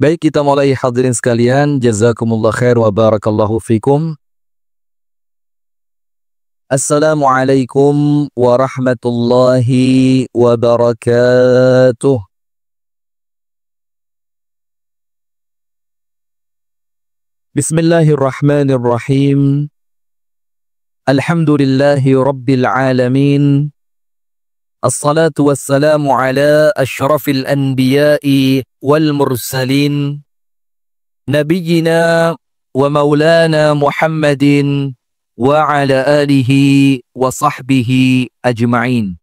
Baik, kita mulai hadirin sekalian. Jazakumullah khair wa barakallahu fikum. Assalamualaikum warahmatullahi wabarakatuh. Bismillahirrahmanirrahim. Alhamdulillahi rabbil alamin. Assalatu wassalamu ala ashrafil anbiya'i wal mursalin. Nabiyyina wa maulana Muhammadin wa ala alihi wa sahbihi ajma'in.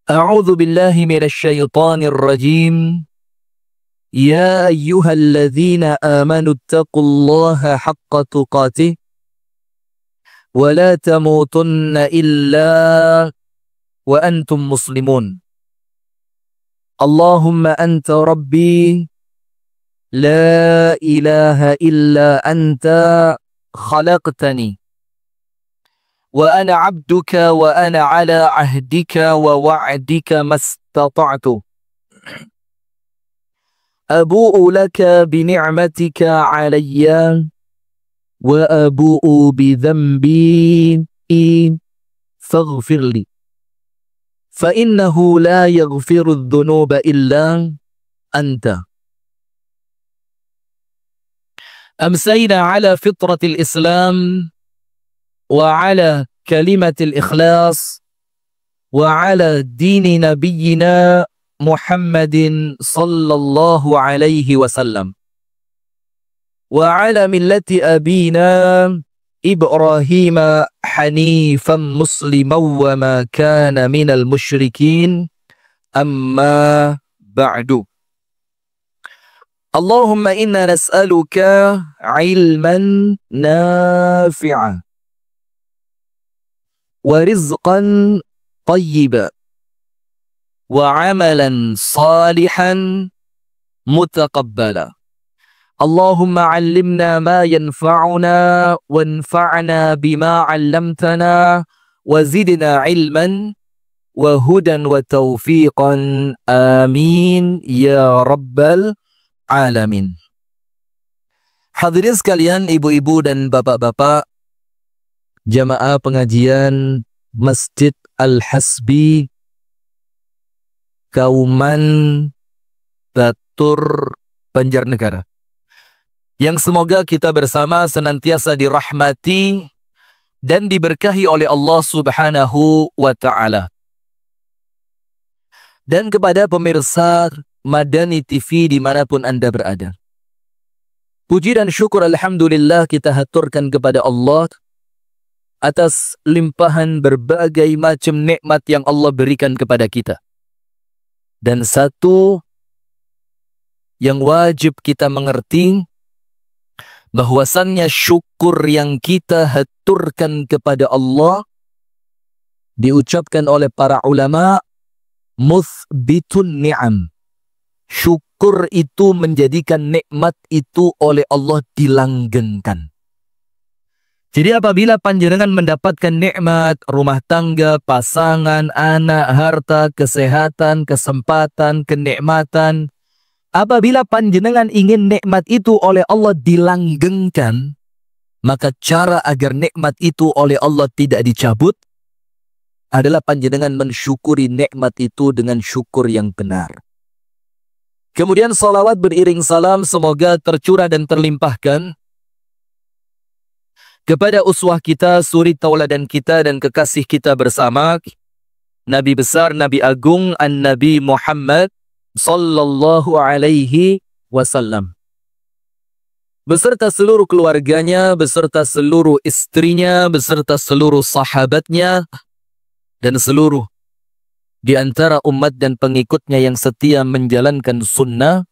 A'udzu billahi minasy syaithanir rajim. Ya ayyuhalladzina amanu taqullaha haqqa tuqatih wa la tamutunna illa wa antum muslimun. Allahumma anta rabbi la ilaha illa anta khalaqtani wa ana abduka wa ana ala ahdika wa wa'dika mastata'tu. Abu'u laka bi ni'matika alayya wa abu'u bi dhanbi faghfir li. فإنه لا يغفر الذنوب إلا أنت. أمسينا على فطرة الإسلام وعلى كلمة الإخلاص وعلى دين نبينا محمد صلى الله عليه وسلم وعلى ملة أبينا إبراهيم حنيفا مسلما وما كان من المشركين أما بعد. اللهم إنا نسألك علما نافعا ورزقا طيبا وعملا صالحا متقبلا. اللهم علمنا ما ينفعنا وانفعنا بما علمتنا وزدنا علما وهدى وتوفيقا آمين يا رب العالمين. Hadirin sekalian, ibu-ibu dan bapak-bapak, jamaah pengajian Masjid Al-Hasbi Kauman Batur Banjarnegara, yang semoga kita bersama senantiasa dirahmati dan diberkahi oleh Allah Subhanahu wa Ta'ala. Dan kepada pemirsa Madani TV dimanapun Anda berada, puji dan syukur alhamdulillah kita haturkan kepada Allah atas limpahan berbagai macam nikmat yang Allah berikan kepada kita. Dan satu yang wajib kita mengerti, bahwasannya syukur yang kita haturkan kepada Allah diucapkan oleh para ulama muthbitun ni'am. Syukur itu menjadikan nikmat itu oleh Allah dilanggengkan. Jadi apabila panjenengan mendapatkan nikmat rumah tangga, pasangan, anak, harta, kesehatan, kesempatan, kenikmatan, apabila panjenengan ingin nikmat itu oleh Allah dilanggengkan, maka cara agar nikmat itu oleh Allah tidak dicabut adalah panjenengan mensyukuri nikmat itu dengan syukur yang benar. Kemudian salawat beriring salam semoga tercurah dan terlimpahkan kepada uswah kita, suri tauladan kita dan kekasih kita bersama, Nabi besar, Nabi agung, An-Nabi Muhammad sallallahu alaihi wasallam, beserta seluruh keluarganya, beserta seluruh istrinya, beserta seluruh sahabatnya, dan seluruh di antara umat dan pengikutnya yang setia menjalankan sunnah,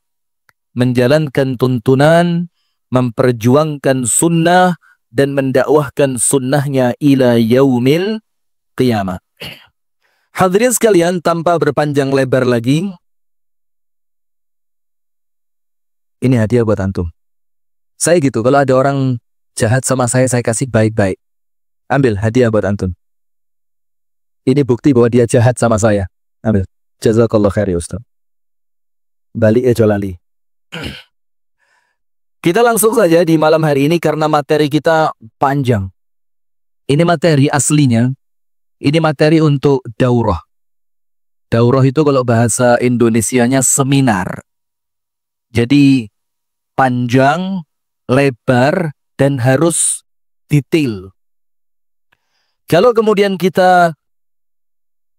menjalankan tuntunan, memperjuangkan sunnah, dan mendakwahkan sunnahnya ila yaumil qiyamah. Hadirin sekalian, tanpa berpanjang lebar lagi, ini hadiah buat antum. Saya gitu, kalau ada orang jahat sama saya kasih baik-baik. Ambil hadiah buat antum. Ini bukti bahwa dia jahat sama saya. Ambil. Jazakallah khair ya Ustaz. Balik aja lali. Kita langsung saja di malam hari ini karena materi kita panjang. Ini materi aslinya. Ini materi untuk daurah. Daurah itu kalau bahasa Indonesianya seminar. Jadi panjang, lebar, dan harus detail. Kalau kemudian kita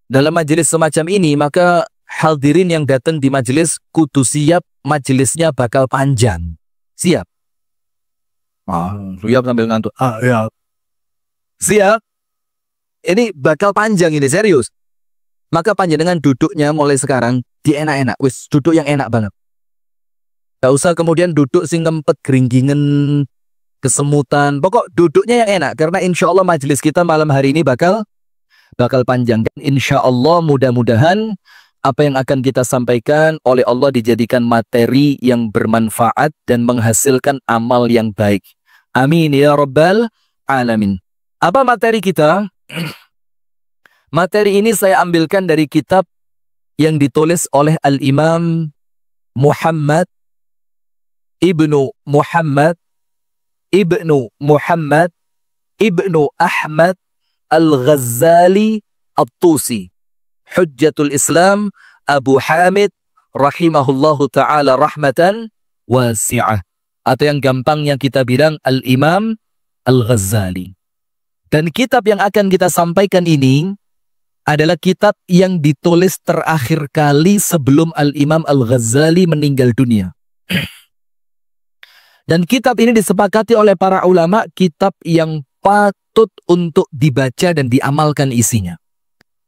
dalam majelis semacam ini, maka hadirin yang datang di majelis kudu siap majelisnya bakal panjang. Siap. Siap sambil ngantuk. Ya. Siap. Ini bakal panjang ini, serius. Maka panjenengan duduknya mulai sekarang di enak-enak. Wis, duduk yang enak banget. Gak usah kemudian duduk sing ngempet geringgingan, kesemutan. Pokok duduknya yang enak. Karena insya Allah majelis kita malam hari ini bakal panjang. Dan insya Allah mudah-mudahan apa yang akan kita sampaikan oleh Allah dijadikan materi yang bermanfaat dan menghasilkan amal yang baik. Amin ya rabbal alamin. Apa materi kita? Materi ini saya ambilkan dari kitab yang ditulis oleh Al-Imam Muhammad Ibnu Ahmad Al-Ghazali At-Tusi, Hujjatul Islam Abu Hamid rahimahullahu ta'ala rahmatan wasi'ah. Atau yang gampangnya kita bilang Al-Imam Al-Ghazali. Dan kitab yang akan kita sampaikan ini adalah kitab yang ditulis terakhir kali sebelum Al-Imam Al-Ghazali meninggal dunia. Dan kitab ini disepakati oleh para ulama kitab yang patut untuk dibaca dan diamalkan isinya.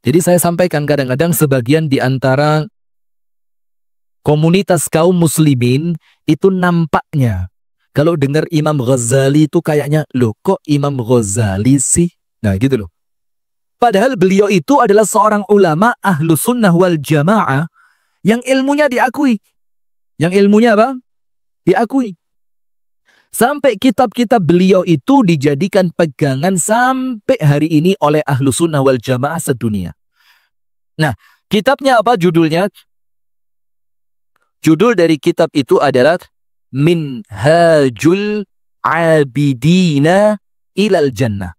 Jadi saya sampaikan kadang-kadang sebagian di antara komunitas kaum muslimin itu nampaknya kalau dengar Imam Ghazali itu kayaknya, loh kok Imam Ghazali sih? Nah gitu loh. Padahal beliau itu adalah seorang ulama ahlu sunnah wal jamaah yang ilmunya diakui. Yang ilmunya apa? Diakui. Sampai kitab-kitab beliau itu dijadikan pegangan sampai hari ini oleh ahlu sunnah wal jamaah sedunia. Nah, kitabnya apa judulnya? Judul dari kitab itu adalah Minhajul Abidina Ilal Jannah.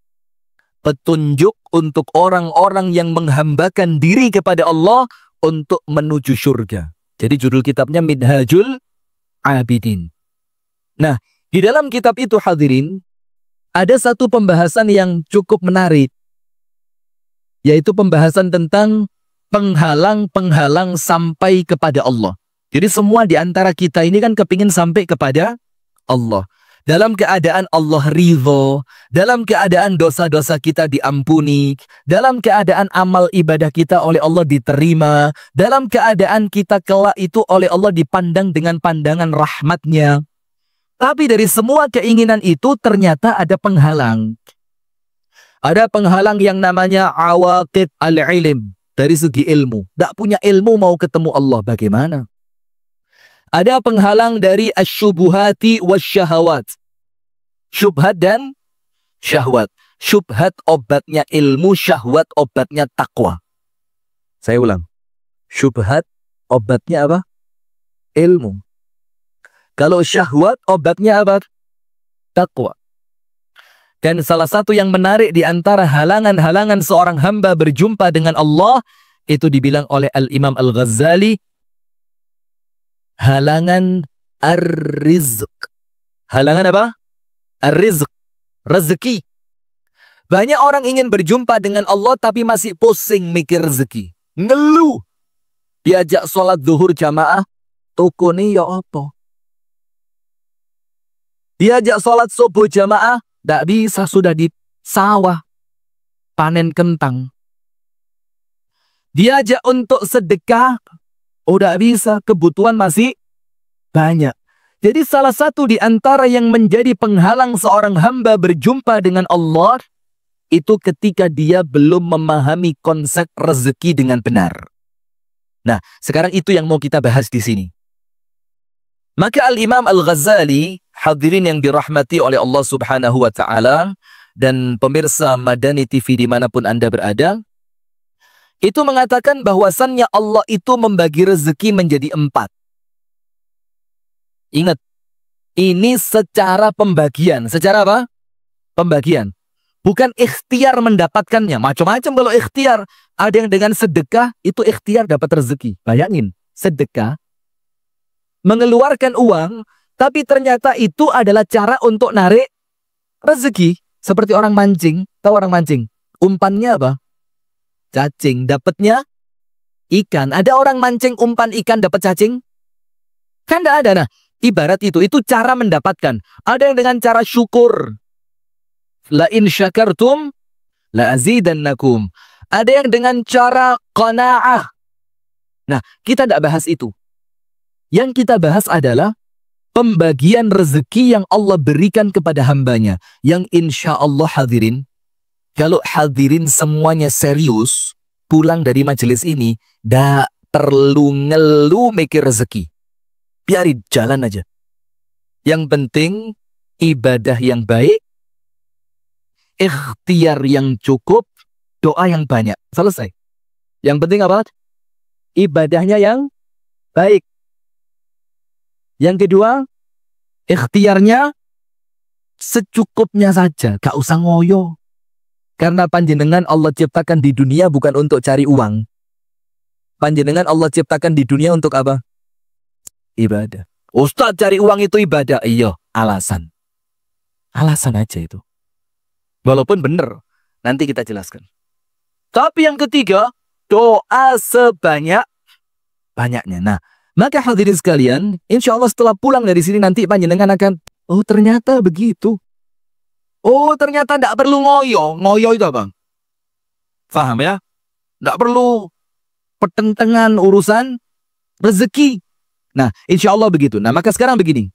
Petunjuk untuk orang-orang yang menghambakan diri kepada Allah untuk menuju surga. Jadi judul kitabnya Minhajul Abidin. Nah, di dalam kitab itu hadirin, ada satu pembahasan yang cukup menarik. Yaitu pembahasan tentang penghalang-penghalang sampai kepada Allah. Jadi semua di antara kita ini kan kepingin sampai kepada Allah. Dalam keadaan Allah ridho, dalam keadaan dosa-dosa kita diampuni, dalam keadaan amal ibadah kita oleh Allah diterima, dalam keadaan kita kelak itu oleh Allah dipandang dengan pandangan rahmatnya. Tapi dari semua keinginan itu ternyata ada penghalang. Ada penghalang yang namanya awaqid al-ilm, dari segi ilmu. Tak punya ilmu mau ketemu Allah, bagaimana? Ada penghalang dari asyubuhati wasyahawat. Syubhat dan syahwat. Syubhat obatnya ilmu, syahwat obatnya takwa. Saya ulang. Syubhat obatnya apa? Ilmu. Kalau syahwat obatnya apa? Takwa. Dan salah satu yang menarik di antara halangan-halangan seorang hamba berjumpa dengan Allah, itu dibilang oleh Al-Imam Al-Ghazali, halangan ar-rizq. Halangan apa? Ar-rizq. Rezeki. Banyak orang ingin berjumpa dengan Allah tapi masih pusing mikir rezeki. Ngeluh. Diajak sholat zuhur jamaah, toko ini ya apa? Diajak sholat subuh jamaah, tak bisa, sudah di sawah panen kentang. Diajak untuk sedekah, udah bisa, kebutuhan masih banyak. Jadi salah satu di antara yang menjadi penghalang seorang hamba berjumpa dengan Allah itu ketika dia belum memahami konsep rezeki dengan benar. Nah, sekarang itu yang mau kita bahas di sini. Maka Al-Imam Al-Ghazali, hadirin yang dirahmati oleh Allah Subhanahu wa Ta'ala, dan pemirsa Madani TV dimanapun Anda berada, itu mengatakan bahwasannya Allah itu membagi rezeki menjadi 4. Ingat, ini secara pembagian. Secara apa? Pembagian. Bukan ikhtiar mendapatkannya. Macam-macam kalau ikhtiar. Ada yang dengan sedekah, itu ikhtiar dapat rezeki. Bayangin, sedekah, mengeluarkan uang, tapi ternyata itu adalah cara untuk narik rezeki. Seperti orang mancing. Tahu orang mancing? Umpannya apa? Cacing. Dapatnya ikan. Ada orang mancing umpan ikan dapat cacing? Kan tidak ada. Nah, ibarat itu cara mendapatkan. Ada yang dengan cara syukur. La in syakartum la azidannakum. Ada yang dengan cara qanaah. Nah, kita tidak bahas itu. Yang kita bahas adalah pembagian rezeki yang Allah berikan kepada hambanya. Yang insya Allah hadirin, kalau hadirin semuanya serius, pulang dari majelis ini, tidak perlu ngeluh mikir rezeki. Biarin jalan aja. Yang penting, ibadah yang baik, ikhtiar yang cukup, doa yang banyak. Selesai. Yang penting apa? Ibadahnya yang baik. Yang kedua, ikhtiarnya secukupnya saja. Gak usah ngoyo. Karena panjenengan Allah ciptakan di dunia bukan untuk cari uang. Panjenengan Allah ciptakan di dunia untuk apa? Ibadah. Ustaz, cari uang itu ibadah. Iya, alasan. Alasan aja itu. Walaupun benar. Nanti kita jelaskan. Tapi yang ketiga, doa sebanyak-banyaknya. Nah, maka hadirin sekalian, insya Allah setelah pulang dari sini nanti panjenengan akan, oh ternyata begitu. Oh ternyata tidak perlu ngoyo. Ngoyo itu apa? Faham ya? Tidak perlu pertentangan urusan rezeki. Nah, insya Allah begitu. Nah, maka sekarang begini.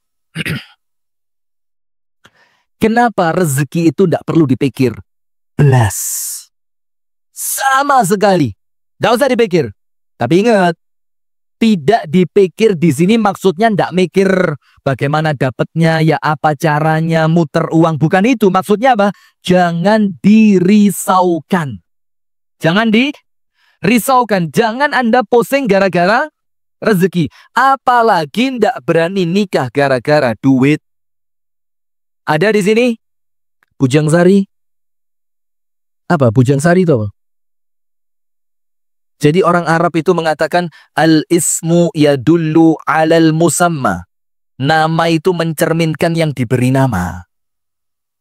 Kenapa rezeki itu tidak perlu dipikir? Belas. Sama sekali. Tidak usah dipikir. Tapi ingat, tidak dipikir di sini maksudnya tidak mikir bagaimana dapatnya, ya apa caranya, muter uang. Bukan itu. Maksudnya apa? Jangan dirisaukan. Jangan dirisaukan. Jangan Anda pusing gara-gara rezeki. Apalagi tidak berani nikah gara-gara duit. Ada di sini bujang sari. Apa bujang sari itu apa? Jadi orang Arab itu mengatakan al-ismu yadullu alal musamma. Nama itu mencerminkan yang diberi nama.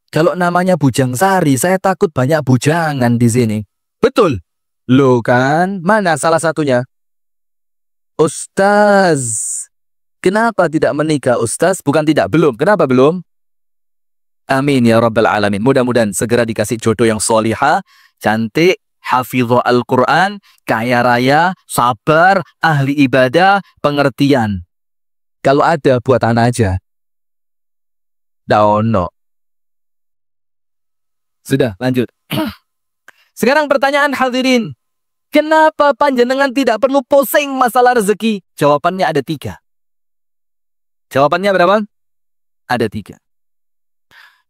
Kalau namanya bujang sari, saya takut banyak bujangan di sini. Betul. Loh kan? Mana salah satunya? Ustaz. Kenapa tidak menikah Ustaz? Bukan tidak, belum. Kenapa belum? Amin ya Rabbal Alamin. Mudah-mudahan segera dikasih jodoh yang solihah, cantik, hafizah Al-Quran, kaya raya, sabar, ahli ibadah, pengertian. Kalau ada, buat anak aja. Daono. Sudah, lanjut. Sekarang pertanyaan hadirin. Kenapa panjenengan tidak perlu pusing masalah rezeki? Jawabannya ada 3. Jawabannya berapa? Ada 3.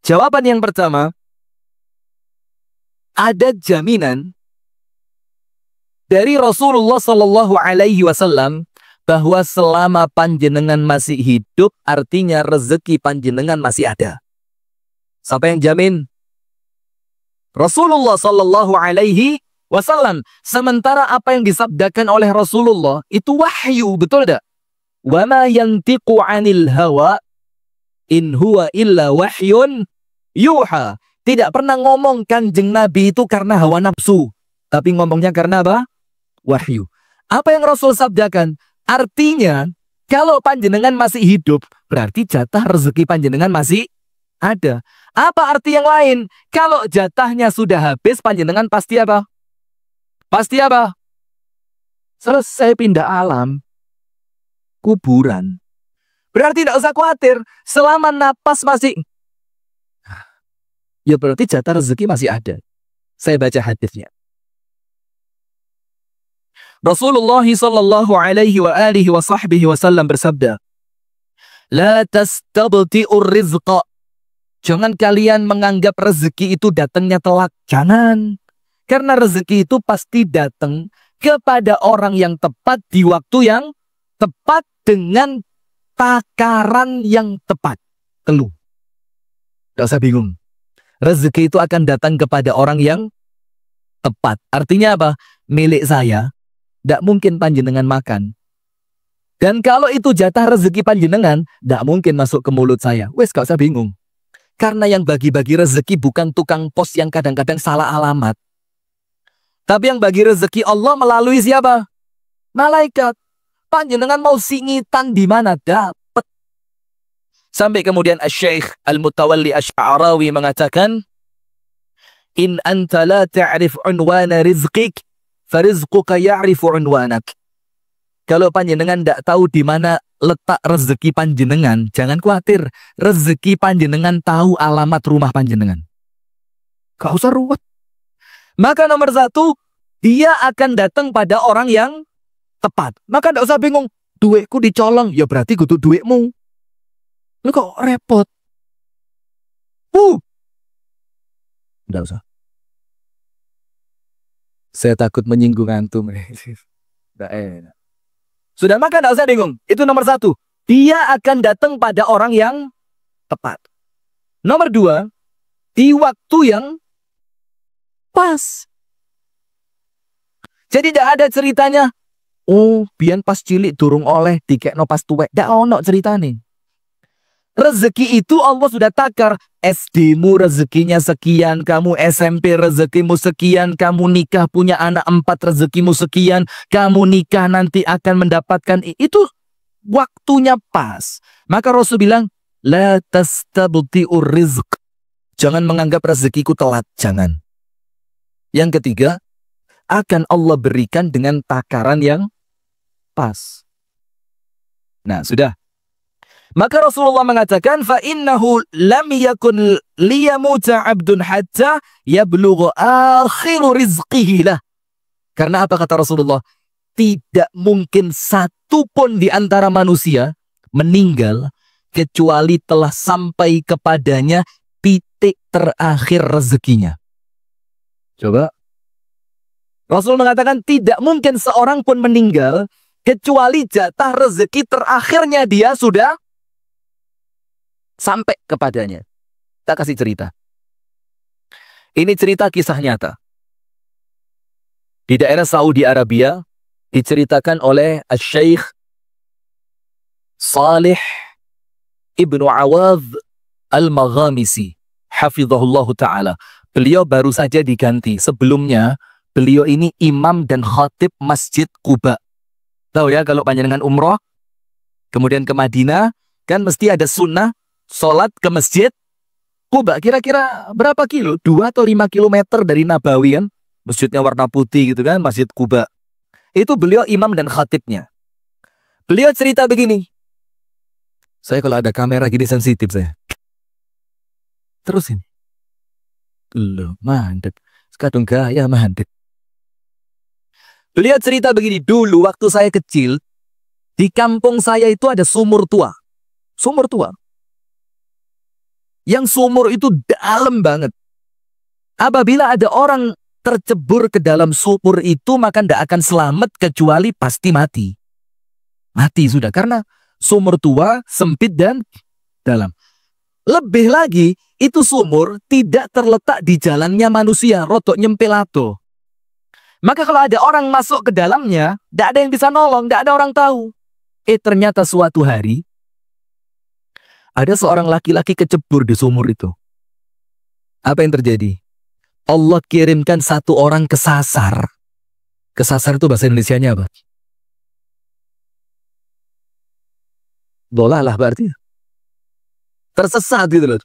Jawaban yang pertama, ada jaminan dari Rasulullah Shallallahu Alaihi Wasallam bahwa selama panjenengan masih hidup, artinya rezeki panjenengan masih ada. Siapa yang jamin? Rasulullah Shallallahu Alaihi Wasallam. Sementara apa yang disabdakan oleh Rasulullah itu wahyu, betul tidak? Wa ma yantiqu 'anil hawa in huwa illa wahyun yuha. Tidak pernah ngomong Kanjeng Nabi itu karena hawa nafsu, tapi ngomongnya karena apa? Wahyu. Apa yang Rasul sabdakan? Artinya, kalau panjenengan masih hidup, berarti jatah rezeki panjenengan masih ada. Apa arti yang lain? Kalau jatahnya sudah habis, panjenengan pasti apa? Pasti apa? Selesai pindah alam. Kuburan. Berarti tidak usah khawatir. Selama napas masih, ya berarti jatah rezeki masih ada. Saya baca hadisnya. Rasulullah sallallahu alaihi wa alihi wa sahbihi wasallam bersabda, "La tastabti'ur rizqa." Jangan kalian menganggap rezeki itu datangnya telat. Jangan. Karena rezeki itu pasti datang kepada orang yang tepat di waktu yang tepat dengan takaran yang tepat. Telu. Gak usah bingung. Rezeki itu akan datang kepada orang yang tepat. Artinya apa? Milik saya, tidak mungkin panjenengan makan. Dan kalau itu jatah rezeki panjenengan, tidak mungkin masuk ke mulut saya. Wes, gak usah bingung. Karena yang bagi-bagi rezeki bukan tukang pos yang kadang-kadang salah alamat. Tapi yang bagi rezeki Allah melalui siapa? Malaikat. Panjenengan mau singitan di mana dapat. Sampai kemudian Asy-Syaikh Al-Mutawalli Asy-Sya'rawi mengatakan, In anta la ta'rif unwana rizqik, farizquka ya'rifu unwanak. Kalau panjenengan tidak tahu di mana letak rezeki panjenengan, jangan khawatir. Rezeki panjenengan tahu alamat rumah panjenengan. Gak usah ruwet. Maka nomor satu, dia akan datang pada orang yang tepat. Maka tidak usah bingung. Duitku dicolong, ya berarti kudu duitmu. Lu kok repot? Tidak usah. Saya takut menyinggung antum. Tidak enak. Sudah, maka tidak usah bingung. Itu nomor satu. Dia akan datang pada orang yang tepat. Nomor dua, di waktu yang pas. Jadi tidak ada ceritanya, oh, biyen pas cilik durung oleh dikekno pas tuwek. Tidak ono ceritanya. Rezeki itu Allah sudah takar. SD-mu rezekinya sekian, kamu SMP rezekimu sekian, kamu nikah punya anak 4 rezekimu sekian, kamu nikah nanti akan mendapatkan itu waktunya pas. Maka Rasul bilang, la tastabti'ur rizq. Jangan menganggap rezekiku telat, jangan. Yang ketiga, akan Allah berikan dengan takaran yang pas. Nah, sudah. Maka Rasulullah mengatakan, فَإِنَّهُ لَمْ يَكُنْ لِيَمُوتَ عَبْدٌ حَتَّى يَبْلُغَ آخِرُ رِزْقِهِ lah. Karena apa kata Rasulullah? Tidak mungkin satu pun di antara manusia meninggal kecuali telah sampai kepadanya titik terakhir rezekinya. Coba. Rasul mengatakan tidak mungkin seorang pun meninggal kecuali jatah rezeki terakhirnya dia sudah sampai kepadanya. Kita kasih cerita. Ini cerita kisah nyata. Di daerah Saudi Arabia diceritakan oleh Asy-Syaikh Salih Ibnu Awadh Al-Maghamisi hafizahullah ta'ala. Beliau baru saja diganti. Sebelumnya beliau ini imam dan khatib Masjid Quba. Tahu ya, kalau panjenengan umroh kemudian ke Madinah, kan mesti ada sunnah sholat ke Masjid Quba. Kira-kira berapa kilo? 2 atau 5 kilometer dari Nabawi kan? Masjidnya warna putih gitu kan, Masjid Quba. Itu beliau imam dan khatibnya. Beliau cerita begini. Saya kalau ada kamera gini sensitif saya. Terusin. Loh, mandek. Sekadung gaya mandek. Beliau cerita begini. Dulu waktu saya kecil, di kampung saya itu ada sumur tua. Sumur tua. Yang sumur itu dalam banget. Apabila ada orang tercebur ke dalam sumur itu, maka tidak akan selamat kecuali pasti mati. Mati sudah, karena sumur tua, sempit dan dalam. Lebih lagi, itu sumur tidak terletak di jalannya manusia, rotok nyempelato. Maka kalau ada orang masuk ke dalamnya, tidak ada yang bisa nolong, tidak ada orang tahu. Ternyata suatu hari, ada seorang laki-laki kecebur di sumur itu. Apa yang terjadi? Allah kirimkan satu orang kesasar. Kesasar itu bahasa Indonesianya apa? Dolalah berarti. Tersesat gitu loh.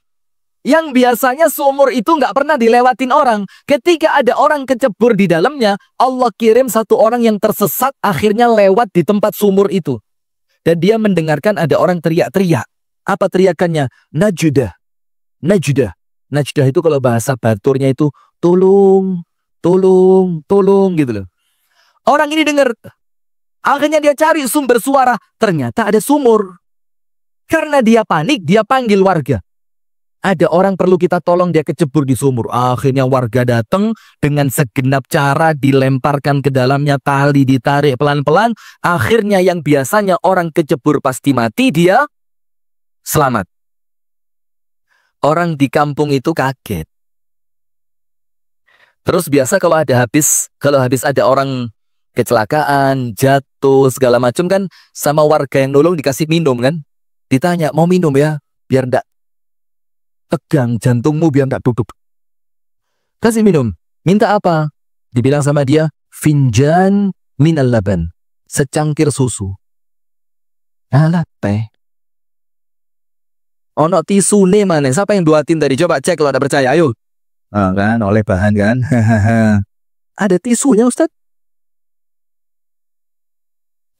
Yang biasanya sumur itu nggak pernah dilewatin orang. Ketika ada orang kecebur di dalamnya, Allah kirim satu orang yang tersesat akhirnya lewat di tempat sumur itu. Dan dia mendengarkan ada orang teriak-teriak. Apa teriakannya? Najdah. Najdah. Najdah itu kalau bahasa Baturnya itu tolong, tolong, tolong gitu loh. Orang ini dengar. Akhirnya dia cari sumber suara. Ternyata ada sumur. Karena dia panik, dia panggil warga. Ada orang perlu kita tolong, dia kecebur di sumur. Akhirnya warga datang dengan segenap cara, dilemparkan ke dalamnya, tali ditarik pelan-pelan. Akhirnya yang biasanya orang kecebur pasti mati, dia selamat. Orang di kampung itu kaget. Terus biasa kalau habis ada orang kecelakaan, jatuh, segala macam kan, sama warga yang nolong dikasih minum kan. Ditanya, mau minum ya? Biar enggak tegang jantungmu, biar enggak duduk. Kasih minum. Minta apa? Dibilang sama dia, finjan minal laban. Secangkir susu. Alah, teh. Ono tisu nih mana? Siapa yang buatin tadi? Coba cek kalau ada percaya, ayo. Ah, kan, oleh bahan kan. Ada tisunya, Ustadz.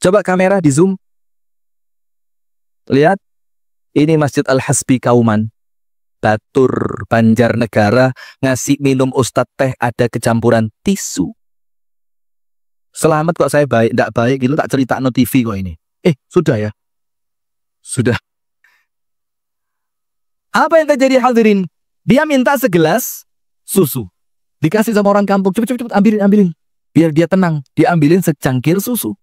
Coba kamera di zoom. Lihat. Ini Masjid Al-Hasbi Kauman. Batur, Banjarnegara, ngasih minum Ustadz teh ada kecampuran tisu. Selamat kok saya baik, enggak baik gitu tak cerita no TV kok ini. Sudah ya? Sudah. Apa yang terjadi hadirin? Dia minta segelas susu. Dikasih sama orang kampung, cepet ambilin. Biar dia tenang, dia ambilin secangkir susu.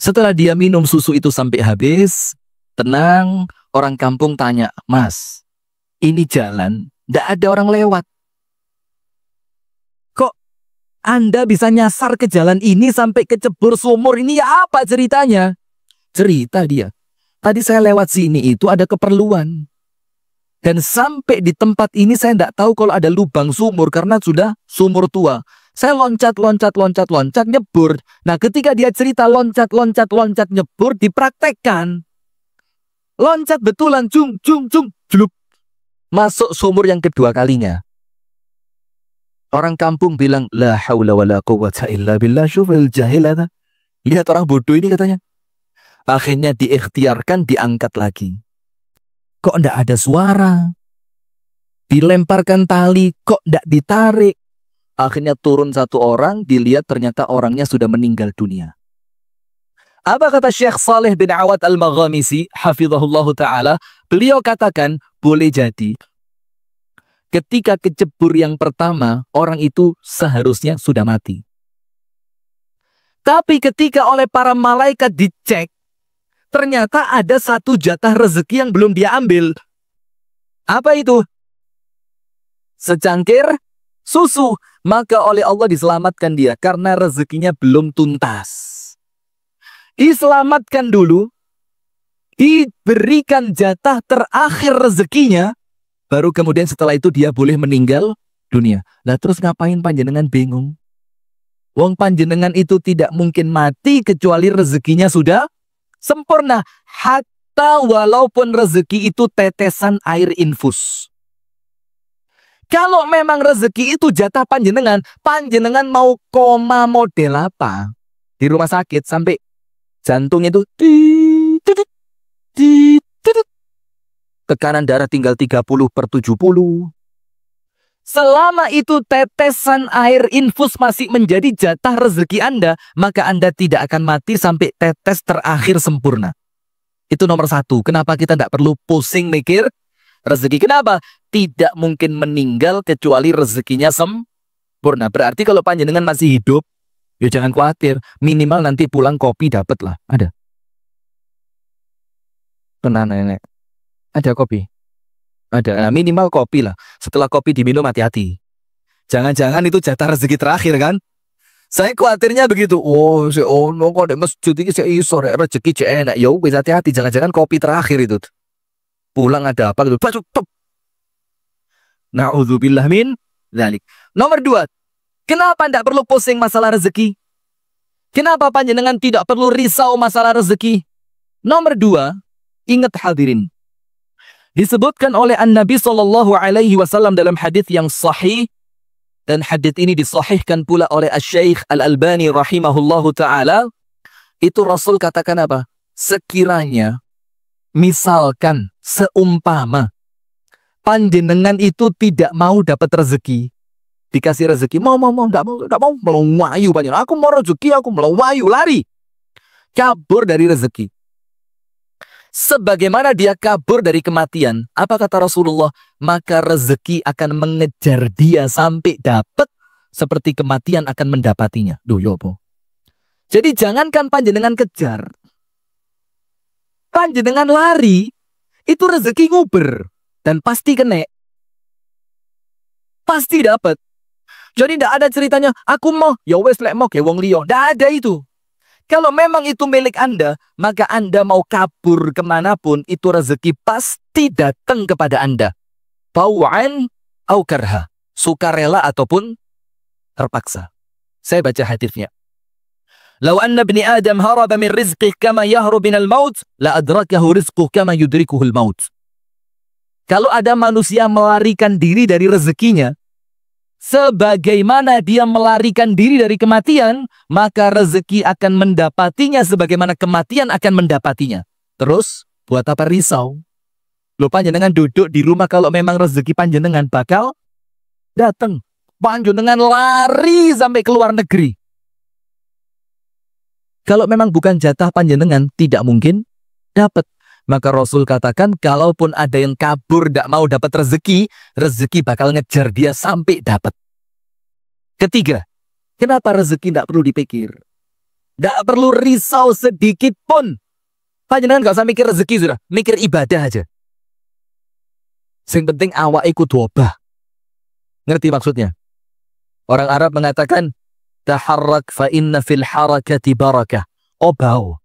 Setelah dia minum susu itu sampai habis, tenang, orang kampung tanya, Mas, ini jalan, tidak ada orang lewat. Kok Anda bisa nyasar ke jalan ini sampai kecebur sumur ini, ya apa ceritanya? Cerita dia. Tadi saya lewat sini itu ada keperluan. Dan sampai di tempat ini saya tidak tahu kalau ada lubang sumur karena sudah sumur tua. Saya loncat, nyebur. Nah ketika dia cerita loncat, nyebur, dipraktekkan. Loncat betulan, cung, jeluk. Masuk sumur yang kedua kalinya. Orang kampung bilang, la haula wa la quwwata illa billah, syufil jahilata. Lihat orang bodoh ini katanya. Akhirnya diikhtiarkan, diangkat lagi. Kok enggak ada suara? Dilemparkan tali, kok enggak ditarik? Akhirnya turun satu orang, dilihat ternyata orangnya sudah meninggal dunia. Apa kata Syekh Saleh bin Awad Al-Maghamisi, hafizahullah ta'ala? Beliau katakan, boleh jadi ketika kecebur yang pertama, orang itu seharusnya sudah mati. Tapi ketika oleh para malaikat dicek, ternyata ada satu jatah rezeki yang belum dia ambil. Apa itu? Secangkir susu. Maka oleh Allah diselamatkan dia karena rezekinya belum tuntas. Diselamatkan dulu, diberikan jatah terakhir rezekinya, baru kemudian setelah itu dia boleh meninggal dunia. Lah terus ngapain panjenengan bingung? Wong panjenengan itu tidak mungkin mati kecuali rezekinya sudah sempurna. Hatta walaupun rezeki itu tetesan air infus. Kalau memang rezeki itu jatah panjenengan, panjenengan mau koma model apa? Di rumah sakit sampai jantung itu tekanan darah tinggal 30/70. Selama itu tetesan air infus masih menjadi jatah rezeki Anda, maka Anda tidak akan mati sampai tetes terakhir sempurna. Itu nomor satu. Kenapa kita tidak perlu pusing mikir rezeki? Kenapa? Tidak mungkin meninggal kecuali rezekinya sempurna. Berarti kalau panjenengan masih hidup, ya jangan khawatir, minimal nanti pulang kopi dapat lah. Ada. Tenang nenek. Ada kopi. Ada. Nah, minimal kopi lah. Setelah kopi diminum hati-hati. Jangan-jangan itu jatah rezeki terakhir kan? Saya khawatirnya begitu. Oh, no kok di masjid ini saya iso rezeki cek enak. Ya wis hati-hati, jangan-jangan kopi terakhir itu. Pulang ada apa gitu. Na'udzubillah min dzalik. Nomor 2. Kenapa tidak perlu pusing masalah rezeki? Kenapa panjenengan tidak perlu risau masalah rezeki? Nomor 2, ingat hadirin. Disebutkan oleh An-Nabi SAW dalam hadis yang sahih, dan hadis ini disahihkan pula oleh Asy-Syaikh Al-Albani rahimahullahu ta'ala. Itu Rasul katakan apa? Sekiranya, misalkan, seumpama, panjenengan itu tidak mau dapat rezeki, dikasih rezeki, mau, enggak mau, melayu panjenengan. Aku mau rezeki, aku melayu, lari. Kabur dari rezeki. sebagaimana dia kabur dari kematian. Apa kata Rasulullah? Maka rezeki akan mengejar dia sampai dapat seperti kematian akan mendapatinya. Duh, yopo. Jadi jangankan panjenengan kejar. Panjenengan lari, itu rezeki nguber. Dan pasti kena. Pasti dapat. Jadi tidak ada ceritanya, aku mau, ya wes lek mau ke wong liya. Tidak ada itu. Kalau memang itu milik Anda, maka Anda mau kabur kemanapun, itu rezeki pasti datang kepada Anda. Tau'an au karha. Sukarela ataupun terpaksa. Saya baca hadisnya. Lau anna ibni Adam haraba min rizqih kama yahrub minal maut, la adrakahu rizquh kama yudrikuhul maut. Kalau ada manusia melarikan diri dari rezekinya, sebagaimana dia melarikan diri dari kematian, maka rezeki akan mendapatinya sebagaimana kematian akan mendapatinya. Terus, buat apa risau? Lo panjenengan duduk di rumah kalau memang rezeki panjenengan bakal datang. Panjenengan lari sampai ke luar negeri. Kalau memang bukan jatah panjenengan, tidak mungkin dapat. Maka Rasul katakan, kalaupun ada yang kabur tidak mau dapat rezeki, rezeki bakal ngejar dia sampai dapat. Ketiga, kenapa rezeki tidak perlu dipikir? Tidak perlu risau sedikit pun. Panjenengan nggak usah mikir rezeki sudah, mikir ibadah aja. Yang penting awak ikut obah. Ngerti maksudnya? Orang Arab mengatakan, taharrak fa inna fil harakati barakah. Obau.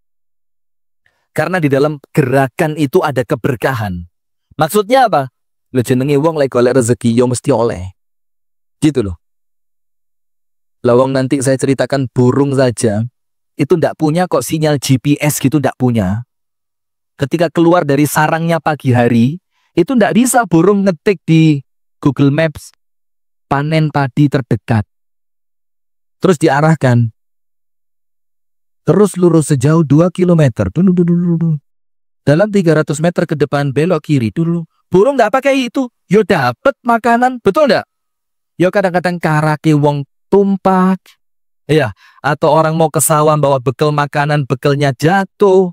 Karena di dalam gerakan itu ada keberkahan. Maksudnya apa? Lo jenenge wong lek golek rezeki yo mesti oleh. Gitu loh. Lawang nanti saya ceritakan burung saja, itu ndak punya kok sinyal GPS gitu, ndak punya. Ketika keluar dari sarangnya pagi hari, itu ndak bisa burung ngetik di Google Maps panen padi terdekat. Terus diarahkan. Terus lurus sejauh 2 km. Dalam 300 meter ke depan belok kiri dulu. Burung nggak pakai itu. Yo dapat makanan. Betul nggak? Yo kadang-kadang karake wong tumpak. Iya. Atau orang mau ke sawah bawa bekal makanan, bekalnya jatuh.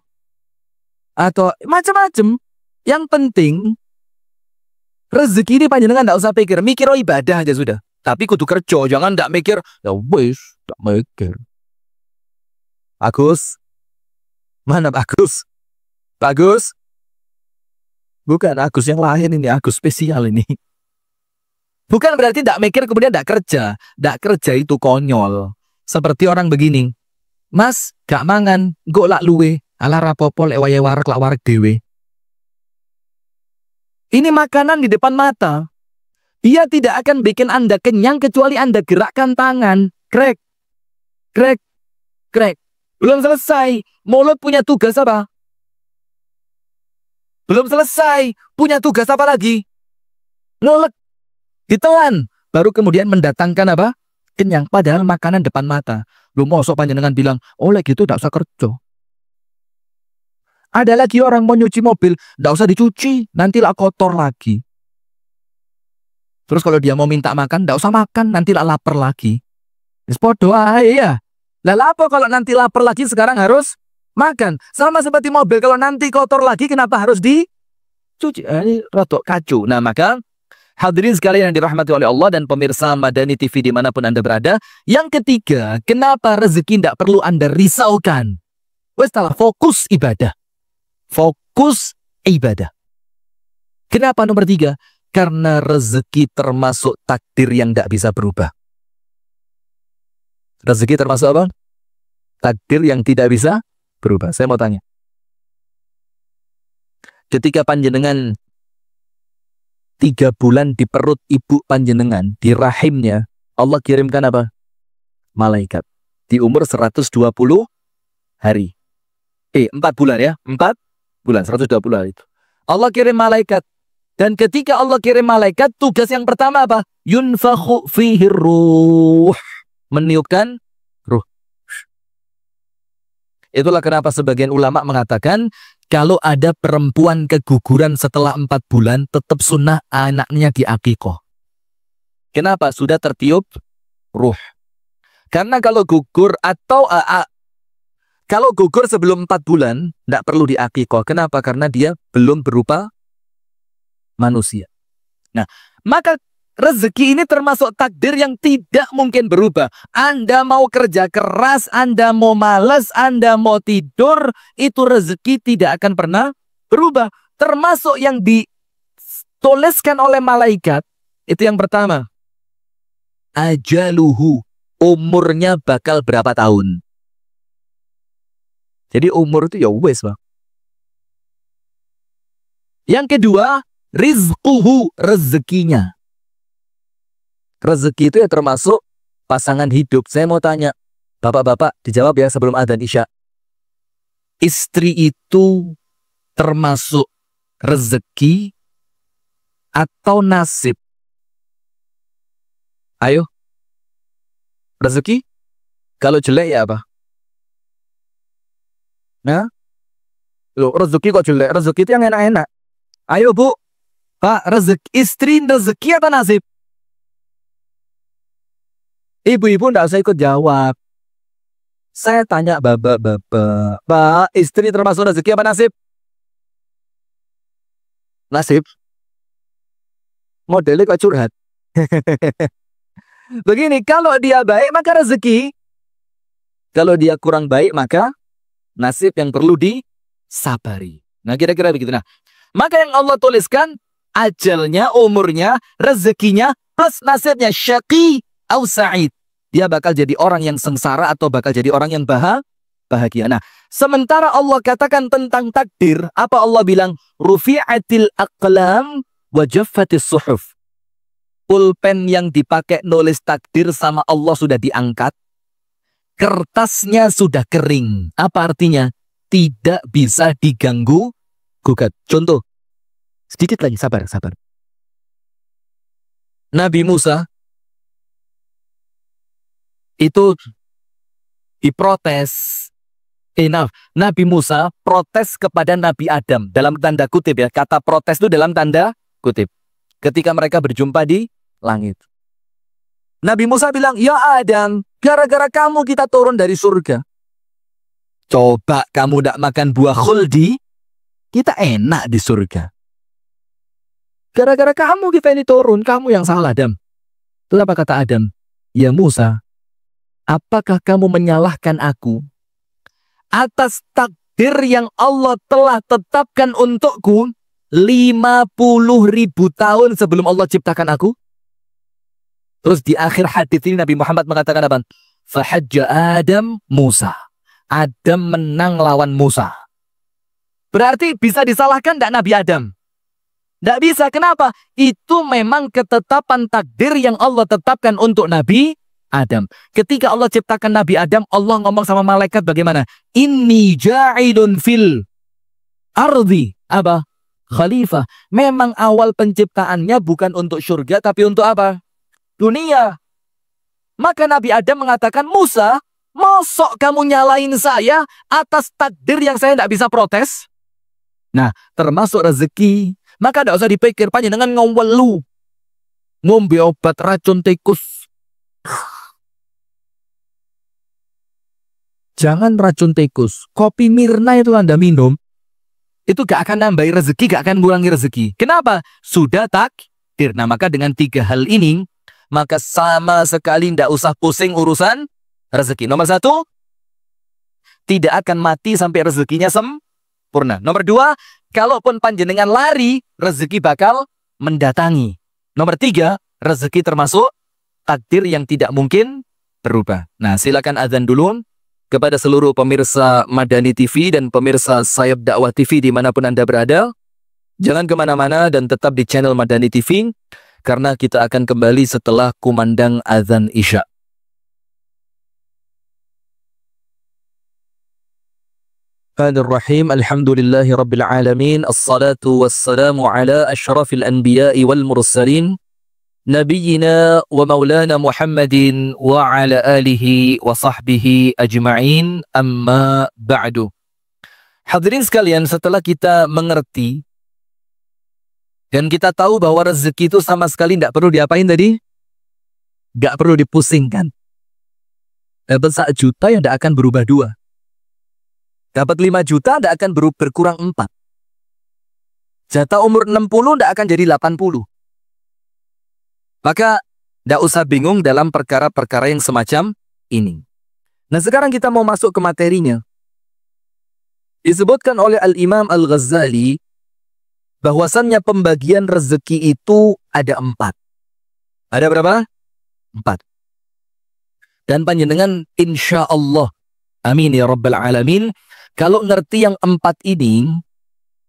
Atau macam-macam. Yang penting rezeki ini panjenengan nggak usah pikir. Mikir ibadah aja sudah. Tapi kudu kerja. Jangan nggak mikir. Ya wis, nggak mikir. Agus, mana Agus? Bagus? Bukan Agus yang lain ini, Agus spesial ini. Bukan berarti tidak mikir kemudian tidak kerja. Tidak kerja itu konyol. Seperti orang begini. Mas, gak mangan, gak lak luwe. Ala rapopo lek wae warak lak warak dewe. Ini makanan di depan mata. Dia tidak akan bikin Anda kenyang kecuali Anda gerakkan tangan. Krek, krek, krek. Belum selesai. Mulut punya tugas apa? Belum selesai. Punya tugas apa lagi? Ngulek. Ditelan. Baru kemudian mendatangkan apa? Kenyang. Padahal makanan depan mata. Lu mosok panjenengan bilang, oleh gitu tidak usah kerja. Ada lagi orang mau nyuci mobil. Tidak usah dicuci. Nantilah kotor lagi. Terus kalau dia mau minta makan, tidak usah makan. Nantilah lapar lagi. Podo ya. Lah apa kalau nanti lapar lagi sekarang harus makan? Sama seperti mobil, kalau nanti kotor lagi kenapa harus dicuci? Ini rotok kacau. Nah maka hadirin sekalian yang dirahmati oleh Allah dan pemirsa Madani TV dimanapun Anda berada. Yang ketiga, kenapa rezeki tidak perlu Anda risaukan? Wes salah, fokus ibadah. Fokus ibadah. Kenapa nomor 3? Karena rezeki termasuk takdir yang tidak bisa berubah. Rezeki termasuk apa? Takdir yang tidak bisa berubah. Saya mau tanya. Ketika panjenengan 3 bulan di perut ibu panjenengan, di rahimnya, Allah kirimkan apa? Malaikat. Di umur 120 hari. 4 bulan ya. 4 bulan, 120 hari itu. Allah kirim malaikat. Dan ketika Allah kirim malaikat, tugas yang pertama apa? Yunfakhu fihi ruh. Meniupkan ruh. Itulah kenapa sebagian ulama mengatakan kalau ada perempuan keguguran setelah 4 bulan tetap sunnah anaknya diakikoh. Kenapa? Sudah tertiup ruh. Karena kalau gugur atau Kalau gugur sebelum 4 bulan, tidak perlu diakikoh. Kenapa? Karena dia belum berupa manusia. Nah, maka rezeki ini termasuk takdir yang tidak mungkin berubah. Anda mau kerja keras, Anda mau malas, Anda mau tidur, itu rezeki tidak akan pernah berubah. Termasuk yang dituliskan oleh malaikat, itu yang pertama. Ajaluhu, umurnya bakal berapa tahun. Jadi umur itu ya wes, Bang. Yang kedua, rizquhu, rezekinya. Rezeki itu ya termasuk pasangan hidup. Saya mau tanya, bapak-bapak dijawab ya sebelum adzan Isya. Istri itu termasuk rezeki atau nasib? Ayo. Rezeki? Kalau jelek ya apa? Nah, loh, rezeki kok jelek? Rezeki itu yang enak-enak. Ayo Bu, Pak, rezeki istri rezeki atau nasib? Ibu-ibu nggak usah ikut jawab. Saya tanya bapak-bapak, Pak, istri termasuk rezeki apa nasib? Nasib. Modelnya kok curhat. Begini, kalau dia baik maka rezeki. Kalau dia kurang baik maka nasib yang perlu disabari. Nah, kira-kira begitu. Nah, maka yang Allah tuliskan ajalnya, umurnya, rezekinya, plus nasibnya syaqi au sa'id. Dia bakal jadi orang yang sengsara atau bakal jadi orang yang bahagia. Nah, sementara Allah katakan tentang takdir, apa Allah bilang? Rufi'atil aqlam wa jaffatis suhuf. Pulpen yang dipakai nulis takdir sama Allah sudah diangkat. Kertasnya sudah kering. Apa artinya? Tidak bisa diganggu gugat. Contoh. Sedikit lagi, sabar. Nabi Musa itu diprotes. Nabi Musa protes kepada Nabi Adam. Dalam tanda kutip ya. Kata protes itu dalam tanda kutip. Ketika mereka berjumpa di langit. Nabi Musa bilang, ya Adam, gara-gara kamu kita turun dari surga. Coba kamu tidak makan buah khuldi, kita enak di surga. Gara-gara kamu kita ini turun, kamu yang salah Adam. Terus apa kata Adam? Ya Musa, apakah kamu menyalahkan aku atas takdir yang Allah telah tetapkan untukku 50.000 tahun sebelum Allah ciptakan aku? Terus di akhir hadits ini Nabi Muhammad mengatakan apa? Fahajja Adam Musa. Adam menang lawan Musa. Berarti bisa disalahkan tidak Nabi Adam? Tidak bisa. Kenapa? Itu memang ketetapan takdir yang Allah tetapkan untuk Nabi Adam. Ketika Allah ciptakan Nabi Adam, Allah ngomong sama malaikat bagaimana? Inni ja'idun fil ardi. Apa? Khalifah. Memang awal penciptaannya bukan untuk surga, tapi untuk apa? Dunia. Maka Nabi Adam mengatakan, Musa, mosok kamu nyalain saya atas takdir yang saya tidak bisa protes? Nah, termasuk rezeki. Maka tidak usah dipikir panjang dengan ngomelu. Ngombe obat racun tikus. Jangan racun tikus. Kopi Mirna itu Anda minum, itu gak akan nambahi rezeki, gak akan mengurangi rezeki. Kenapa? Sudah takdir. Nah, maka dengan 3 hal ini, maka sama sekali tidak usah pusing urusan rezeki. Nomor 1, tidak akan mati sampai rezekinya sempurna. Nomor 2, kalaupun panjenengan lari, rezeki bakal mendatangi. Nomor 3, rezeki termasuk takdir yang tidak mungkin berubah. Nah, silakan azan dulu kepada seluruh pemirsa Madani TV dan pemirsa Sayap Dakwah TV dimanapun Anda berada. Jangan kemana-mana dan tetap di channel Madani TV, karena kita akan kembali setelah kumandang azan Isya. Bismillahirrahmanirrahim. Alhamdulillahi rabbil alamin. Assalatu wassalamu ala asyrafil anbiya'i wal mursalin. Nabiyyina wa maulana Muhammadin wa ala alihi wa sahbihi ajma'in. Amma ba'du. Hadirin sekalian, setelah kita mengerti dan kita tahu bahwa rezeki itu sama sekali tidak perlu diapain tadi? Nggak perlu dipusingkan. Dapat 1 juta yang tidak akan berubah 2. Dapat 5 juta tidak akan berkurang 4. Jatah umur 60 tidak akan jadi 80. Maka tidak usah bingung dalam perkara-perkara yang semacam ini. Nah sekarang kita mau masuk ke materinya. Disebutkan oleh Al-Imam Al-Ghazali bahwasannya pembagian rezeki itu ada 4. Ada berapa? 4. Dan panjenengan insya Allah, amin ya rabbal alamin, kalau ngerti yang 4 ini,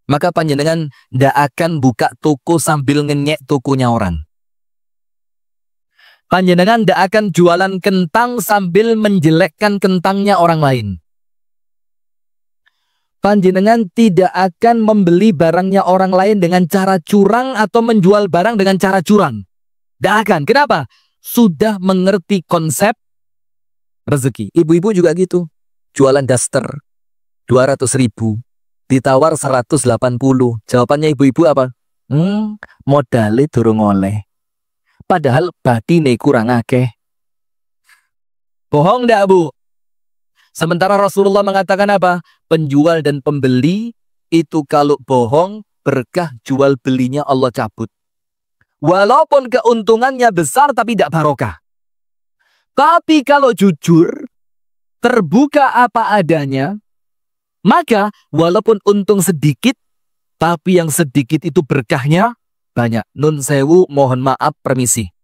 maka panjenengan tidak akan buka toko sambil ngenyek tokonya orang. Panjenengan tidak akan jualan kentang sambil menjelekkan kentangnya orang lain. Panjenengan tidak akan membeli barangnya orang lain dengan cara curang atau menjual barang dengan cara curang. Tidak akan. Kenapa? Sudah mengerti konsep rezeki. Ibu-ibu juga gitu. Jualan daster 200.000. Ditawar 180. Jawabannya ibu-ibu apa? Modalnya durung oleh. Padahal batine kurang akeh. Bohong enggak, Bu? Sementara Rasulullah mengatakan apa? Penjual dan pembeli itu kalau bohong, berkah jual belinya Allah cabut. Walaupun keuntungannya besar tapi tidak barokah. Tapi kalau jujur, terbuka apa adanya, maka walaupun untung sedikit, tapi yang sedikit itu berkahnya banyak. Nun sewu, mohon maaf, permisi.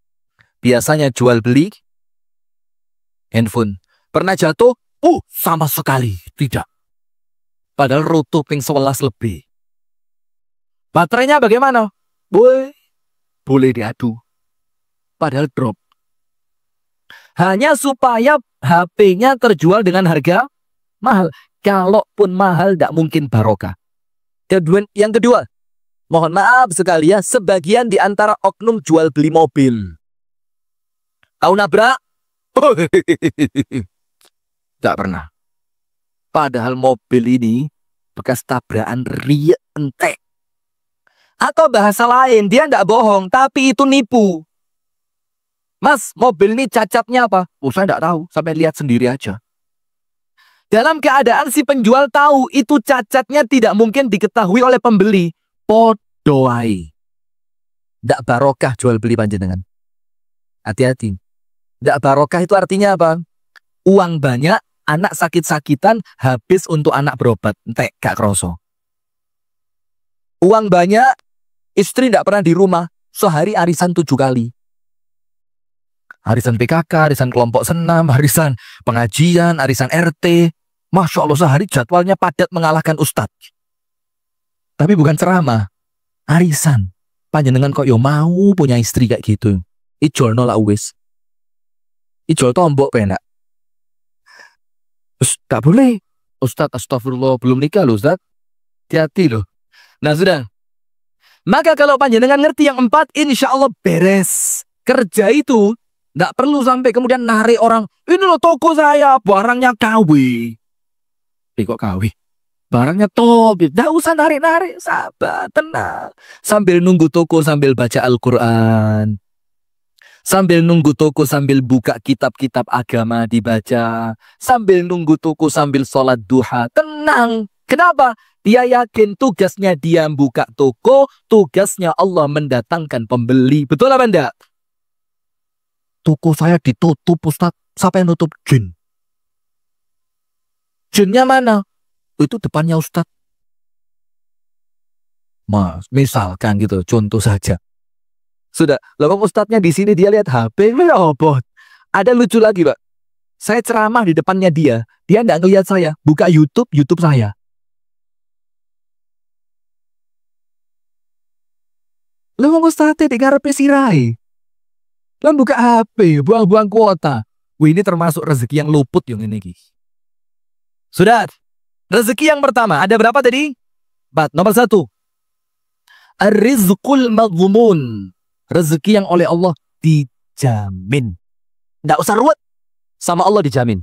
Biasanya jual beli handphone. Pernah jatuh? Sama sekali tidak. Padahal rutuh ping 11 lebih. Baterainya bagaimana? Boleh diadu. Padahal drop. Hanya supaya HP-nya terjual dengan harga mahal. Kalaupun mahal, tidak mungkin barokah. Yang kedua, mohon maaf sekali ya, sebagian di antara oknum jual beli mobil. Tahu nabrak? Tidak pernah. Padahal mobil ini bekas tabrakan riak entek. Atau bahasa lain, dia tidak bohong, tapi itu nipu. Mas, mobil ini cacatnya apa? Saya tidak tahu, sampai lihat sendiri aja. Dalam keadaan si penjual tahu itu cacatnya tidak mungkin diketahui oleh pembeli. Podoai. Tidak barokah jual beli panjenengan. Hati-hati. Tidak barokah itu artinya apa? Uang banyak, anak sakit-sakitan, habis untuk anak berobat. Entek, gak kroso. Uang banyak, istri tidak pernah di rumah. Sehari arisan 7 kali. Arisan PKK, arisan kelompok senam, arisan pengajian, arisan RT. Masya Allah, sehari jadwalnya padat mengalahkan ustadz. Tapi bukan ceramah. Arisan. Panjenengan kok yo mau punya istri kayak gitu. Ijol nolak wis. Ijol tombok penak. Tak boleh. Ustadz, astagfirullah, belum nikah loh Ustadz. Hati-hati loh. Nah sudah. Maka kalau panjenengan ngerti yang 4, insya Allah beres. Kerja itu tidak perlu sampai kemudian narik orang. Ini loh toko saya, barangnya KW. Kok KW? Barangnya top. Tidak usah narik-narik. Sabar, tenang. Sambil nunggu toko sambil baca Al-Quran. Sambil nunggu toko sambil buka kitab-kitab agama dibaca. Sambil nunggu toko sambil sholat duha. Tenang. Kenapa? Dia yakin tugasnya dia buka toko. Tugasnya Allah mendatangkan pembeli. Betul apa enggak? Toko saya ditutup Ustaz. Siapa yang nutup? Jin. Jinnya mana? Itu depannya Ustaz. Mas, misalkan gitu. Contoh saja. Sudah, lalu ustadznya di sini dia lihat HP, ada lucu lagi, Pak. Saya ceramah di depannya dia nggak ngelihat saya, buka YouTube saya. Lalu ustadznya di ngarepe sirai. Lalu buka HP, buang-buang kuota. Wih, ini termasuk rezeki yang luput yang ini. Sudah, rezeki yang pertama, ada berapa tadi? 4. Nomor 1. Ar-rizqul madhmun. Rezeki yang oleh Allah dijamin. Tidak usah ruwet. Sama Allah dijamin.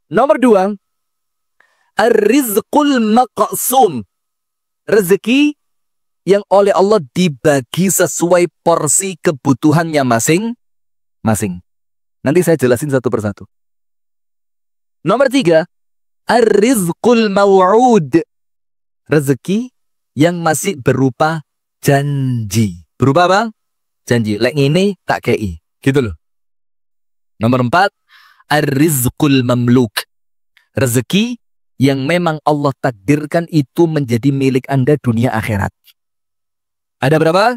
Nomor 2. Ar-rizqul maqsum. Rezeki yang oleh Allah dibagi sesuai porsi kebutuhannya masing-masing. Nanti saya jelasin satu persatu. Nomor 3, ar-rizqul maw'ud. Rezeki yang masih berupa janji. Berupa apa? Janji. Lek ini tak kei. Gitu loh. Nomor 4, ar-rizqul mamluk. Rezeki yang memang Allah takdirkan itu menjadi milik Anda dunia akhirat. Ada berapa?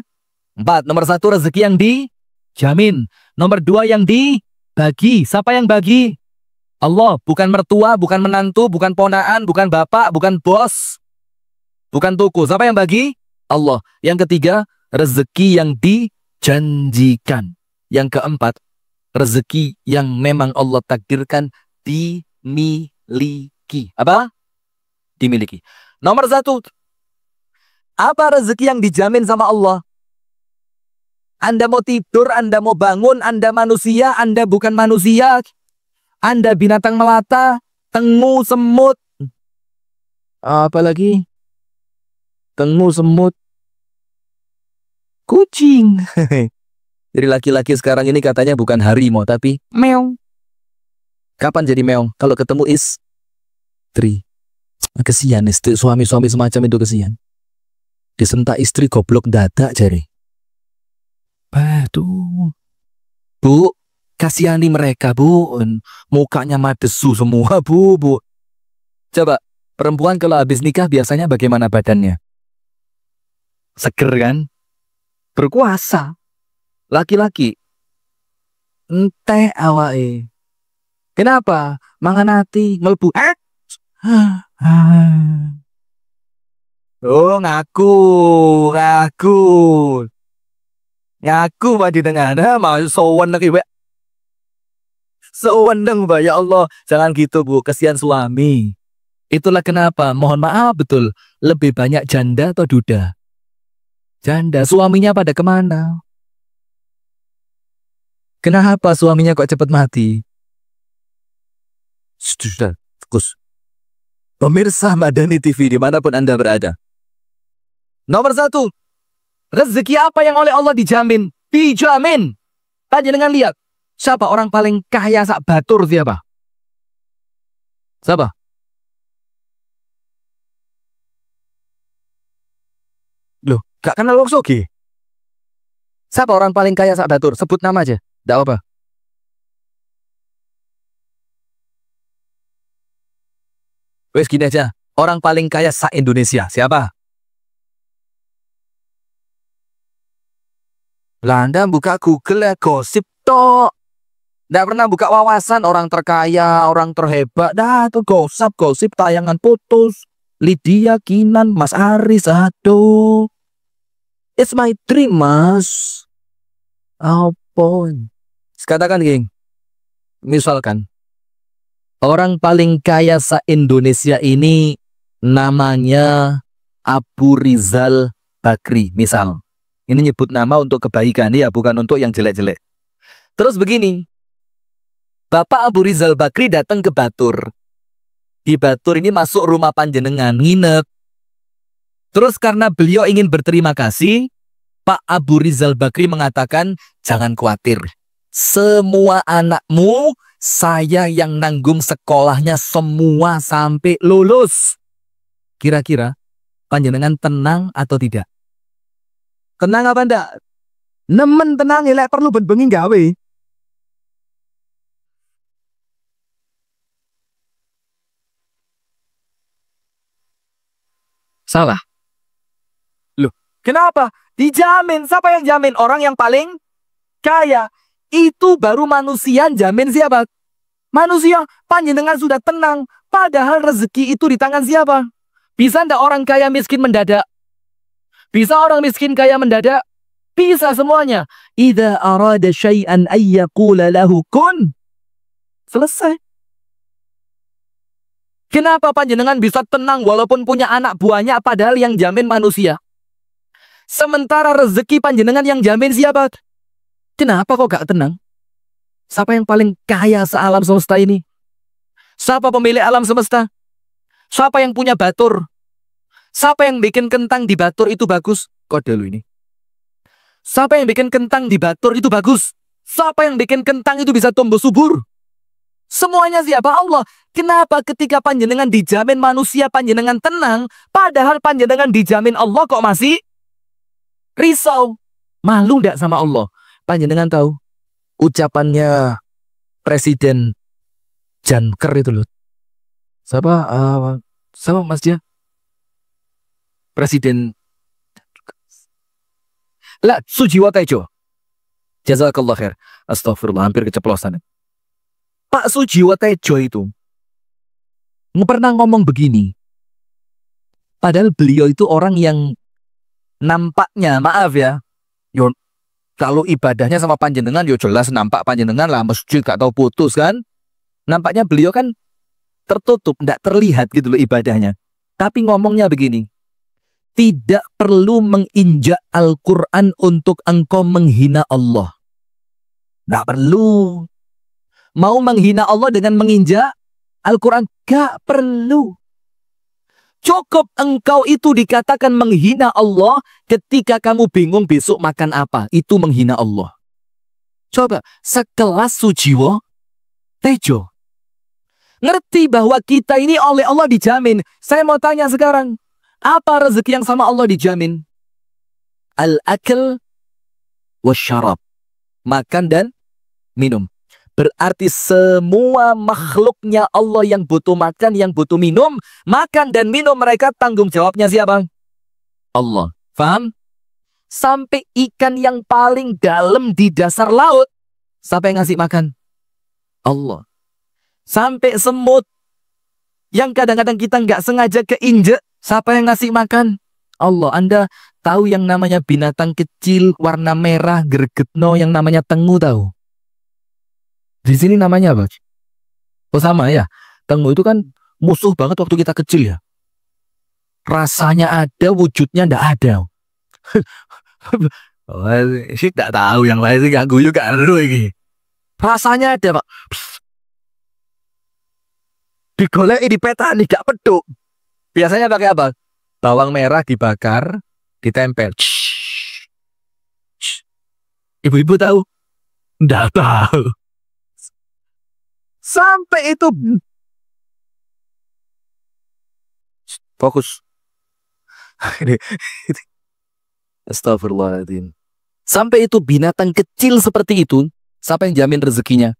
4. Nomor 1, rezeki yang dijamin. Nomor 2, yang dibagi. Siapa yang bagi? Allah. Bukan mertua, bukan menantu, bukan ponaan, bukan bapak, bukan bos, bukan tuku. Siapa yang bagi? Allah. Yang ketiga, rezeki yang dijanjikan. Yang keempat, rezeki yang memang Allah takdirkan dimiliki. Apa? Dimiliki. Nomor 1, apa rezeki yang dijamin sama Allah? Anda mau tidur, Anda mau bangun, Anda manusia, Anda bukan manusia, Anda binatang melata, tengu, semut, apalagi tengu, semut, kucing. Jadi laki-laki sekarang ini katanya bukan harimau tapi meong. Kapan jadi meong? Kalau ketemu istri. Kesian istri, suami-suami semacam itu kesian. Disentak istri goblok dadak jari. Aduh. Bu, kasihani mereka, Bu. Mukanya madesu semua, Bu. Coba, perempuan kalau habis nikah biasanya bagaimana badannya? Seger kan? Berkuasa. Laki-laki ente awake. Kenapa? Mangan hati, mlebu. Oh, ngaku. Ngaku Pak di tengah. Nah, mau sowan lagi, Pak. Sowan dong, Pak. Ya Allah, jangan gitu, Bu. Kesian suami. Itulah kenapa, mohon maaf betul, lebih banyak janda atau duda? Janda. Suaminya pada kemana? Kenapa suaminya kok cepat mati? Sudah, fokus. Pemirsa Madani TV dimanapun Anda berada. Nomor 1, rezeki apa yang oleh Allah dijamin? Dijamin. Panjenengan lihat, siapa orang paling kaya sak batur siapa? Siapa? Loh, gak kenal wong sugih. Siapa orang paling kaya sak batur? Sebut nama aja. Tidak apa. Wes gini aja. Orang paling kaya se-Indonesia. Siapa? Belanda buka Google ya. Gosip tok. Tidak pernah buka wawasan orang terkaya, orang terhebat. Dah tuh gosip tayangan putus. Lydia, Kinan, Mas Aris. Aduh. It's my dream, Mas. Apaan? Katakan, geng. Misalkan orang paling kaya se-Indonesia ini namanya Abu Rizal Bakri, misal. Ini nyebut nama untuk kebaikan, ya, bukan untuk yang jelek-jelek. Terus begini, Bapak Abu Rizal Bakri datang ke Batur. Di Batur ini masuk rumah panjenengan, nginep. Terus karena beliau ingin berterima kasih, Pak Abu Rizal Bakri mengatakan, jangan khawatir. Semua anakmu, saya yang nanggung sekolahnya semua sampai lulus. Kira-kira, panjenengan tenang atau tidak? Tenang apa enggak? Nemen tenang, lek perlu ben-bengi gawe. Salah. Loh, kenapa? Dijamin. Siapa yang jamin? Orang yang paling kaya. Itu baru manusia, jamin siapa? Manusia. Panjenengan sudah tenang. Padahal rezeki itu di tangan siapa? Bisa ndak orang kaya miskin mendadak? Bisa orang miskin kaya mendadak? Bisa semuanya. Idza arada syai'an ayyaqula lahu kun. Selesai. Kenapa panjenengan bisa tenang walaupun punya anak buahnya padahal yang jamin manusia? Sementara rezeki panjenengan yang jamin siapa? Kenapa kok gak tenang? Siapa yang paling kaya sealam semesta ini? Siapa pemilik alam semesta? Siapa yang punya Batur? Siapa yang bikin kentang di Batur itu bagus? Kode lu ini. Siapa yang bikin kentang di Batur itu bagus? Siapa yang bikin kentang itu bisa tumbuh subur? Semuanya siapa? Allah. Kenapa ketika panjenengan dijamin manusia panjenengan tenang, padahal panjenengan dijamin Allah kok masih risau? Malu enggak sama Allah? Panjenengan tahu ucapannya Presiden Janker itu loh. Siapa? Sama Mas Dia? Presiden Sujiwo Tejo. Jazakallah khair. Astagfirullah, hampir keceplosan. Pak Sujiwo Tejo itu pernah ngomong begini. Padahal beliau itu orang yang nampaknya, maaf ya, kalau ibadahnya sama panjenengan, jelas nampak panjenengan lah, masjid gak tahu putus kan. Nampaknya beliau kan tertutup, tidak terlihat gitu loh ibadahnya. Tapi ngomongnya begini, tidak perlu menginjak Al-Quran untuk engkau menghina Allah. Tidak perlu. Mau menghina Allah dengan menginjak Al-Quran? Gak perlu. Cukup engkau itu dikatakan menghina Allah ketika kamu bingung besok makan apa. Itu menghina Allah. Coba, sekelas Sujiwo Tejo. Ngerti bahwa kita ini oleh Allah dijamin. Saya mau tanya sekarang, apa rezeki yang sama Allah dijamin? Al-akl wasyarab. Makan dan minum. Berarti semua makhluknya Allah yang butuh makan, yang butuh minum, makan dan minum mereka tanggung jawabnya siapa? Allah. Faham? Sampai ikan yang paling dalam di dasar laut, siapa yang ngasih makan? Allah. Sampai semut yang kadang-kadang kita nggak sengaja keinjek, siapa yang ngasih makan? Allah. Anda tahu yang namanya binatang kecil warna merah gregetno yang namanya tengu tahu? Di sini namanya apa? Oh sama ya. Tengu itu kan musuh banget waktu kita kecil ya. Rasanya ada, wujudnya ndak ada. Oh, sih tak tahu yang lain sih gak guyu gak seru ini. Rasanya ada, Pak. Digoleki di peta nih gak peduk. Biasanya pakai apa? Bawang merah dibakar, ditempel. Ibu-ibu tahu? Ndak tahu. Sampai itu fokus. Astagfirullahaladzim. Sampai itu binatang kecil seperti itu, siapa yang jamin rezekinya?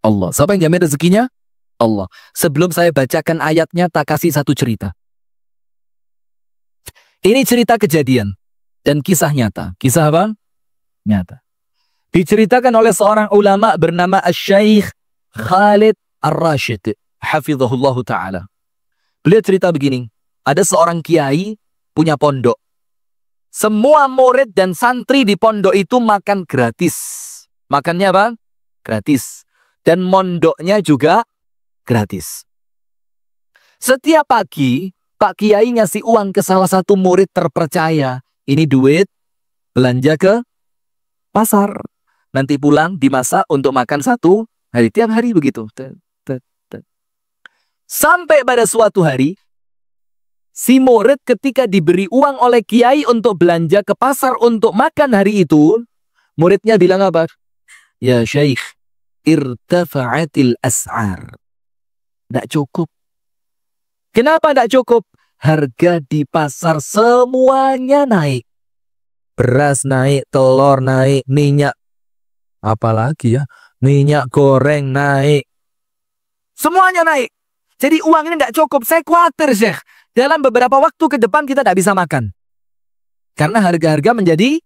Allah. Siapa yang jamin rezekinya? Allah. Sebelum saya bacakan ayatnya, tak kasih satu cerita. Ini cerita kejadian dan kisah nyata. Kisah apa? Nyata. Diceritakan oleh seorang ulama bernama Asy-Syaikh Khalid Ar-Rasyid, hafizahullah ta'ala. Beliau cerita begini, ada seorang kiai punya pondok. Semua murid dan santri di pondok itu makan gratis. Makannya apa? Gratis. Dan mondoknya juga gratis. Setiap pagi, Pak Kiai ngasih uang ke salah satu murid terpercaya. Ini duit, belanja ke pasar. Nanti pulang dimasak untuk makan satu hari, tiap hari begitu. Sampai pada suatu hari, si murid ketika diberi uang oleh kiai untuk belanja ke pasar untuk makan hari itu, muridnya bilang apa? Ya Syekh, irtafa'atil as'ar. Tidak cukup. Kenapa tidak cukup? Harga di pasar semuanya naik. Beras naik, telur naik, minyak. Apalagi ya? Minyak goreng naik. Semuanya naik. Jadi uang ini tidak cukup. Saya khawatir, Syekh. Dalam beberapa waktu ke depan kita tidak bisa makan. Karena harga-harga menjadi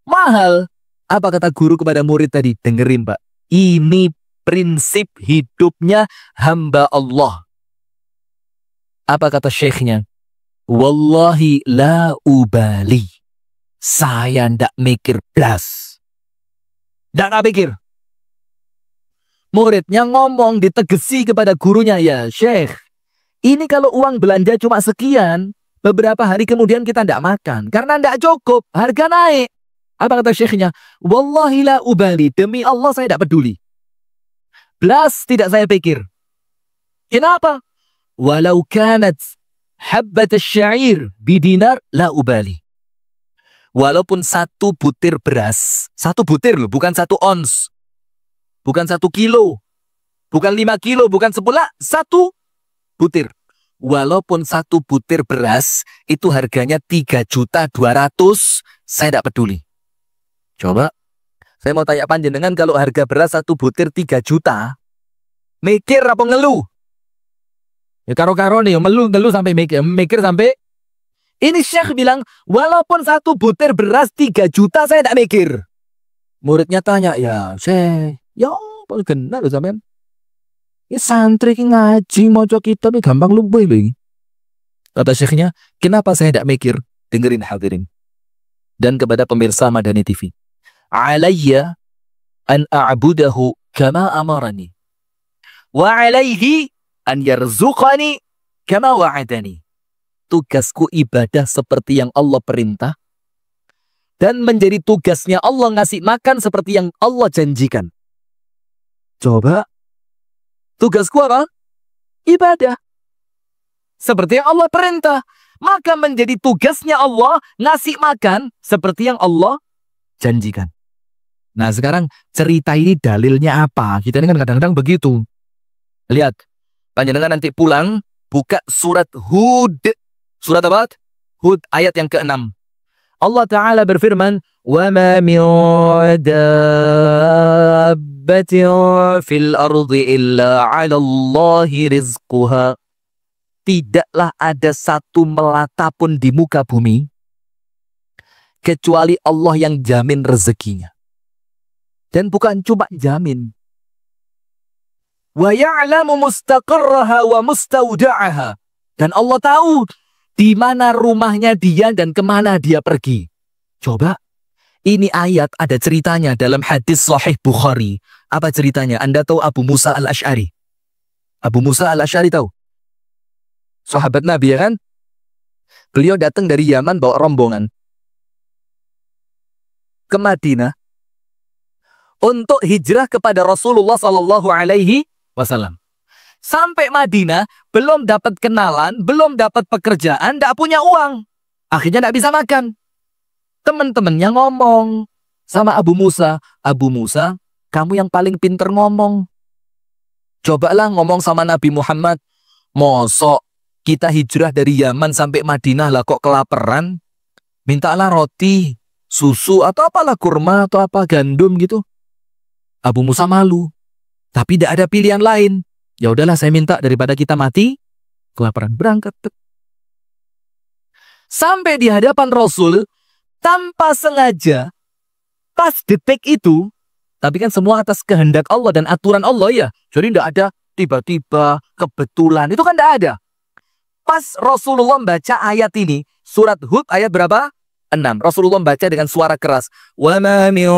mahal. Apa kata guru kepada murid tadi? Dengerin, Pak. Ini prinsip hidupnya hamba Allah. Apa kata syekhnya? Wallahi la ubali. Saya tidak mikir blas. Tidak pikir. Muridnya ngomong ditegesi kepada gurunya, ya Syekh, ini kalau uang belanja cuma sekian, beberapa hari kemudian kita tidak makan. Karena tidak cukup, harga naik. Apa kata syekhnya? Wallahi la ubali. Demi Allah saya tidak peduli. Blas tidak saya pikir. Kenapa? Walau kanat habbat asy-sya'ir bidinar la ubali. Walaupun satu butir beras, satu butir loh, bukan 1 ons, bukan 1 kilo, Bukan 5 kilo, bukan 10, 1 butir. Walaupun 1 butir beras itu harganya 3.200.000, saya tidak peduli. Coba, saya mau tanya panjenengan, kalau harga beras 1 butir 3 juta, mikir apa ngeluh? Ya karo-karo nih, ngeluh sampai mikir sampai. Ini Syekh bilang, walaupun 1 butir beras 3 juta, saya tidak mikir. Muridnya tanya, ya Syekh, ya apa kena loh sampean? Ya santri ngaji maca kitab gampang lumpuh ini. Kata Syekhnya, kenapa saya tidak mikir? Dengerin hadirin. Dan kepada pemirsa Madani TV. Alayya an a'budahu kama amarani. Wa alayhi an yarzuqani kama wa'adani. Tugasku ibadah seperti yang Allah perintah. Dan menjadi tugasnya Allah ngasih makan seperti yang Allah janjikan. Coba. Tugasku apa? Ibadah. Seperti yang Allah perintah. Maka menjadi tugasnya Allah ngasih makan seperti yang Allah janjikan. Nah sekarang cerita ini dalilnya apa? Kita ini kan kadang-kadang begitu. Lihat. Panjenengan nanti pulang. Buka surat Hud. Surat apa? Hud ayat yang ke-6. Allah Ta'ala berfirman, وَمَا مِنْ دَابَّةٍ فِي الْأَرْضِ إِلَّا عَلَى اللَّهِ رِزْقُهَا. Tidaklah ada satu melata pun di muka bumi, kecuali Allah yang jamin rezekinya. Dan bukan cuma jamin. وَيَعْلَمُ مُسْتَقَرَّهَا وَمُسْتَوْدَعَهَا. Dan Allah tahu di mana rumahnya dia dan kemana dia pergi. Coba, ini ayat ada ceritanya dalam hadis Sahih Bukhari. Apa ceritanya? Anda tahu Abu Musa al-Ash'ari? Abu Musa al-Ash'ari tahu? Sahabat Nabi ya kan? Beliau datang dari Yaman bawa rombongan ke Madinah untuk hijrah kepada Rasulullah Sallallahu Alaihi Wasallam. Sampai Madinah, belum dapat kenalan, belum dapat pekerjaan, tidak punya uang. Akhirnya tidak bisa makan. Teman-temannya ngomong sama Abu Musa, Abu Musa, kamu yang paling pinter ngomong. Cobalah ngomong sama Nabi Muhammad. Mosok kita hijrah dari Yaman sampai Madinah lah kok kelaparan? Mintalah roti, susu, atau apalah kurma, atau apa gandum gitu. Abu Musa malu. Tapi tidak ada pilihan lain. Ya udahlah saya minta daripada kita mati kelaparan. Berangkat. Sampai di hadapan Rasul tanpa sengaja pas detik itu, tapi kan semua atas kehendak Allah dan aturan Allah ya. Jadi tidak ada tiba-tiba kebetulan. Itu kan tidak ada. Pas Rasulullah baca ayat ini, surat Hud ayat berapa? 6. Rasulullah baca dengan suara keras. وَمَا مِنْ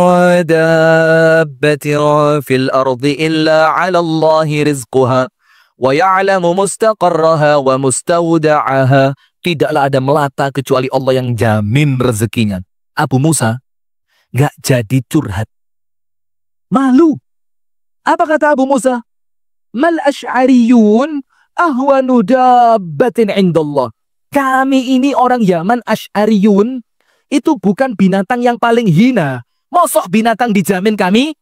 دَابَّةٍ فِي الْأَرْضِ إِلَّا عَلَى اللَّهِ رِزْقُهَا وَيَعْلَمُ مُسْتَقَرَّهَا وَمُسْتَوْدَعَهَا. Tidaklah ada melata kecuali Allah yang jamin rezekinya. Abu Musa gak jadi curhat. Malu. Apa kata Abu Musa? Mal Ash'ariyun ahwanu dabbatin indallah. Kami ini orang Yaman Ash'ariyun itu bukan binatang yang paling hina. Mosok binatang dijamin kami?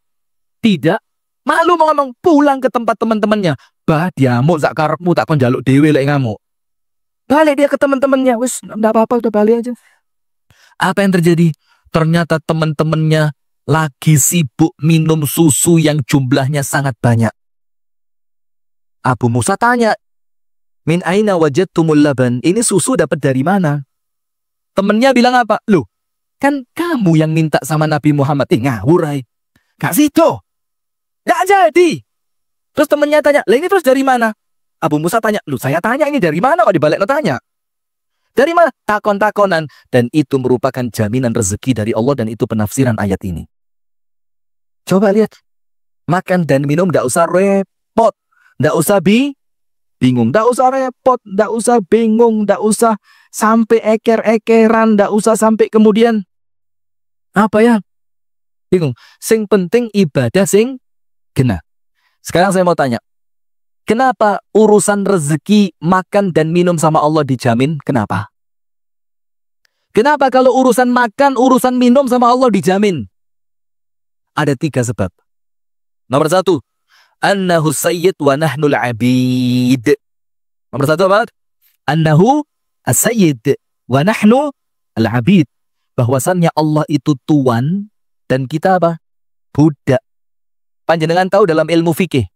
Tidak. Malu mau ngomong, pulang ke tempat teman-temannya. Bah, diamuk sak karepmu tak kon njaluk dhewe lek ngamuk. Balik dia ke teman-temannya. Wis, enggak apa-apa, udah balik aja. Apa yang terjadi? Ternyata teman-temannya lagi sibuk minum susu yang jumlahnya sangat banyak. Abu Musa tanya, "Min aina wajadtumul laban?" Ini susu dapat dari mana? Temennya bilang apa? Loh, kan kamu yang minta sama Nabi Muhammad. Ngawur ay. Gak situ. Gak jadi. Terus temennya tanya, lah ini terus dari mana? Abu Musa tanya, loh saya tanya ini dari mana kok dibalik tanya? Dari mana? Takon-takonan. Dan itu merupakan jaminan rezeki dari Allah dan itu penafsiran ayat ini. Coba lihat. Makan dan minum gak usah repot. Gak usah bingung. Gak usah repot. Gak usah bingung. Gak usah sampai eker-ekeran. Gak usah sampai kemudian. Apa ya? Bingung. Sing penting ibadah sing kena. Sekarang saya mau tanya. Kenapa urusan rezeki, makan dan minum sama Allah dijamin? Kenapa? Kenapa kalau urusan makan, urusan minum sama Allah dijamin? Ada 3 sebab. Nomor 1. annahu sayyid wa nahnul abid. Nomor satu apa? Annahu as-sayyid wa nahnu al-abid. Bahwasannya Allah itu tuan dan kita apa? Budak. Panjenengan tahu dalam ilmu fikih,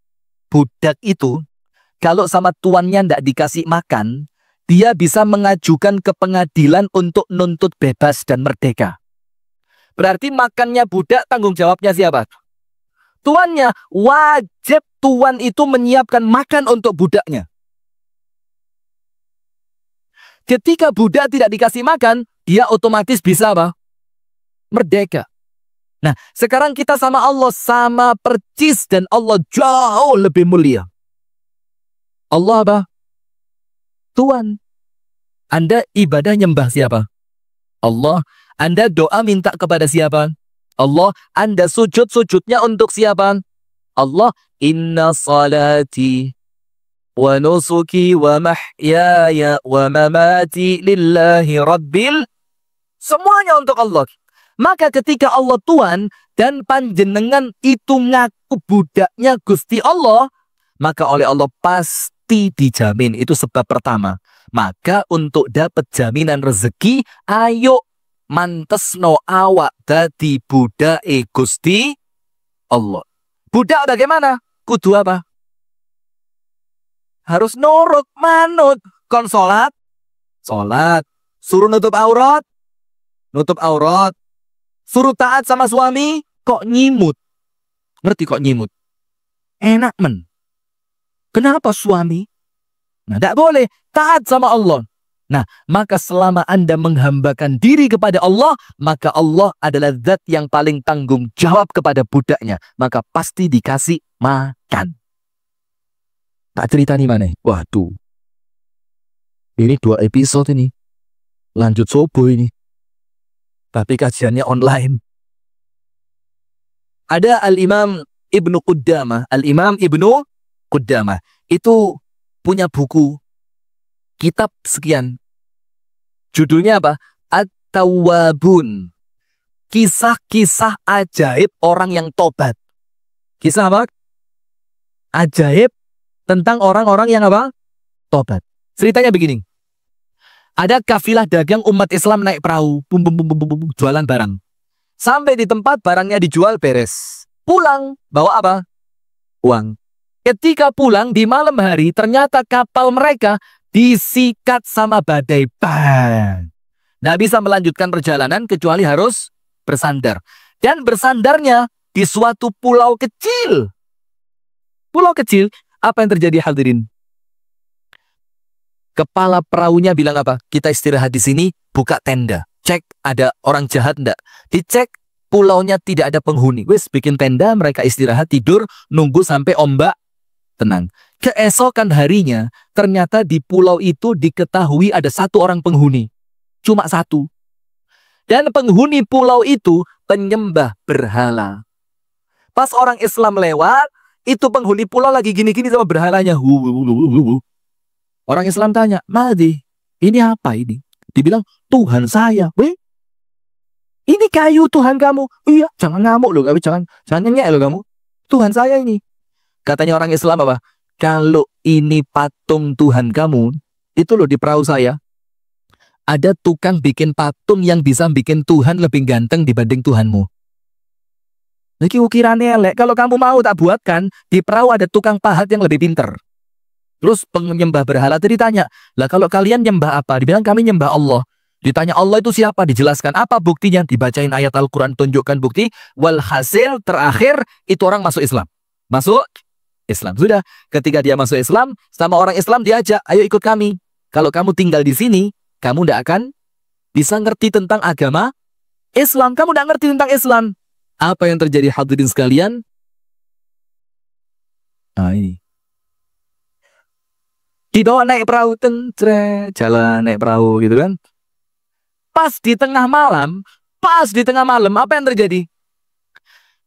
budak itu kalau sama tuannya tidak dikasih makan, dia bisa mengajukan ke pengadilan untuk nuntut bebas dan merdeka. Berarti makannya budak, tanggung jawabnya siapa? Tuannya. Wajib tuan itu menyiapkan makan untuk budaknya. Ketika budak tidak dikasih makan, dia otomatis bisa apa? Merdeka. Nah, sekarang kita sama Allah sama percis dan Allah jauh lebih mulia. Allah apa? Tuan. Anda ibadah nyembah siapa? Allah. Anda doa minta kepada siapa? Allah. Anda sujud-sujudnya untuk siapa? Allah. Inna salati wa nusuki wa mahyaya wa mamati lillahi rabbil. Semuanya untuk Allah. Maka ketika Allah tuan dan panjenengan itu ngaku budaknya Gusti Allah, maka oleh Allah pasti dijamin. Itu sebab pertama. Maka untuk dapat jaminan rezeki, ayo mantesno awak dadi budake Gusti Allah. Budak bagaimana? Kudu apa? Harus nurut, manut. Kon sholat, sholat. Suruh nutup aurat, nutup aurat. Suruh taat sama suami, kok nyimut. Ngerti kok nyimut? Enak men. Kenapa suami? Nah, tidak boleh. Taat sama Allah. Nah, maka selama Anda menghambakan diri kepada Allah, maka Allah adalah zat yang paling tanggung jawab kepada budaknya. Maka pasti dikasih makan. Tak cerita nih mana? Waduh. Ini 2 episode ini. Lanjut subuh ini. Tapi kajiannya online. Ada Al-Imam Ibnu Qudamah. Al-Imam Ibnu Qudamah. Itu punya buku. Kitab sekian. Judulnya apa? At-Tawwabun. Kisah-kisah ajaib orang yang tobat. Kisah apa? Ajaib tentang orang-orang yang apa? Tobat. Ceritanya begini. Ada kafilah dagang umat Islam naik perahu. Jualan barang. Sampai di tempat barangnya dijual beres. Pulang. Bawa apa? Uang. Ketika pulang di malam hari, ternyata kapal mereka disikat sama badai. Bang. Nggak bisa melanjutkan perjalanan kecuali harus bersandar. Dan bersandarnya di suatu pulau kecil. Pulau kecil, apa yang terjadi hadirin? Kepala perahunya bilang apa? Kita istirahat di sini, buka tenda. Cek ada orang jahat enggak. Dicek pulaunya tidak ada penghuni. Wes bikin tenda, mereka istirahat, tidur, nunggu sampai ombak tenang. Keesokan harinya, ternyata di pulau itu diketahui ada 1 orang penghuni. Cuma 1. Dan penghuni pulau itu penyembah berhala. Pas orang Islam lewat, itu penghuni pulau lagi gini-gini sama berhalanya. Orang Islam tanya, Mahdi, ini apa ini? Dibilang, Tuhan saya. Weh, ini kayu Tuhan kamu. Iya, jangan ngamuk loh, jangan nyenyek loh kamu. Tuhan saya ini. Katanya orang Islam apa? Kalau ini patung Tuhan kamu, itu loh di perahu saya. Ada tukang bikin patung yang bisa bikin Tuhan lebih ganteng dibanding Tuhanmu. Lagi ukirannya elek. Kalau kamu mau tak buatkan, di perahu ada tukang pahat yang lebih pinter. Terus penyembah berhala tadi tanya, lah kalau kalian nyembah apa? Dibilang kami nyembah Allah. Ditanya Allah itu siapa? Dijelaskan apa buktinya? Dibacain ayat Al-Quran, tunjukkan bukti. Walhasil terakhir itu orang masuk Islam. Masuk Islam. Sudah, ketika dia masuk Islam, sama orang Islam diajak, ayo ikut kami. Kalau kamu tinggal di sini, kamu tidak akan bisa ngerti tentang agama Islam. Kamu tidak ngerti tentang Islam. Apa yang terjadi hadirin sekalian? Nah ini. Dibawa naik perahu, jalan naik perahu gitu kan. Pas di tengah malam, apa yang terjadi?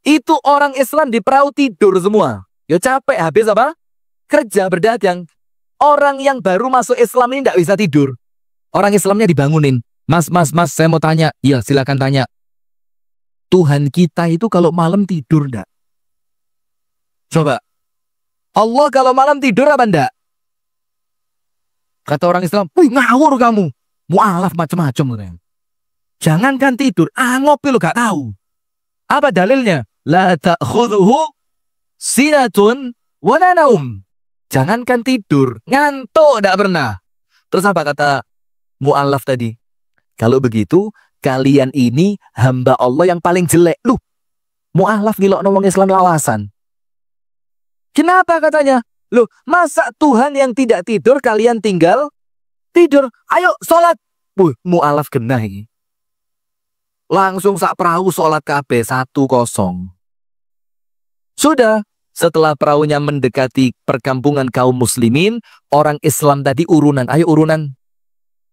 Itu orang Islam di perahu tidur semua. Ya capek, habis apa? Kerja berdagang. Orang yang baru masuk Islam ini tidak bisa tidur. Orang Islamnya dibangunin. Mas, saya mau tanya. Iya, silakan tanya. Tuhan kita itu kalau malam tidur enggak? Coba. Allah kalau malam tidur apa enggak? Kata orang Islam, wih ngawur kamu. Mu'alaf macam-macam. Jangankan tidur, ngopi lo gak tahu. Apa dalilnya? La ta'khudhuhu sinatun wa la naum. Jangankan tidur, ngantuk gak pernah. Terus apa kata mu'alaf tadi? Kalau begitu, kalian ini hamba Allah yang paling jelek. Loh, mu'alaf ngilok nolong Islam lawasan. Kenapa katanya? Loh, masa Tuhan yang tidak tidur kalian tinggal tidur? Ayo sholat. Mu'alaf genah ini. Langsung sak perahu sholat kabeh 1-0. Sudah, setelah perahunya mendekati perkampungan kaum muslimin, orang Islam tadi urunan. Ayo urunan.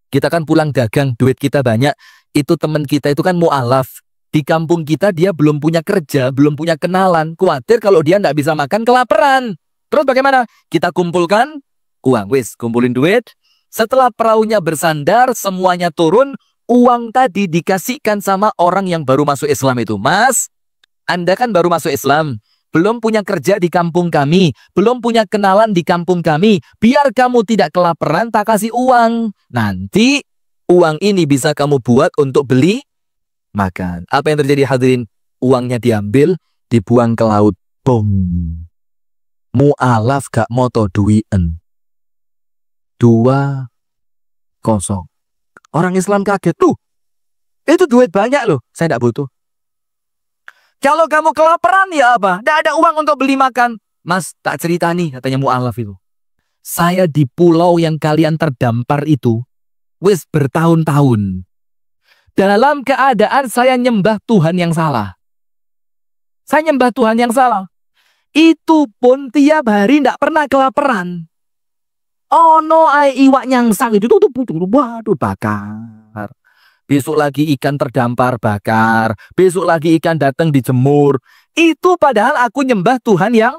Kita kan pulang dagang, duit kita banyak. Itu teman kita itu kan mu'alaf. Di kampung kita dia belum punya kerja, belum punya kenalan. Khawatir kalau dia nggak bisa makan kelaparan. Terus bagaimana? Kita kumpulkan uang. Wis, kumpulin duit. Setelah perahunya bersandar, semuanya turun. Uang tadi dikasihkan sama orang yang baru masuk Islam itu. Mas, Anda kan baru masuk Islam. Belum punya kerja di kampung kami. Belum punya kenalan di kampung kami. Biar kamu tidak kelaparan, tak kasih uang. Nanti uang ini bisa kamu buat untuk beli makan. Apa yang terjadi hadirin? Uangnya diambil, dibuang ke laut. Boom. Mu'alaf gak moto duien. 2-0. Orang Islam kaget. Tuh, itu duit banyak loh. Saya tidak butuh. Kalau kamu kelaparan ya apa? Tidak ada uang untuk beli makan. Mas, tak cerita nih, katanya mu'alaf itu. Saya di pulau yang kalian terdampar itu, wis bertahun-tahun. Dalam keadaan saya nyembah Tuhan yang salah. Saya nyembah Tuhan yang salah. Itu pun tiap hari tidak pernah kelaparan. Oh no, iwak nyangsang itu tuh waduh bakar. Besok lagi ikan terdampar bakar. Besok lagi ikan datang dijemur. Itu padahal aku nyembah Tuhan yang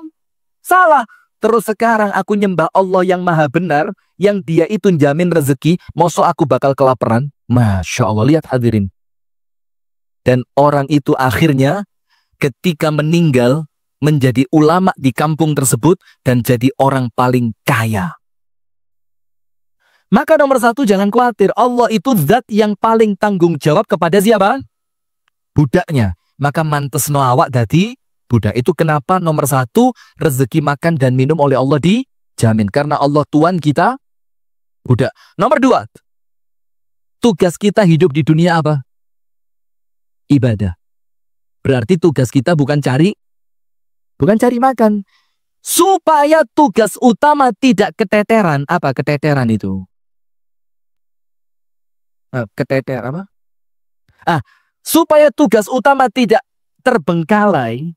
salah. Terus sekarang aku nyembah Allah yang maha benar. Yang dia itu jamin rezeki. Mosok aku bakal kelaparan. Masya Allah, lihat hadirin. Dan orang itu akhirnya ketika meninggal menjadi ulama di kampung tersebut. Dan jadi orang paling kaya. Maka nomor satu, jangan khawatir. Allah itu zat yang paling tanggung jawab kepada siapa? Budaknya. Maka mantes no awak dadi budak. Itu kenapa nomor satu, rezeki makan dan minum oleh Allah dijamin. Karena Allah Tuhan kita budak. Nomor dua, tugas kita hidup di dunia apa? Ibadah. Berarti tugas kita bukan cari makan. Supaya tugas utama tidak keteteran. Apa keteteran itu? Keteter apa? Supaya tugas utama tidak terbengkalai,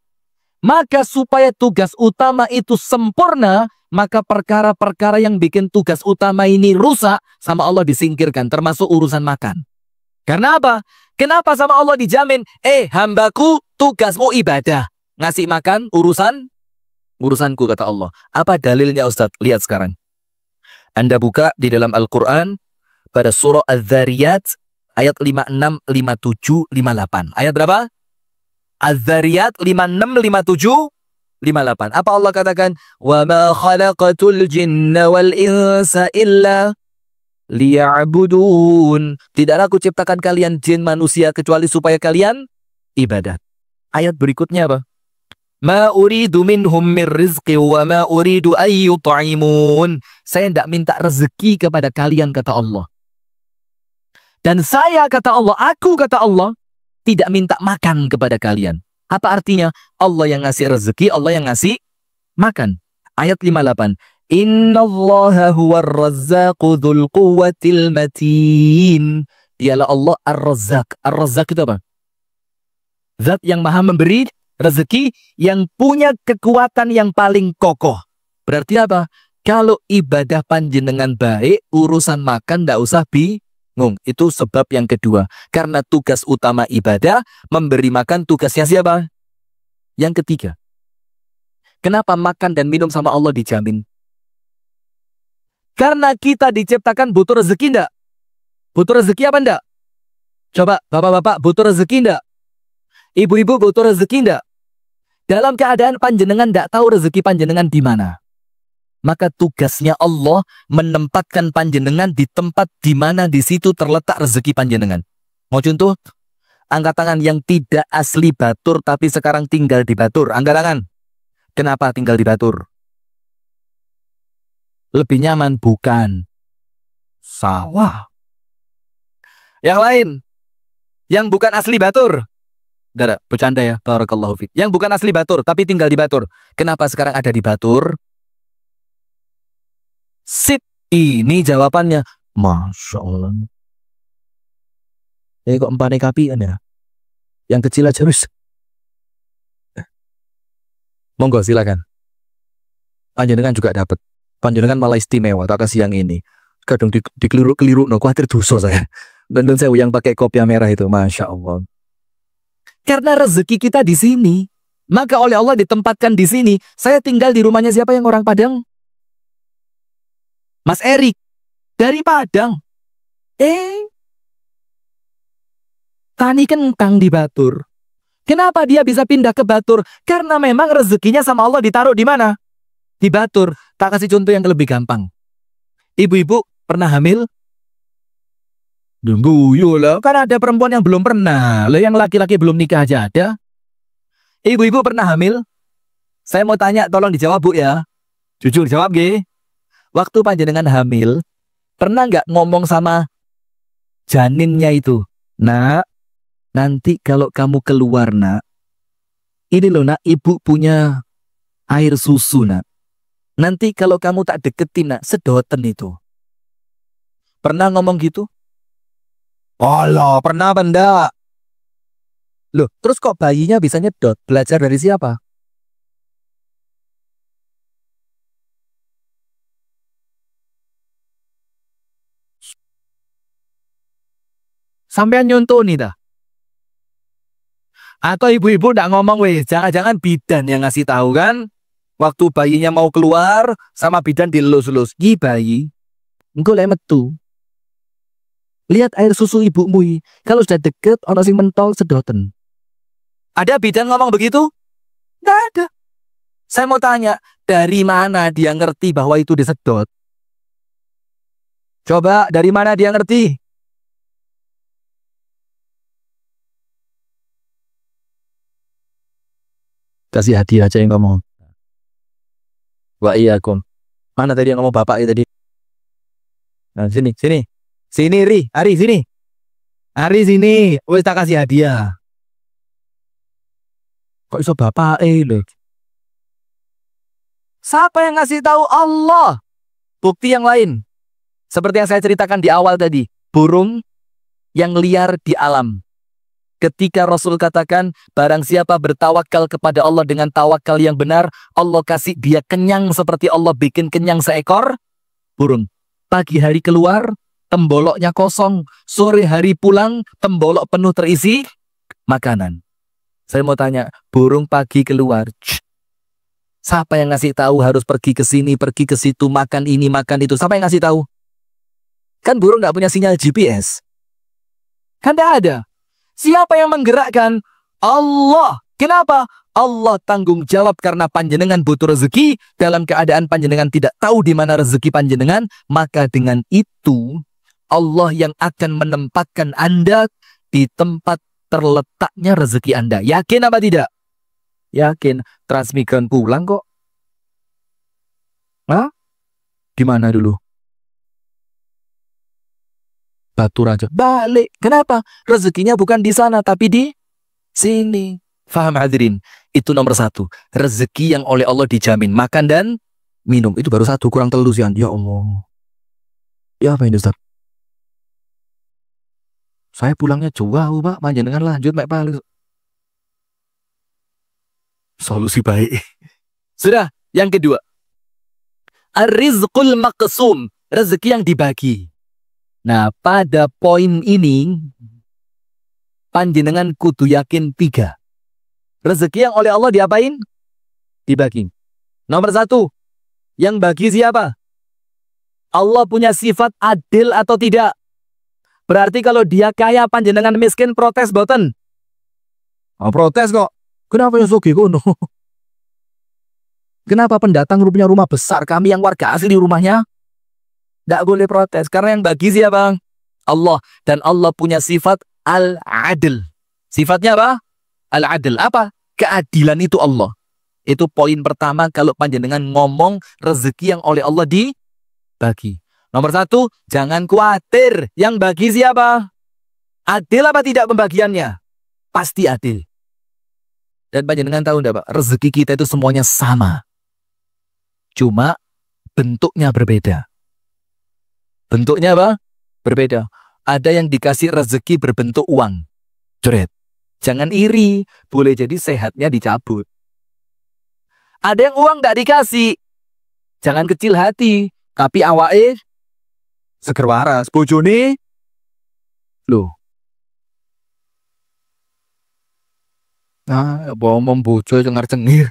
maka supaya tugas utama itu sempurna, maka perkara-perkara yang bikin tugas utama ini rusak sama Allah disingkirkan, termasuk urusan makan. Karena apa? Kenapa sama Allah dijamin? Hambaku, tugasmu ibadah. Ngasih makan, urusanku, kata Allah. Apa dalilnya Ustadz? Lihat sekarang. Anda buka di dalam Al-Quran, pada surah Az-Zariyat ayat 56, 57, 58. Ayat berapa? Az-Zariyat 56, 57, 58. Apa Allah katakan? Wa ma khalaqatul jinna wal insa illa liya'budun. Tidaklah aku ciptakan kalian jin manusia kecuali supaya kalian ibadat. Ayat berikutnya apa? Ma uridu minhum min rizqi wa ma uridu ayyut'imun. Saya tidak minta rezeki kepada kalian, kata Allah. Dan saya, kata Allah, aku, kata Allah, tidak minta makan kepada kalian. Apa artinya? Allah yang ngasih rezeki, Allah yang ngasih makan. Ayat 58. Innallaha huwar razzaqu dzul quwwatil matin. Dialah Allah Ar-Razzaq. Ar-Razzaq itu apa? Zat yang maha memberi rezeki, yang punya kekuatan yang paling kokoh. Berarti apa? Kalau ibadah panjenengan baik, urusan makan tidak usah bingung. Itu sebab yang kedua. Karena tugas utama ibadah, memberi makan tugasnya siapa? Yang ketiga. Kenapa makan dan minum sama Allah dijamin? Karena kita diciptakan butuh rezeki enggak? Butuh rezeki apa enggak? Coba, bapak-bapak, butuh rezeki enggak? Ibu-ibu butuh rezeki enggak? Dalam keadaan panjenengan enggak tahu rezeki panjenengan di mana. Maka tugasnya Allah menempatkan panjenengan di tempat di mana di situ terletak rezeki panjenengan. Mau contoh? Angkat tangan yang tidak asli Batur tapi sekarang tinggal di Batur. Angkat tangan. Kenapa tinggal di Batur? Lebih nyaman? Bukan. Sawah. Yang lain. Yang bukan asli Batur. Tidak, bercanda ya. Barakallahu fiik. Yang bukan asli Batur tapi tinggal di Batur. Kenapa sekarang ada di Batur? Sip. Ini jawabannya. Masya Allah. Kok empane kapian ya? Yang kecil aja wis. Monggo silakan. Panjenengan juga dapat. Panjenengan malah istimewa. Tak kasih yang ini. Kadang dikeliru-keliru. No, khawatir dosa saya. Dan saya yang pakai kopiah merah itu. Masya Allah. Karena rezeki kita di sini. Maka oleh Allah ditempatkan di sini. Saya tinggal di rumahnya siapa yang orang Padang? Mas Erik. Dari Padang. Tani kentang di Batur. Kenapa dia bisa pindah ke Batur? Karena memang rezekinya sama Allah ditaruh di mana? Di Batur. Tak kasih contoh yang lebih gampang. Ibu-ibu pernah hamil? Guyu lah. Kan ada perempuan yang belum pernah. Lah yang laki-laki belum nikah aja ada. Ibu-ibu pernah hamil? Saya mau tanya, tolong dijawab Bu ya. Jujur jawab G. Waktu panjenengan hamil, pernah nggak ngomong sama janinnya itu? Nak, nanti kalau kamu keluar nak, ini loh nak, ibu punya air susu nak. Nanti kalau kamu tak deketin nak, sedoten itu. Pernah ngomong gitu? Allah, pernah apa enggak? Loh, terus kok bayinya bisa nyedot? Belajar dari siapa? Sampean nyontoh nih dah. Atau ibu-ibu ndak ngomong weh, jangan-jangan bidan yang ngasih tahu kan? Waktu bayinya mau keluar, sama bidan dilus-lus. Gi bayi, engko lek metu. Lihat air susu ibumu. Kalau sudah deket, ono sing mentol sedoten. Ada bidan ngomong begitu? Nggak ada. Saya mau tanya, dari mana dia ngerti bahwa itu disedot? Coba, dari mana dia ngerti? Kasih hadiah aja yang ngomong. Wa iyyakum. Mana tadi yang ngomong bapak tadi? Nah, sini. Sini Ri, Ari sini. Ari sini, wis tak kasih hadiah. Kok iso bapak lho? Siapa yang ngasih tahu? Allah. Bukti yang lain. Seperti yang saya ceritakan di awal tadi, burung yang liar di alam. Ketika Rasul katakan, barang siapa bertawakal kepada Allah dengan tawakal yang benar, Allah kasih dia kenyang seperti Allah bikin kenyang seekor burung. Pagi hari keluar, temboloknya kosong. Sore hari pulang, tembolok penuh terisi makanan. Saya mau tanya, burung pagi keluar, siapa yang ngasih tahu harus pergi ke sini, pergi ke situ, makan ini, makan itu? Siapa yang ngasih tahu? Kan burung nggak punya sinyal GPS. Kan nggak ada. Siapa yang menggerakkan? Allah. Kenapa? Allah tanggung jawab karena panjenengan butuh rezeki. Dalam keadaan panjenengan tidak tahu di mana rezeki panjenengan, maka dengan itu Allah yang akan menempatkan Anda di tempat terletaknya rezeki Anda. Yakin apa tidak? Yakin. Transmigran pulang kok. Hah? Di mana dulu? Batur aja. Balik. Kenapa? Rezekinya bukan di sana, tapi di sini. Faham hadirin? Itu nomor satu. Rezeki yang oleh Allah dijamin. Makan dan minum. Itu baru satu, kurang telusian. Ya Allah. Ya apa ini Ustaz? Saya pulangnya jauh Pak. Panjenengan lanjut Mek Pak. Solusi baik. Sudah. Yang kedua. Ar-rizqul maqsum. Rezeki yang dibagi. Nah, pada poin ini, panjenengan kudu yakin 3. Rezeki yang oleh Allah diapain? Dibagi. Nomor 1, yang bagi siapa? Allah punya sifat adil atau tidak? Berarti kalau dia kaya, panjenengan miskin, protes boten? Oh, protes kok. Kenapa yang sugih kono? Kenapa pendatang punya rumah besar, kami yang warga asli rumahnya? Tidak boleh protes, karena yang bagi siapa? Allah. Dan Allah punya sifat al-adil. Sifatnya apa? Al-adil. Apa? Keadilan itu Allah. Itu poin pertama kalau panjenengan ngomong rezeki yang oleh Allah dibagi. Nomor satu, jangan khawatir. Yang bagi siapa? Adil apa tidak pembagiannya? Pasti adil. Dan panjenengan tahu enggak, Pak? Rezeki kita itu semuanya sama. Cuma bentuknya berbeda. Bentuknya apa? Berbeda. Ada yang dikasih rezeki berbentuk uang. Jret. Jangan iri. Boleh jadi sehatnya dicabut. Ada yang uang nggak dikasih. Jangan kecil hati. Tapi awake seger waras. Bojone loh. Nah, ngomong bojo cengar-cengir.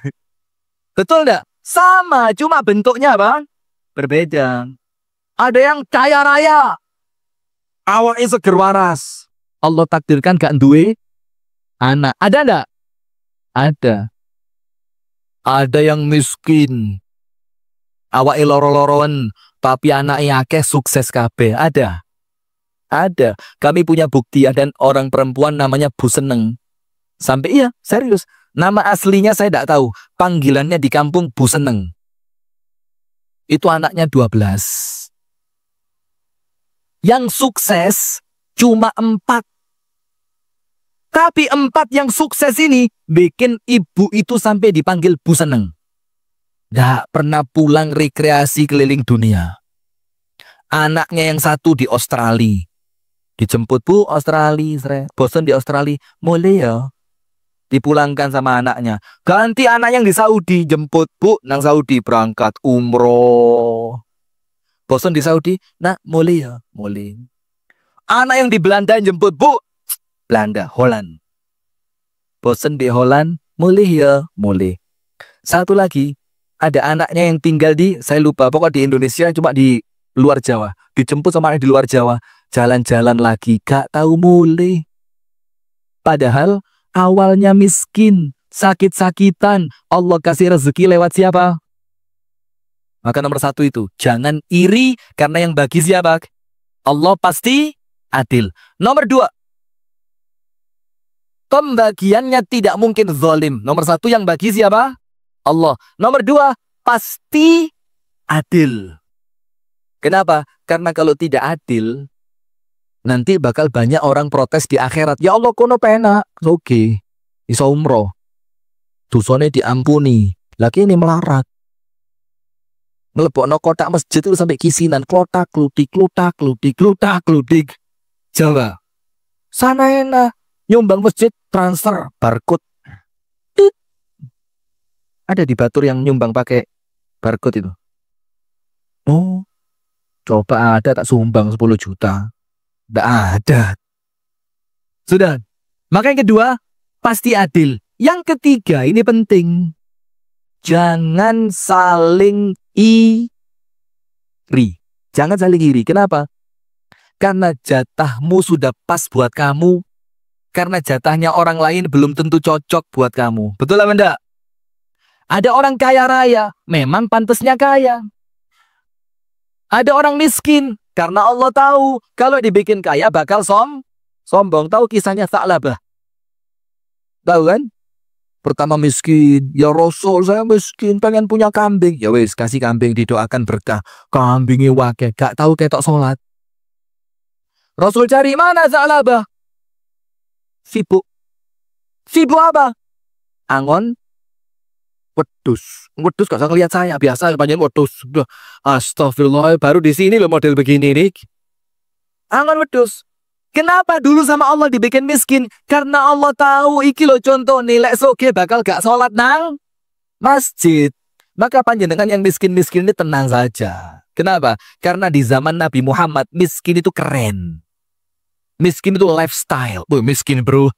Betul enggak? Sama, cuma bentuknya apa? Berbeda. Ada yang kaya raya. Awake seger waras. Allah takdirkan gak duwe anak. Ada enggak? Ada. Ada yang miskin. Awake loro-loroan, tapi anaknya akeh sukses kabeh. Ada. Ada. Kami punya bukti, ada orang perempuan namanya Bu Seneng. Sampai iya, serius. Nama aslinya saya tidak tahu. Panggilannya di kampung Bu Seneng. Itu anaknya 12. Yang sukses cuma 4. Tapi 4 yang sukses ini bikin ibu itu sampai dipanggil Bu Seneng. Tidak pernah pulang rekreasi keliling dunia. Anaknya yang satu di Australia. Dijemput, Bu, Australia. Bosan di Australia. Mulai ya. Dipulangkan sama anaknya. Ganti anak yang di Saudi. Jemput, Bu, nang Saudi berangkat umroh. Bosan di Saudi. Nah, mulai ya. Mulai. Anak yang di Belanda jemput, Bu. Belanda, Holland. Bosan di Holland. Mulai ya. Mulai. Satu lagi. Ada anaknya yang tinggal di, saya lupa, pokoknya di Indonesia, cuma di luar Jawa. Dijemput sama anak di luar Jawa. Jalan-jalan lagi. Gak tahu mulai. Padahal awalnya miskin, sakit-sakitan. Allah kasih rezeki lewat siapa? Maka nomor satu itu, jangan iri karena yang bagi siapa? Allah pasti adil. Nomor dua, pembagiannya tidak mungkin zalim. Nomor satu, yang bagi siapa? Allah. Nomor dua, pasti adil. Kenapa? Karena kalau tidak adil, nanti bakal banyak orang protes di akhirat. Ya Allah, kono penak. Oke. Iso umroh. Dosane diampuni. Lagi ini melarat. Ngelebokno kotak masjid itu sampai kisinan. Klotak, klutik, klotak, klutik, klotak, klutik. Coba. Sana enak. Nyumbang masjid, transfer, barcode. Ada di Batur yang nyumbang pakai barcode itu. Oh. Coba ada tak sumbang 10 juta. Tidak ada. Sudah. Maka yang kedua, pasti adil. Yang ketiga, ini penting. Jangan saling iri. Jangan saling iri. Kenapa? Karena jatahmu sudah pas buat kamu. Karena jatahnya orang lain belum tentu cocok buat kamu. Betul apa enggak? Ada orang kaya raya. Memang pantasnya kaya. Ada orang miskin. Karena Allah tahu, kalau dibikin kaya bakal sombong. Tahu kisahnya Tha'labah? Tahu kan? Pertama miskin. Ya Rasul, saya miskin, pengen punya kambing. Ya wis, kasih kambing, didoakan berkah. Kambingnya wakil, gak tahu ketok sholat. Rasul cari mana Tha'labah? Sibuk. Sibuk apa? Angon. Wedus gak usah ngeliat saya, biasa panjang wedus. Astagfirullah, baru di sini loh model begini nih. Angon wedus. Kenapa dulu sama Allah dibikin miskin? Karena Allah tahu iki lo contoh nilai soge bakal gak sholat nang masjid. Maka panjenengan yang miskin-miskin ini tenang saja. Kenapa? Karena di zaman Nabi Muhammad miskin itu keren. Miskin itu lifestyle. Miskin bro.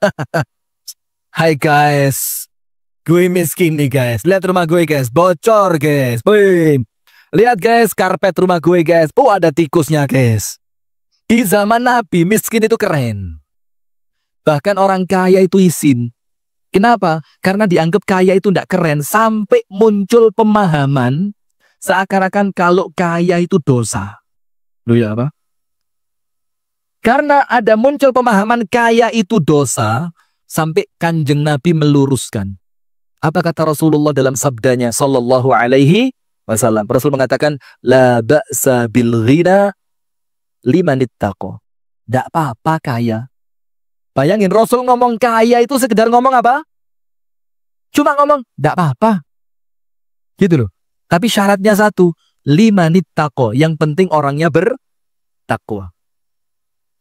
Hai guys. Gue miskin nih guys. Lihat rumah gue guys. Bocor guys. Wih. Lihat guys karpet rumah gue guys. Oh ada tikusnya guys. Di zaman Nabi miskin itu keren. Bahkan orang kaya itu izin. Kenapa? Karena dianggap kaya itu tidak keren. Sampai muncul pemahaman seakan-akan kalau kaya itu dosa. Loh ya apa? Karena ada muncul pemahaman kaya itu dosa, sampai Kanjeng Nabi meluruskan. Apa kata Rasulullah dalam sabdanya sallallahu alaihi wasallam? Rasul mengatakan, la ba'sa bil ghina liman ittaqa. Tidak apa-apa kaya. Bayangin Rasul ngomong kaya itu sekedar ngomong apa? Cuma ngomong, tidak apa-apa. Gitu loh. Tapi syaratnya satu, liman ittaqa. Yang penting orangnya bertakwa.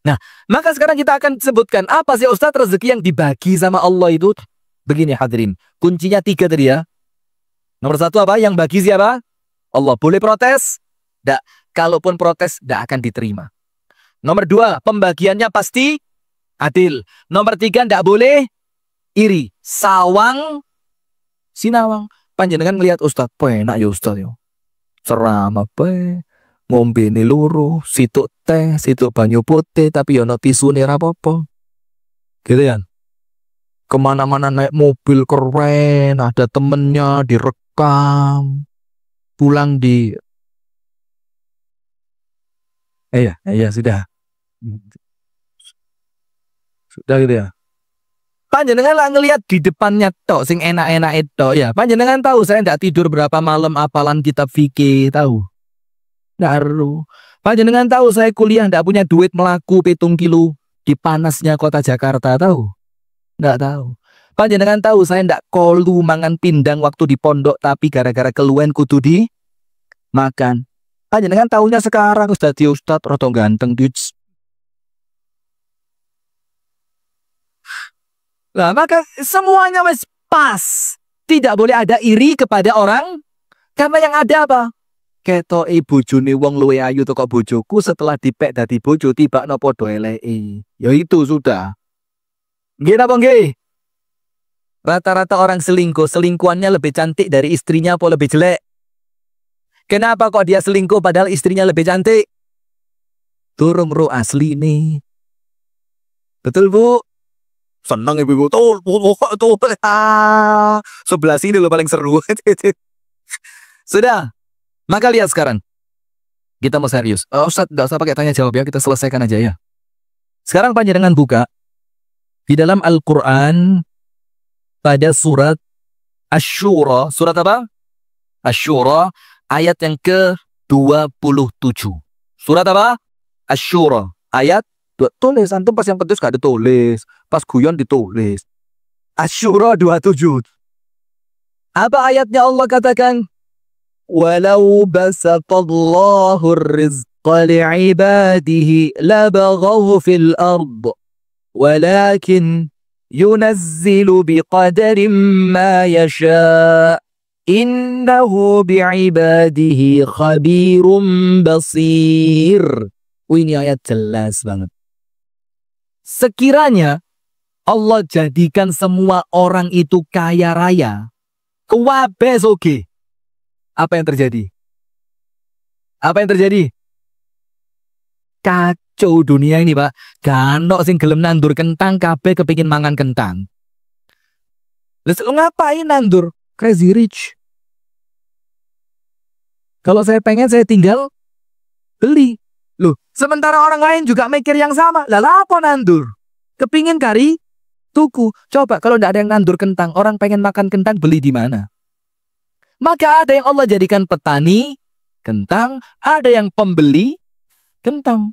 Nah, maka sekarang kita akan sebutkan apa sih Ustaz rezeki yang dibagi sama Allah itu? Begini hadirin, kuncinya 3 tadi ya. Nomor 1 apa? Yang bagi siapa? Allah. Boleh protes? Tidak. Kalaupun protes, tidak akan diterima. Nomor 2, pembagiannya pasti adil. Nomor 3, tidak boleh iri. Sawang, sinawang. Panjenengan melihat Ustaz, enak ya Ustaz ya. Ceramah ngombe ni loro, situ teh, situ banyu putih, tapi ono tisu nih rapopo. Gitu ya. Kemana-mana naik mobil keren, ada temennya direkam, pulang di, iya sudah gitu ya. Panjenengan lah ngelihat di depannya tok, sing enak-enak itu ya. Panjenengan tahu saya tidak tidur berapa malam apalan kitab fikih, tahu? Daru. Panjenengan tahu saya kuliah tidak punya duit melaku 7 kilo di panasnya kota Jakarta, tahu? Tidak tahu. Panjenengan tahu saya tidak kolu mangan pindang waktu di pondok, tapi gara-gara keluwen kudu di makan. Panjenengan tahunya sekarang Ustadz roto ganteng duits. Nah, maka semuanya wes pas. Tidak boleh ada iri kepada orang. Karena yang ada apa? Keto bojone wong luwe ayu teko bojoku setelah dipek dadi bojo tiba nopo do eleke. Ya itu sudah. Nggih napa nggih? Rata-rata orang selingkuh, selingkuhannya lebih cantik dari istrinya apa lebih jelek? Kenapa kok dia selingkuh padahal istrinya lebih cantik? Turung ro asli nih. Betul Bu? Senang ibu-ibu. Tuh. Sebelah sini lo paling seru. Sudah. Maka lihat sekarang. Kita mau serius. Ustaz, nggak usah pakai tanya jawab ya. Kita selesaikan aja ya. Sekarang panjenengan buka. Di dalam Al-Quran. Pada surat Asy-Syura. Surat apa? Asy-Syura. Ayat yang ke-27. Surat apa? Asy-Syura. Ayat. Tulis. Antum pas yang pedes gak ditulis. Pas guyon ditulis. Asy-Syura 27. Apa ayatnya Allah katakan? Walau basatallahu ar-rizqa li'ibadihi labaghaw fil ard. Walakin yunazzilu biqadarin ma yasha'. Innahu bi'ibadihi khabirum basir. Ini ayat jelas banget. Sekiranya Allah jadikan semua orang itu kaya raya, kuwabe soge. Apa yang terjadi? Apa yang terjadi? Kacau dunia ini, Pak. Gano sing gelem nandur kentang, kabeh kepingin mangan kentang. Lu ngapain nandur? Crazy rich. Kalau saya pengen, saya tinggal beli. Loh, sementara orang lain juga mikir yang sama. Lah apa nandur? Kepingin kari tuku. Coba kalau tidak ada yang nandur kentang, orang pengen makan kentang, beli di mana? Maka ada yang Allah jadikan petani kentang, ada yang pembeli kentang.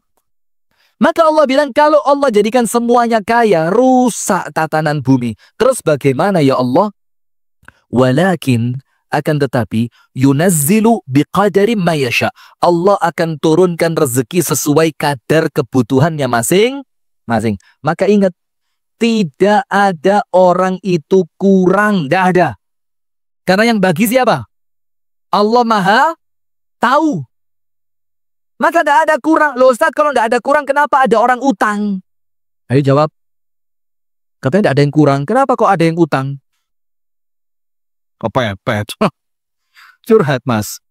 Maka Allah bilang kalau Allah jadikan semuanya kaya, rusak tatanan bumi. Terus bagaimana ya Allah? Walakin akan tetapi yunazzilu biqadari ma yasha. Allah akan turunkan rezeki sesuai kadar kebutuhannya masing-masing. Maka ingat, tidak ada orang itu kurang, tidak ada. Karena yang bagi siapa? Allah Maha tahu. Maka tidak ada kurang. Loh Ustaz, kalau tidak ada kurang, kenapa ada orang utang? Ayo jawab. Katanya tidak ada yang kurang. Kenapa kok ada yang utang? Kepepet. Curhat mas.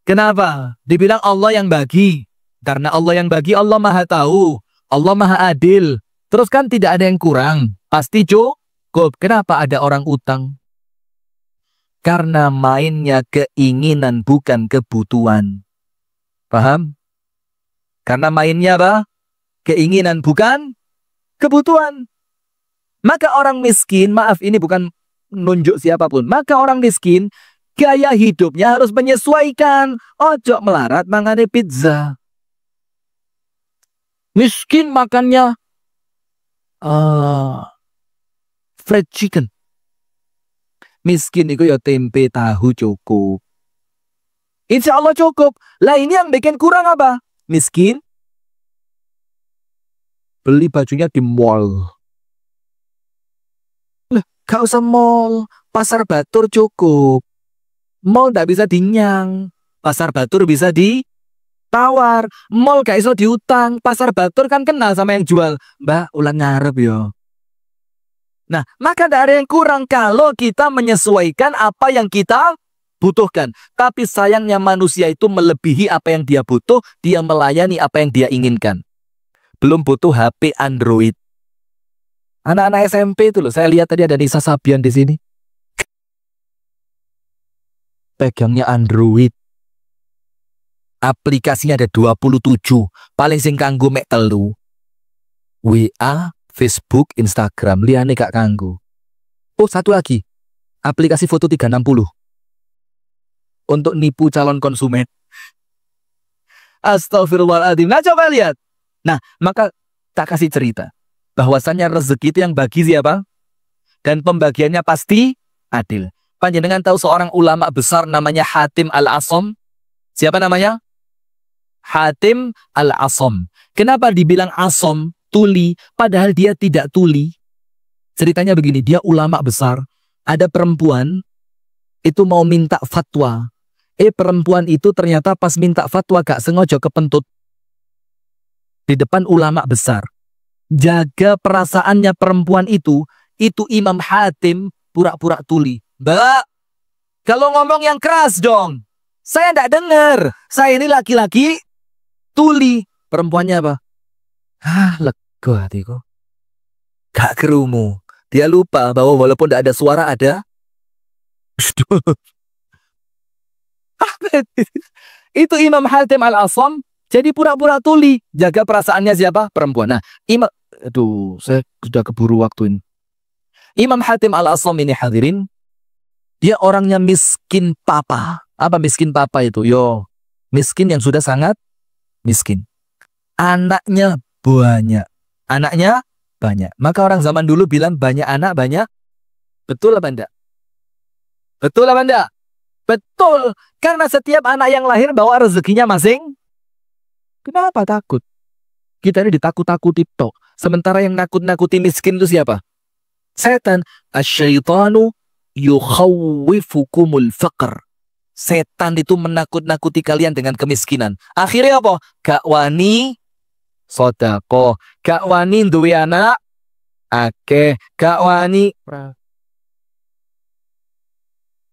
Kenapa? Dibilang Allah yang bagi. Karena Allah yang bagi, Allah Maha tahu. Allah Maha adil. Terus kan tidak ada yang kurang. Pasti cukup. Kenapa ada orang utang? Karena mainnya keinginan bukan kebutuhan. Paham? Karena mainnya apa? Keinginan bukan kebutuhan. Maka orang miskin, maaf ini bukan nunjuk siapapun. Maka orang miskin, gaya hidupnya harus menyesuaikan. Ojo melarat mangane pizza. Miskin makannya fried chicken. Miskin itu ya tempe tahu cukup. Insya Allah cukup. Lah ini yang bikin kurang apa? Miskin. Beli bajunya di mall. Lah, gak usah mall. Pasar Batur cukup. Mall gak bisa dinyang. Pasar Batur bisa ditawar. Mall gak iso diutang. Pasar Batur kan kenal sama yang jual. Mbak, ulang ngarep yo. Nah, maka tidak ada yang kurang kalau kita menyesuaikan apa yang kita butuhkan. Tapi sayangnya manusia itu melebihi apa yang dia butuh, dia melayani apa yang dia inginkan. Belum butuh HP Android. Anak-anak SMP itu loh, saya lihat tadi ada Nisa Sabian di sini. Pegangnya Android. Aplikasinya ada 27. Paling sing kanggo mek telu. WA, Facebook, Instagram, liane gak kanggo. Oh, satu lagi. Aplikasi foto 360. Untuk nipu calon konsumen. Astagfirullahaladzim. Nah, coba lihat. Nah, maka tak kasih cerita. Bahwasannya rezeki itu yang bagi siapa? Dan pembagiannya pasti adil. Panjenengan tahu seorang ulama besar namanya Hatim Al-Asam? Siapa namanya? Hatim Al-Asam. Kenapa dibilang Asam? Tuli, padahal dia tidak tuli. Ceritanya begini, dia ulama besar. Ada perempuan itu mau minta fatwa. Perempuan itu ternyata pas minta fatwa gak sengaja kepentut di depan ulama besar. Jaga perasaannya perempuan itu Imam Hatim pura-pura tuli. Mbak, kalau ngomong yang keras dong. Saya tidak dengar. Saya ini laki-laki tuli. Perempuannya apa? Lega hatiku. Gak kerumu. Dia lupa bahwa walaupun tidak ada suara ada. Itu Imam Hatim Al-Asam. Jadi pura-pura tuli. Jaga perasaannya siapa? Perempuan. Nah, saya sudah keburu waktu ini. Imam Hatim Al-Asam ini hadirin. Dia orangnya miskin papa. Apa miskin papa itu? Miskin yang sudah sangat miskin. Anaknya banyak. Anaknya banyak. Maka orang zaman dulu bilang banyak anak banyak. Betul apa enggak? Betul apa enggak? Betul. Karena setiap anak yang lahir bawa rezekinya masing. Kenapa takut? Kita ini ditakut-takuti tok. Sementara yang nakut-nakuti miskin itu siapa? Setan. Asyaitanu yukhawwifukumul faqr. Setan itu menakut-nakuti kalian dengan kemiskinan. Akhirnya apa? Gak wani sodako. Gak wani duwe anak. Akeh. Gak wani.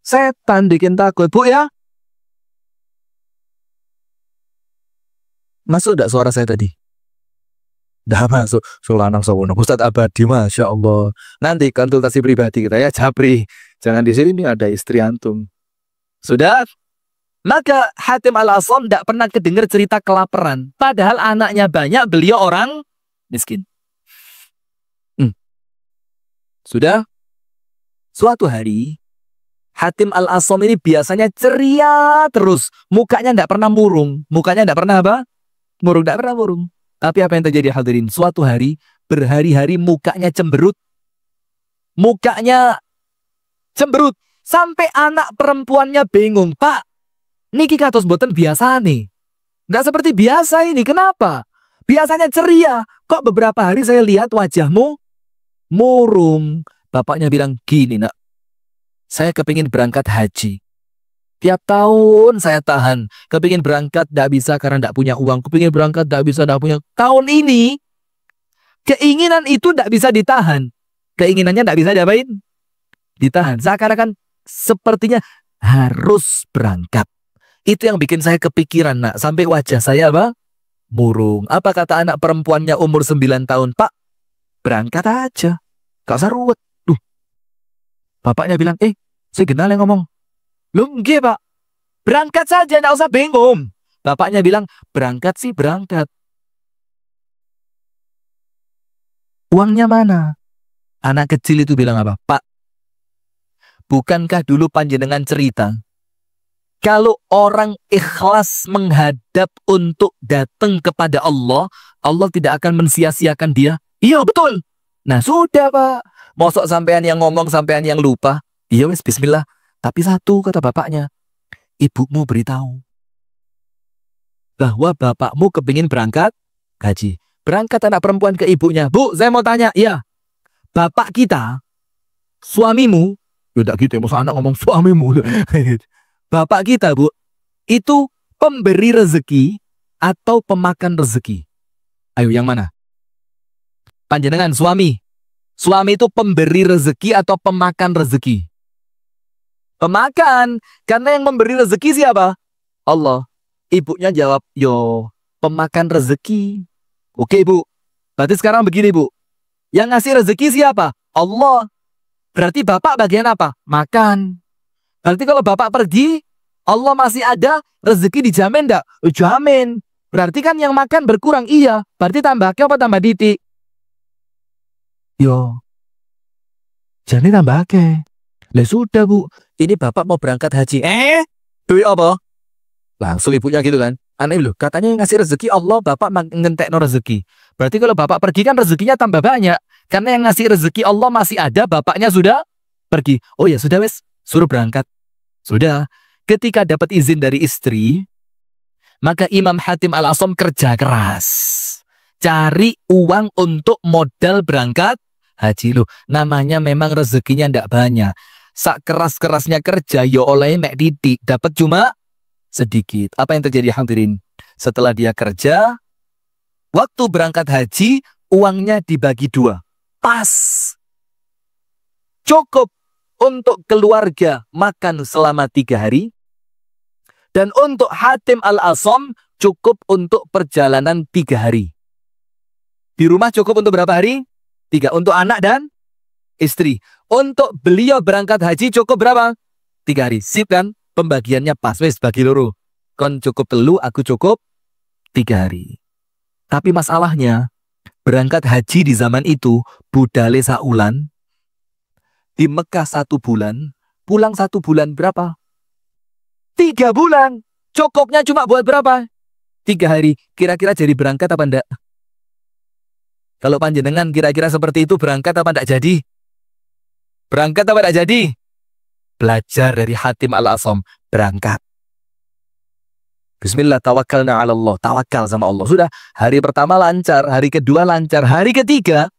Setan bikin takut. Bu ya? Masuk gak suara saya tadi? Dah masuk. Sulanang sawono. Ustadz Abadi, Masya Allah. Nanti konsultasi pribadi kita ya, Japri. Jangan di sini, ini ada istri antum. Sudah? Maka Hatim Al-Asam tidak pernah kedengar cerita kelaparan. Padahal anaknya banyak, beliau orang miskin. Sudah? Suatu hari, Hatim Al-Asam ini biasanya ceria terus. Mukanya tidak pernah murung. Mukanya tidak pernah apa? Murung, tidak pernah murung. Tapi apa yang terjadi hadirin? Suatu hari, berhari-hari mukanya cemberut. Mukanya cemberut. Sampai anak perempuannya bingung. Pak, niki kados boten biasa nih. Nggak seperti biasa ini. Kenapa? Biasanya ceria. Kok beberapa hari saya lihat wajahmu murung. Bapaknya bilang, gini nak. Saya kepingin berangkat haji. Tiap tahun saya tahan. Kepingin berangkat tidak bisa karena tidak punya uang. Kepingin berangkat tidak bisa, tidak punya. Tahun ini, keinginan itu tidak bisa ditahan. Keinginannya tidak bisa diapain? Ditahan. Seakan-akan sepertinya harus berangkat. Itu yang bikin saya kepikiran nak. Sampai wajah saya apa? Murung. Apa kata anak perempuannya umur 9 tahun? Pak, berangkat aja. Gak usah ruwet. Duh. Bapaknya bilang, saya kenal yang ngomong. Loh, nggih Pak. Berangkat saja, gak usah bingung. Bapaknya bilang, berangkat sih berangkat. Uangnya mana? Anak kecil itu bilang apa? Pak, bukankah dulu panjenengan cerita, kalau orang ikhlas menghadap untuk datang kepada Allah, Allah tidak akan mensia-siakan dia. Iya betul. Nah sudah Pak. Mosok sampean yang ngomong, sampean yang lupa. Iya wes bismillah. Tapi satu kata bapaknya, ibumu beritahu bahwa bapakmu kepingin berangkat haji. Berangkat anak perempuan ke ibunya. Bu, saya mau tanya. Iya. Bapak kita, suamimu, udah gitu ya, masa anak ngomong suamimu. Bapak kita, Bu, itu pemberi rezeki atau pemakan rezeki? Ayo, yang mana? Panjenengan, suami. Suami itu pemberi rezeki atau pemakan rezeki? Pemakan. Karena yang memberi rezeki siapa? Allah. Ibunya jawab, yo, pemakan rezeki. Oke, Bu. Berarti sekarang begini, Bu. Yang ngasih rezeki siapa? Allah. Berarti bapak bagian apa? Makan. Berarti kalau bapak pergi, Allah masih ada, rezeki dijamin enggak? Jamin. Berarti kan yang makan berkurang. Iya. Berarti tambah ke apa tambah titik? Yo. Jadi tambah ke. Lah sudah Bu. Ini bapak mau berangkat haji. Duit apa? Langsung ibunya gitu kan. Aneh loh. Katanya yang ngasih rezeki Allah, bapak ngentekno rezeki. Berarti kalau bapak pergi kan rezekinya tambah banyak. Karena yang ngasih rezeki Allah masih ada, bapaknya sudah pergi. Oh ya sudah wes, suruh berangkat. Sudah. Ketika dapat izin dari istri, maka Imam Hatim Al-Asam kerja keras. Cari uang untuk modal berangkat haji loh. Namanya memang rezekinya ndak banyak. Sak keras-kerasnya kerja, ya oleh mek didik, dapat cuma sedikit. Apa yang terjadi hadirin? Setelah dia kerja, waktu berangkat haji, uangnya dibagi dua. Pas. Cukup untuk keluarga makan selama 3 hari. Dan untuk Hatim Al-Asam cukup untuk perjalanan 3 hari. Di rumah cukup untuk berapa hari? 3. Untuk anak dan istri. Untuk beliau berangkat haji cukup berapa? 3 hari. Sip kan? Pembagiannya pas. Wes bagi loro. Kon cukup telu, aku cukup 3 hari. Tapi masalahnya, berangkat haji di zaman itu, budale saulan, di Mekah 1 bulan, pulang 1 bulan berapa? 3 bulan. Cukupnya cuma buat berapa? 3 hari. Kira-kira jadi berangkat apa enggak? Kalau panjenengan kira-kira seperti itu, berangkat apa enggak jadi? Berangkat apa enggak jadi? Belajar dari Hatim Al-Asam. Berangkat. Bismillah, tawakkalna ala Allah. Tawakal sama Allah. Sudah, hari pertama lancar, hari kedua lancar, hari ketiga,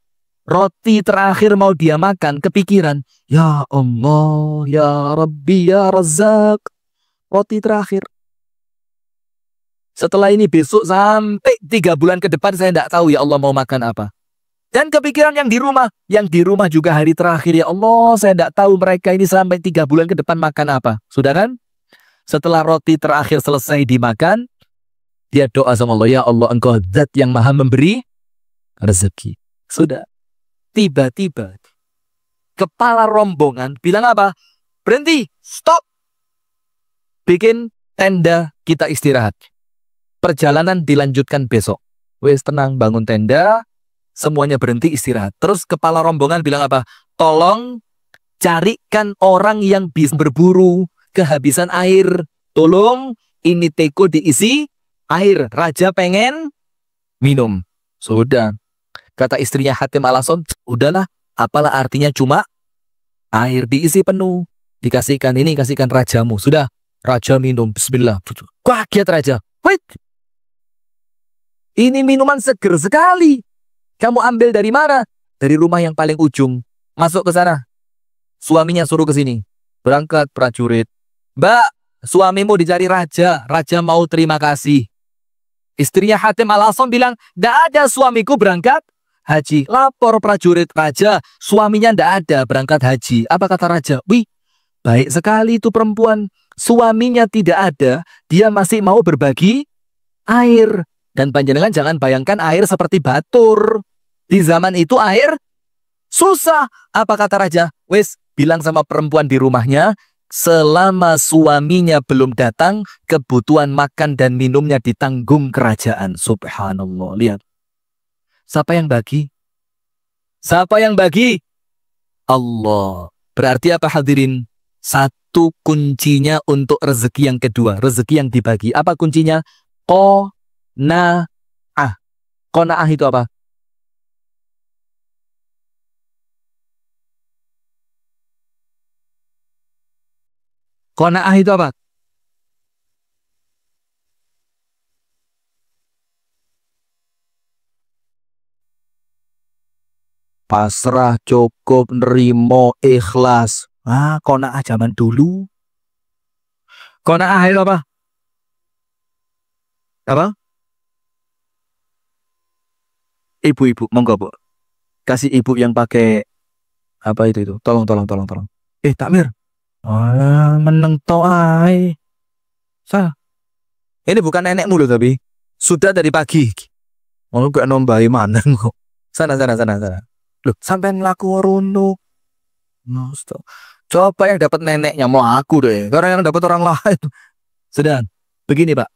roti terakhir mau dia makan, kepikiran, ya Allah, ya Rabbi, ya Razzaq. Roti terakhir. Setelah ini besok sampai 3 bulan ke depan saya tidak tahu ya Allah mau makan apa. Dan kepikiran yang di rumah. Yang di rumah juga hari terakhir, ya Allah saya tidak tahu mereka ini sampai 3 bulan ke depan makan apa. Sudah kan? Setelah roti terakhir selesai dimakan, dia doa sama Allah, ya Allah engkau zat yang maha memberi rezeki. Sudah. Tiba-tiba kepala rombongan bilang apa? Berhenti, stop. Bikin tenda, kita istirahat. Perjalanan dilanjutkan besok. Wes tenang, bangun tenda, semuanya berhenti istirahat. Terus kepala rombongan bilang apa? Tolong carikan orang yang bisa berburu, kehabisan air. Tolong, ini teko diisi air. Raja pengen minum. Sudah. Kata istrinya Hatim Al-Asam, udahlah, apalah artinya cuma air diisi penuh. Dikasihkan ini, kasihkan rajamu. Sudah, raja minum. Bismillah. Kaget raja. Wait. Ini minuman seger sekali. Kamu ambil dari mana? Dari rumah yang paling ujung. Masuk ke sana. Suaminya suruh ke sini. Berangkat prajurit. Mbak, suamimu dicari raja. Raja mau terima kasih. Istrinya Hatim Al-Asam bilang, tidak ada suamiku berangkat haji. Lapor prajurit raja, suaminya tidak ada berangkat haji. Apa kata raja? Wih, baik sekali itu perempuan. Suaminya tidak ada, dia masih mau berbagi air. Dan panjenengan jangan bayangkan air seperti batur. Di zaman itu air Susah. Apa kata raja? Wes, bilang sama perempuan di rumahnya, selama suaminya belum datang, kebutuhan makan dan minumnya ditanggung kerajaan. Subhanallah. Lihat. Siapa yang bagi? Siapa yang bagi? Allah. Berarti apa hadirin? Satu kuncinya untuk rezeki yang kedua. Rezeki yang dibagi. Apa kuncinya? Qona'ah. Qona'ah itu apa? Qona'ah itu apa? Pasrah, cukup, nerimo, ikhlas. Qona'ah zaman dulu. Qona'ah itu apa? Apa? Ibu-ibu, monggo bu. Kasih ibu yang pakai apa itu? Tolong, tolong, tolong, tolong. Takmir. Meneng to ai. Ini bukan nenekmu loh tapi. Sudah dari pagi. Mau gak nombai mana kok. Sana, sana, sana, sana. Loh, sampai ngelaku runuk. Coba yang dapat neneknya mau aku deh. Karena yang dapat orang lain. Sedang. Begini Pak.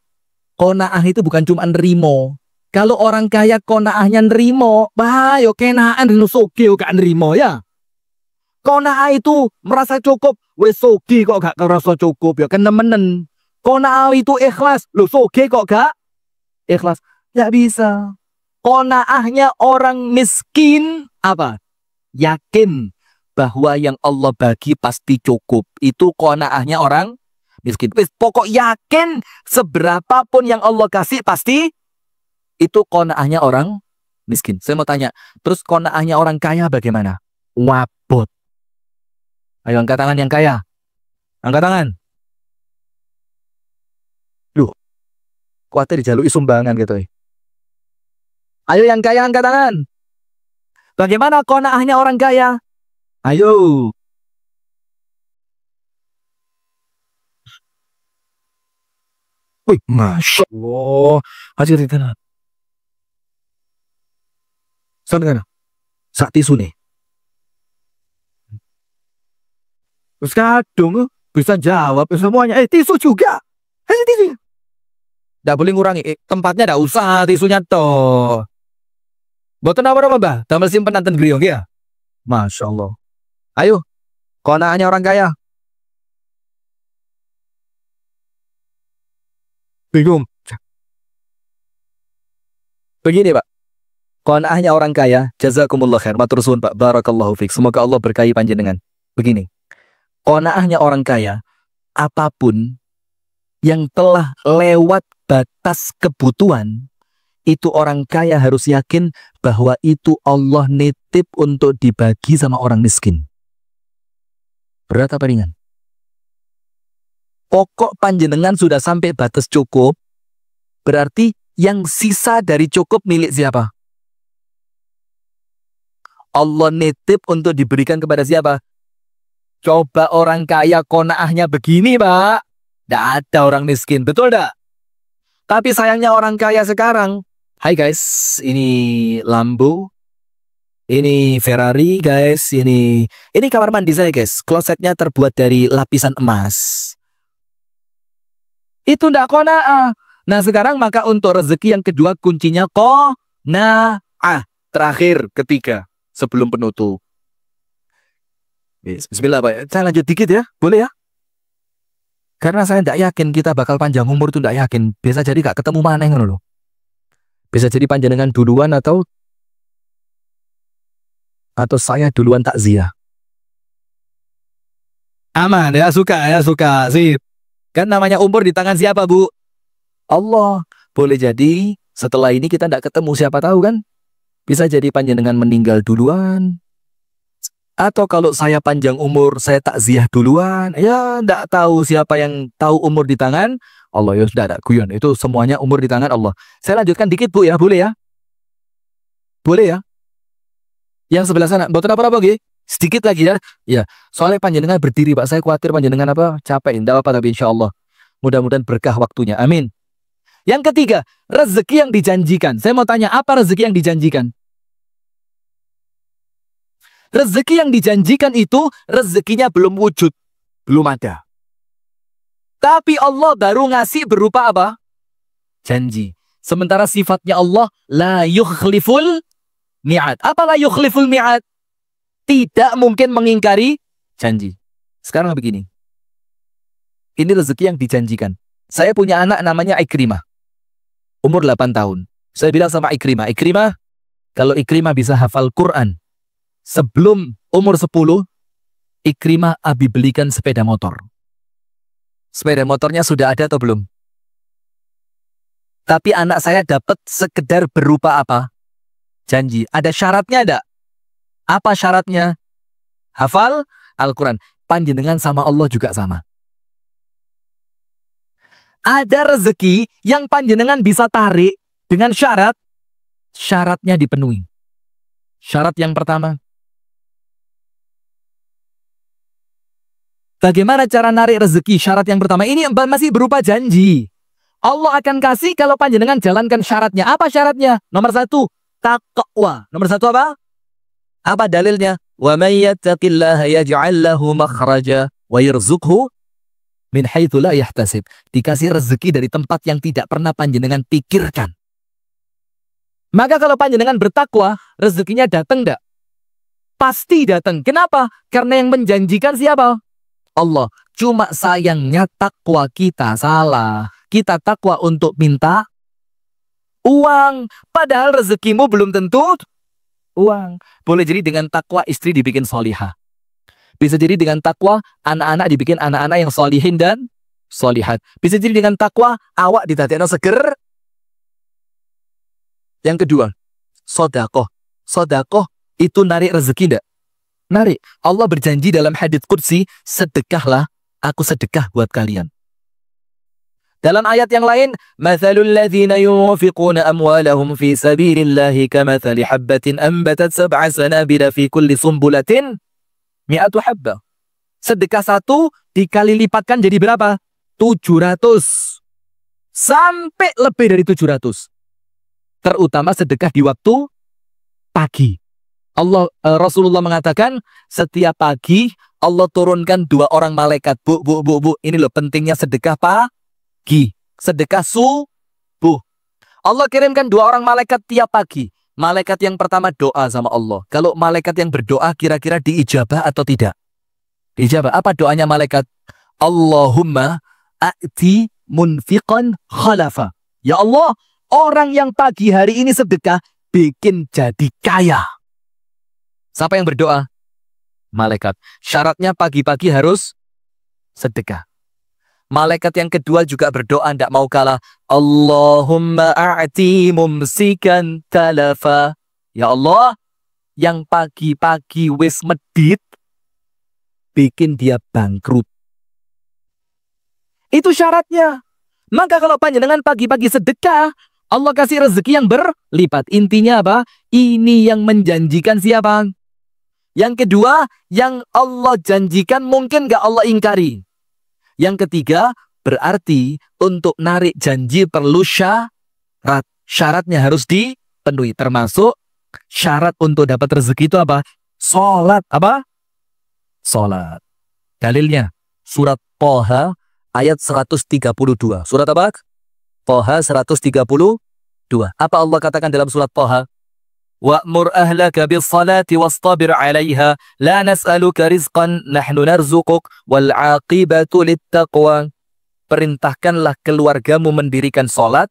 Qona'ah itu bukan cuma nerimo. Kalau orang kaya qona'ahnya nerimo. Bah, yo kenaan rino soge gak nerimo ya. Qona'ah itu merasa cukup. Wes soge kok gak ngerasa cukup ya. Kan nemenen. Qona'ah itu ikhlas. Loh soge kok gak ikhlas. Gak bisa. Qona'ahnya orang miskin apa? Yakin bahwa yang Allah bagi pasti cukup. Itu qona'ahnya orang miskin. Pokok yakin seberapapun yang Allah kasih pasti itu qona'ahnya orang miskin. Saya mau tanya, terus qona'ahnya orang kaya bagaimana? Wabot. Ayo angkat tangan yang kaya. Angkat tangan. Loh, khawatir dijalui sumbangan gitu. Ayo yang kaya angkat tangan. Bagaimana qona'ahnya orang kaya? Ayo. Wih, Masya Allah. Hasil tanah. Sana, sak tisu nih. Terus kadung bisa jawab semuanya. Tisu juga. Tisu. Nggak boleh ngurangi. Tempatnya nggak usah tisunya toh. Boten apa-apa, Mbah. Damel simpen nanten griong ya. Masya Allah. Ayo. Qona'ahnya orang kaya. Bingung. Begini, Pak. Qona'ahnya orang kaya, jazakumullah khair, matur suwun Pak, barakallahu fiik. Semoga Allah berkahi panjenengan. Begini, qona'ahnya orang kaya, apapun yang telah lewat batas kebutuhan, itu orang kaya harus yakin bahwa itu Allah nitip untuk dibagi sama orang miskin. Berat apa ringan? Pokok panjenengan sudah sampai batas cukup, berarti yang sisa dari cukup milik siapa? Allah nitip untuk diberikan kepada siapa? Coba orang kaya qona'ahnya begini Pak. Tidak ada orang miskin, betul tidak? Tapi sayangnya orang kaya sekarang. Hai guys, ini Lambo. Ini Ferrari guys. Ini kamar mandi saya guys. Klosetnya terbuat dari lapisan emas. Itu tidak qona'ah. Nah sekarang maka untuk rezeki yang kedua kuncinya qona'ah. Terakhir ketiga. Sebelum penutup. Bismillah Pak. Saya lanjut dikit ya. Boleh ya? Karena saya tidak yakin kita bakal panjang umur itu tidak yakin. Bisa jadi gak ketemu maneh ngono loh. Bisa jadi panjenengan duluan atau saya duluan takziah. Aman ya, suka ya, suka. Sip. Kan namanya umur di tangan siapa Bu? Allah. Boleh jadi setelah ini kita tidak ketemu, siapa tahu kan? Bisa jadi panjenengan meninggal duluan. Atau kalau saya panjang umur, saya takziah duluan. Ya, tidak tahu siapa yang tahu umur di tangan Allah. Ya sudah, ada guyon. Itu semuanya umur di tangan Allah. Saya lanjutkan dikit Bu ya, boleh ya? Boleh ya? Yang sebelah sana, boten apa-apa Nggih? Sedikit lagi ya. Ya, soalnya panjenengan berdiri Pak. Saya khawatir panjenengan capek. Tidak apa-apa tapi insya Allah. Mudah-mudahan berkah waktunya. Amin. Yang ketiga, rezeki yang dijanjikan. Saya mau tanya, apa rezeki yang dijanjikan? Rezeki yang dijanjikan itu rezekinya belum wujud, belum ada. Tapi Allah baru ngasih berupa apa? Janji. Sementara sifatnya Allah la yukhliful mi'ad. Apa la yukhliful mi'ad? Tidak mungkin mengingkari janji. Sekarang begini. Ini rezeki yang dijanjikan. Saya punya anak namanya Ikrimah. Umur 8 tahun. Saya bilang sama Ikrimah, Ikrimah, kalau Ikrimah bisa hafal Quran sebelum umur 10, Ikrimah Abi belikan sepeda motor. Sepeda motornya sudah ada atau belum? Tapi anak saya dapat sekedar berupa apa? Janji. Ada syaratnya ada? Apa syaratnya? Hafal Al-Quran. Panjenengan sama Allah juga sama. Ada rezeki yang panjenengan bisa tarik dengan syarat. Syaratnya dipenuhi. Syarat yang pertama. Bagaimana cara narik rezeki? Syarat yang pertama. Ini masih berupa janji. Allah akan kasih kalau panjenengan jalankan syaratnya. Apa syaratnya? Nomor 1, taqwa. Nomor 1 apa? Apa dalilnya? Wa may yattaqillaha yaj'al lahu makhraja wa yarzuqhu min haitsu la yahtasib. Dikasih rezeki dari tempat yang tidak pernah panjenengan pikirkan. Maka kalau panjenengan bertakwa, rezekinya datang enggak? Pasti datang. Kenapa? Karena yang menjanjikan siapa? Allah. Cuma sayangnya takwa kita salah. Kita takwa untuk minta uang. Padahal rezekimu belum tentu uang. Boleh jadi dengan takwa istri dibikin solihah. Bisa jadi dengan takwa anak-anak dibikin anak-anak yang solihin dan solihat. Bisa jadi dengan takwa awak ditadekno seger. Yang kedua, sodakoh. Sodakoh itu narik rezeki enggak? Narik. Allah berjanji dalam hadits qudsi, sedekahlah, aku sedekah buat kalian. Dalam ayat yang lain, mathalul ladzina yunfiquna amwalahum fi sabilillahi kamathali habbatin anbatat sab'a sanabila fi kulli sumbulatin mi'atu habba. Sedekah 1 dikali lipatkan jadi berapa? 700. Sampai lebih dari 700. Terutama sedekah di waktu pagi. Rasulullah mengatakan, setiap pagi Allah turunkan 2 orang malaikat. Bu. Ini loh pentingnya sedekah pagi. Sedekah subuh. Allah kirimkan 2 orang malaikat tiap pagi. Malaikat yang pertama doa sama Allah. Kalau malaikat yang berdoa kira-kira diijabah atau tidak? Diijabah. Apa doanya malaikat? Allahumma a'ti munfiqan khalafa. Ya Allah, orang yang pagi hari ini sedekah, bikin jadi kaya. Siapa yang berdoa? Malaikat. Syaratnya pagi-pagi harus sedekah. Malaikat yang kedua juga berdoa, tidak mau kalah. Allahumma a'ti mumsikan talafa. Ya Allah, yang pagi-pagi wis medit, bikin dia bangkrut. Itu syaratnya. Maka kalau panjenengan pagi-pagi sedekah, Allah kasih rezeki yang berlipat. Intinya apa? Ini yang menjanjikan siapa? Yang kedua, yang Allah janjikan mungkin gak Allah ingkari. Yang ketiga, berarti untuk narik janji perlu syarat. Syaratnya harus dipenuhi. Termasuk syarat untuk dapat rezeki itu apa? Sholat. Apa? Sholat. Dalilnya, surat Toha ayat 132. Surat apa? Toha 132. Apa Allah katakan dalam surat Toha? Wa'mur ahlaka bis-salati wastabir 'alaiha la nas'aluka rizqan nahnu narzuquk wal 'aqibatu lit-taqwa. Perintahkanlah keluargamu mendirikan salat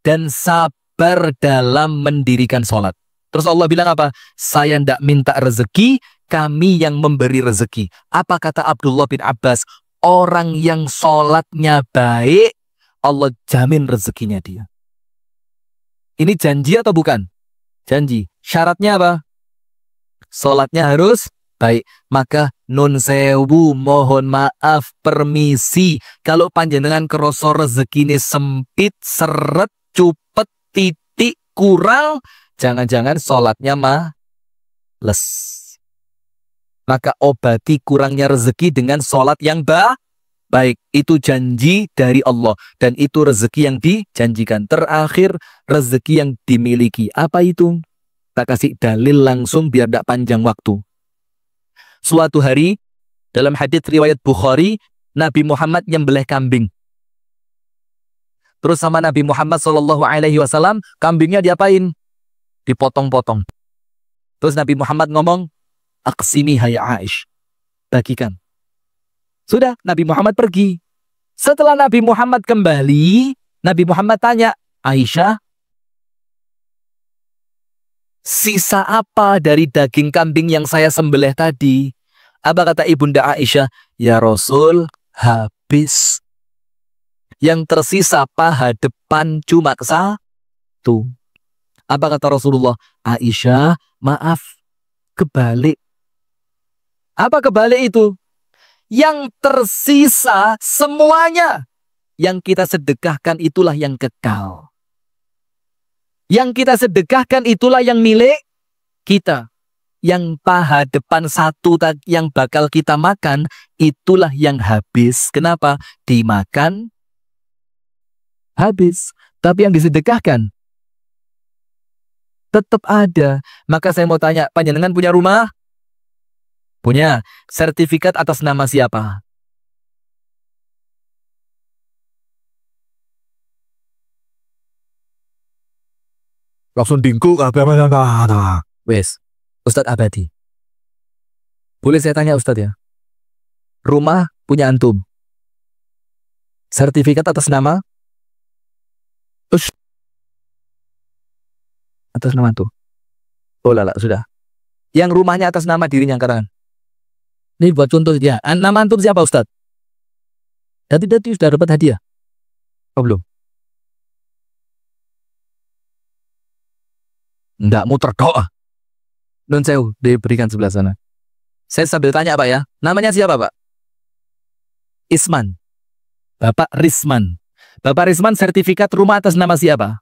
dan sabar dalam mendirikan salat. Terus Allah bilang apa? Saya tidak minta rezeki, kami yang memberi rezeki. Apa kata Abdullah bin Abbas? Orang yang salatnya baik, Allah jamin rezekinya dia. Ini janji atau bukan? Janji. Syaratnya apa? Salatnya harus baik. Maka nun sewu, mohon maaf, permisi. Kalau panjenengan kroso rezeki ini sempit, seret, cupet, titik, kurang, jangan-jangan salatnya males. Maka obati kurangnya rezeki dengan salat yang baik. Itu janji dari Allah. Dan itu rezeki yang dijanjikan. Terakhir, rezeki yang dimiliki. Apa itu? Kita kasih dalil langsung biar tidak panjang waktu. Suatu hari, dalam hadits riwayat Bukhari, Nabi Muhammad nyembelih kambing. Terus sama Nabi Muhammad SAW, kambingnya diapain? Dipotong-potong. Terus Nabi Muhammad ngomong, "Aqsimi hai Aish." Bagikan. Sudah, Nabi Muhammad pergi. Setelah Nabi Muhammad kembali, Nabi Muhammad tanya, "Aisyah, sisa apa dari daging kambing yang saya sembelih tadi?" Apa kata Ibunda Aisyah? "Ya Rasul, habis. Yang tersisa paha depan cuma satu." Apa kata Rasulullah? "Aisyah, maaf, kebalik." Apa kebalik itu? Yang tersisa semuanya yang kita sedekahkan itulah yang kekal. Yang kita sedekahkan itulah yang milik kita. Yang paha depan satu yang bakal kita makan, itulah yang habis. Kenapa? Dimakan, habis. Tapi yang disedekahkan tetap ada. Maka saya mau tanya, panjenengan punya rumah? Punya. Sertifikat atas nama siapa? Langsung dingku. Wes, Ustadz Abadi. Boleh saya tanya Ustadz ya? Rumah punya antum. Sertifikat atas nama? Atas nama antum. Oh lala, sudah. Yang rumahnya atas nama dirinya angkaran. Ini buat contoh ya. Nama antum siapa Ustadz? Tadi sudah dapat hadiah? Oh belum? Enggak, mau terdoa. Non sewu, diberikan sebelah sana. Saya sambil tanya Pak ya. Namanya siapa Pak? Isman. Bapak Risman. Bapak Risman sertifikat rumah atas nama siapa?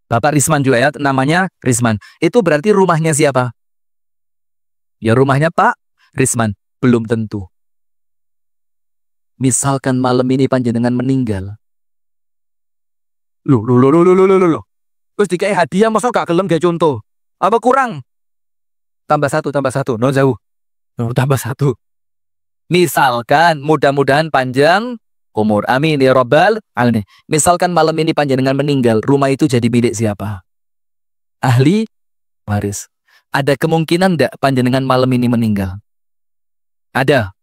Bapak Risman juga ya, namanya Risman. Itu berarti rumahnya siapa? Ya rumahnya Pak Risman. Belum tentu. Misalkan malam ini panjenengan meninggal. Loh. Terus dikai hadiah, masa gak gelem gak contoh? Apa kurang? Tambah satu. Non jauh. Tambah satu. Misalkan, mudah-mudahan panjang umur. Amin ya Rabbal alamin. Misalkan malam ini panjenengan meninggal, rumah itu jadi milik siapa? Ahli waris. Ada kemungkinan enggak panjenengan malam ini meninggal? Ada.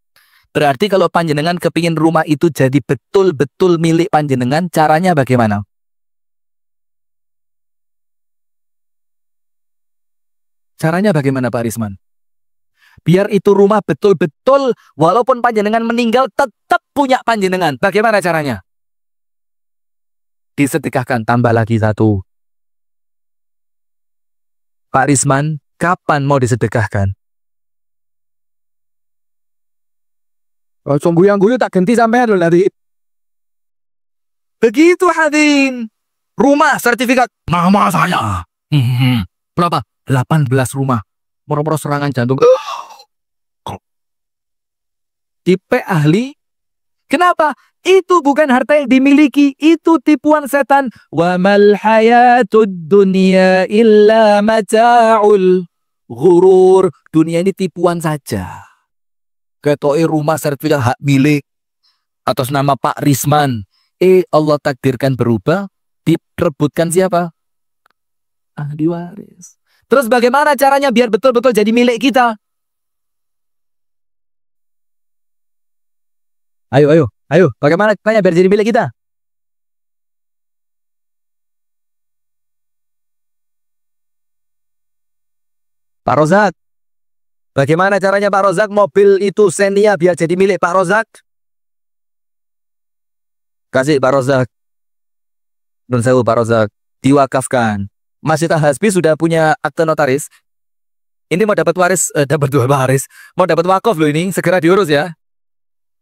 Berarti kalau panjenengan kepingin rumah itu jadi betul-betul milik panjenengan, caranya bagaimana? Caranya bagaimana Pak Risman? Biar itu rumah betul-betul walaupun panjenengan meninggal tetap punya panjenengan. Bagaimana caranya? Disedekahkan, tambah lagi satu. Pak Risman, kapan mau disedekahkan? Oh, guyu tak ganti sampai dulu nanti. Begitu hadirin. Rumah sertifikat nama saya. Berapa? 18 rumah. Moro-moro serangan jantung. Tipe ahli. Kenapa? Itu bukan harta yang dimiliki, itu tipuan setan. Wa mal hayatud dunya illa mata'ul ghurur. Dunia ini tipuan saja. Ketoi rumah sertifikat hak milik atas nama Pak Risman. Allah takdirkan berubah, diperebutkan siapa? Ahli waris. Terus bagaimana caranya biar betul-betul jadi milik kita? Ayo. Bagaimana caranya biar jadi milik kita? Pak Rozak. Bagaimana caranya Pak Rozak mobil itu Xenia biar jadi milik Pak Rozak? Kasih Pak Rozak. Nun sewu Pak Rozak. Diwakafkan. Masjid Al-Hasbi sudah punya akte notaris. Ini mau dapat waris, dapat dua waris. Mau dapat wakaf loh ini, segera diurus ya.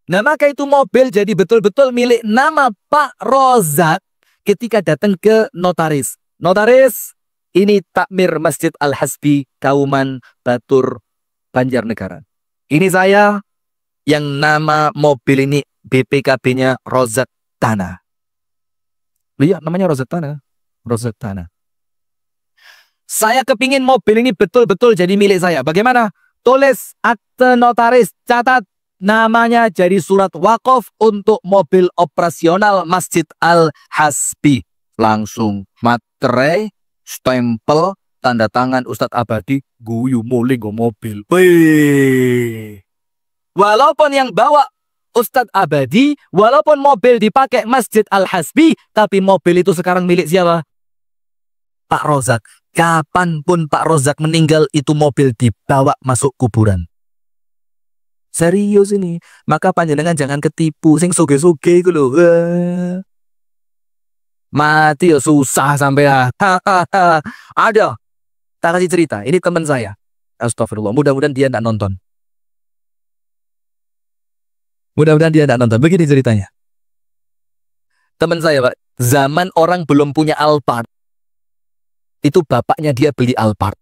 Nah maka itu mobil jadi betul-betul milik nama Pak Rozak ketika datang ke notaris. Notaris, ini takmir Masjid Al-Hasbi, Kauman, Batur, Banjarnegara. Ini saya yang nama mobil ini BPKB-nya Rozak Tanah. Iya, namanya Rozak Tanah. Rozak Tanah. Saya kepingin mobil ini betul-betul jadi milik saya. Bagaimana? tulis akte notaris, catat namanya jadi surat wakaf untuk mobil operasional Masjid Al-Hasbi. Langsung materai, stempel, tanda tangan Ustadz Abadi, guyu mulai go mobil. Wih. Walaupun yang bawa Ustadz Abadi, walaupun mobil dipakai Masjid Al-Hasbi, tapi mobil itu sekarang milik siapa? Pak Rozak. Kapanpun Pak Rozak meninggal, itu mobil dibawa masuk kuburan. Serius ini. Maka panjenengan jangan ketipu. Sing soge-soge itu loh. Mati ya susah sampai ya. Ada. Tak kasih cerita. Ini teman saya. Astagfirullah. Mudah-mudahan dia tidak nonton. Mudah-mudahan dia tidak nonton. Begini ceritanya. Teman saya, Pak. Zaman orang belum punya Alphard. Itu bapaknya dia beli Alphard.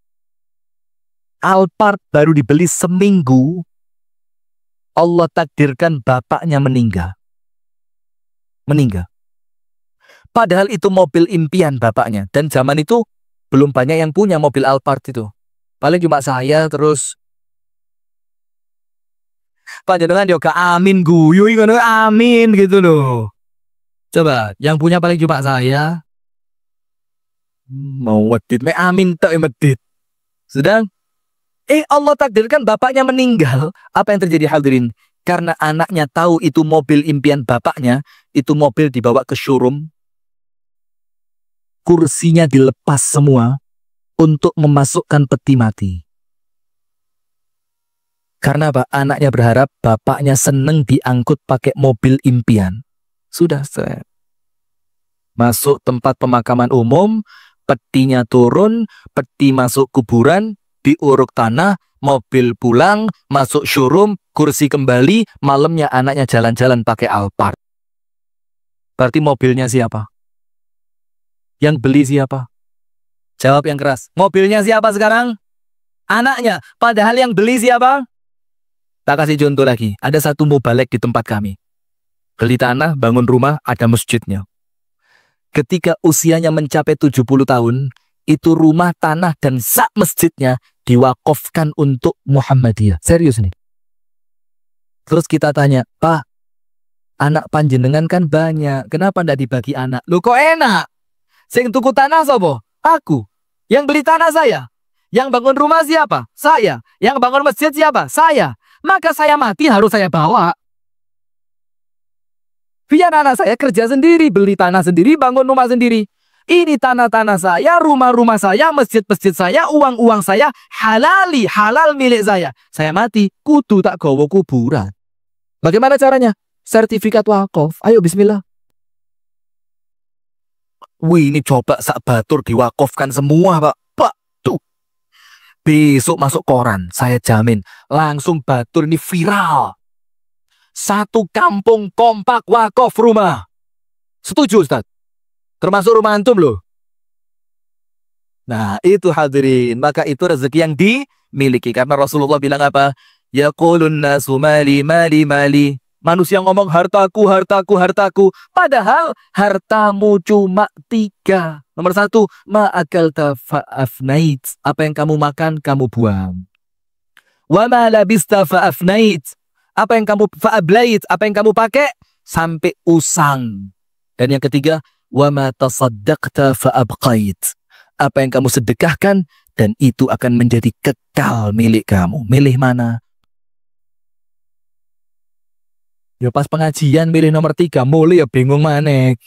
Alphard baru dibeli seminggu. Allah takdirkan bapaknya meninggal. Padahal itu mobil impian bapaknya. Dan zaman itu belum banyak yang punya mobil Alphard itu. Paling cuma saya terus. Panjenengan yoga amin guyu ngono amin gitu loh. Coba yang punya paling cuma saya. Mau wedit me amin tak medit. Sedang Allah takdirkan bapaknya meninggal. Apa yang terjadi hadirin? Karena anaknya tahu itu mobil impian bapaknya, itu mobil dibawa ke showroom. Kursinya dilepas semua untuk memasukkan peti mati. Karena apa? Anaknya berharap bapaknya seneng diangkut pakai mobil impian. Sudah selesai. Masuk tempat pemakaman umum, petinya turun, peti masuk kuburan, diuruk tanah, mobil pulang, masuk showroom, kursi kembali, malamnya anaknya jalan-jalan pakai Alphard. Berarti mobilnya siapa? Yang beli siapa? Jawab yang keras. Mobilnya siapa sekarang? Anaknya. Padahal yang beli siapa? Tak kasih contoh lagi. Ada satu mubalek di tempat kami. Beli tanah, bangun rumah, ada masjidnya. Ketika usianya mencapai 70 tahun, itu rumah, tanah, dan sak masjidnya diwakafkan untuk Muhammadiyah. Serius nih. Terus kita tanya, Pak, anak panjenengan kan banyak. Kenapa tidak dibagi anak? Loh kok enak? Sing tuku tanah sopo? Aku. Yang beli tanah saya. Yang bangun rumah siapa? Saya. Yang bangun masjid siapa? Saya. Maka saya mati harus saya bawa. Biar anak saya kerja sendiri, beli tanah sendiri, bangun rumah sendiri. Ini tanah-tanah saya, rumah-rumah saya, masjid-masjid saya, uang-uang saya, halali, halal milik saya. Saya mati, kudu tak gawa kuburan. Bagaimana caranya? Sertifikat wakaf. Ayo bismillah. Wih, ini coba sak batur diwakafkan semua, Pak. Pak, tuh. Besok masuk koran, saya jamin. Langsung batur ini viral. Satu kampung kompak wakaf rumah. Setuju, Ustaz? Termasuk rumah antum loh. Nah, itu hadirin. Maka itu rezeki yang dimiliki. Karena Rasulullah bilang apa? Yaqulun nasu mali, mali, mali. Manusia ngomong hartaku, hartaku, hartaku. Padahal hartamu cuma 3. Nomor 1, ma'akalta fa'afnait. Apa yang kamu makan, kamu buang. Wa ma labista fa'afnait. Apa yang kamu fa'ablait. Apa yang kamu pakai, sampai usang. Dan yang ketiga, wa ma tasaddaqta fa'abqait. Apa yang kamu sedekahkan, dan itu akan menjadi kekal milik kamu. Milih mana? Ya pas pengajian milih nomor 3, mulai ya bingung manek.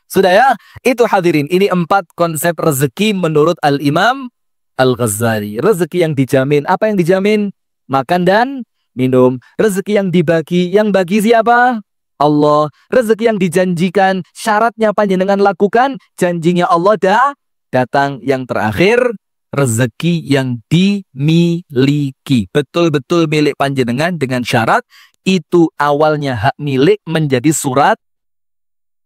Sudah ya, itu hadirin. Ini 4 konsep rezeki menurut Al-Imam Al-Ghazali. Rezeki yang dijamin. Apa yang dijamin? Makan dan minum. Rezeki yang dibagi. Yang bagi siapa? Allah. Rezeki yang dijanjikan. Syaratnya panjenengan lakukan. Janjinya Allah datang. Yang terakhir, rezeki yang dimiliki. Betul-betul milik panjenengan dengan syarat itu awalnya hak milik menjadi surat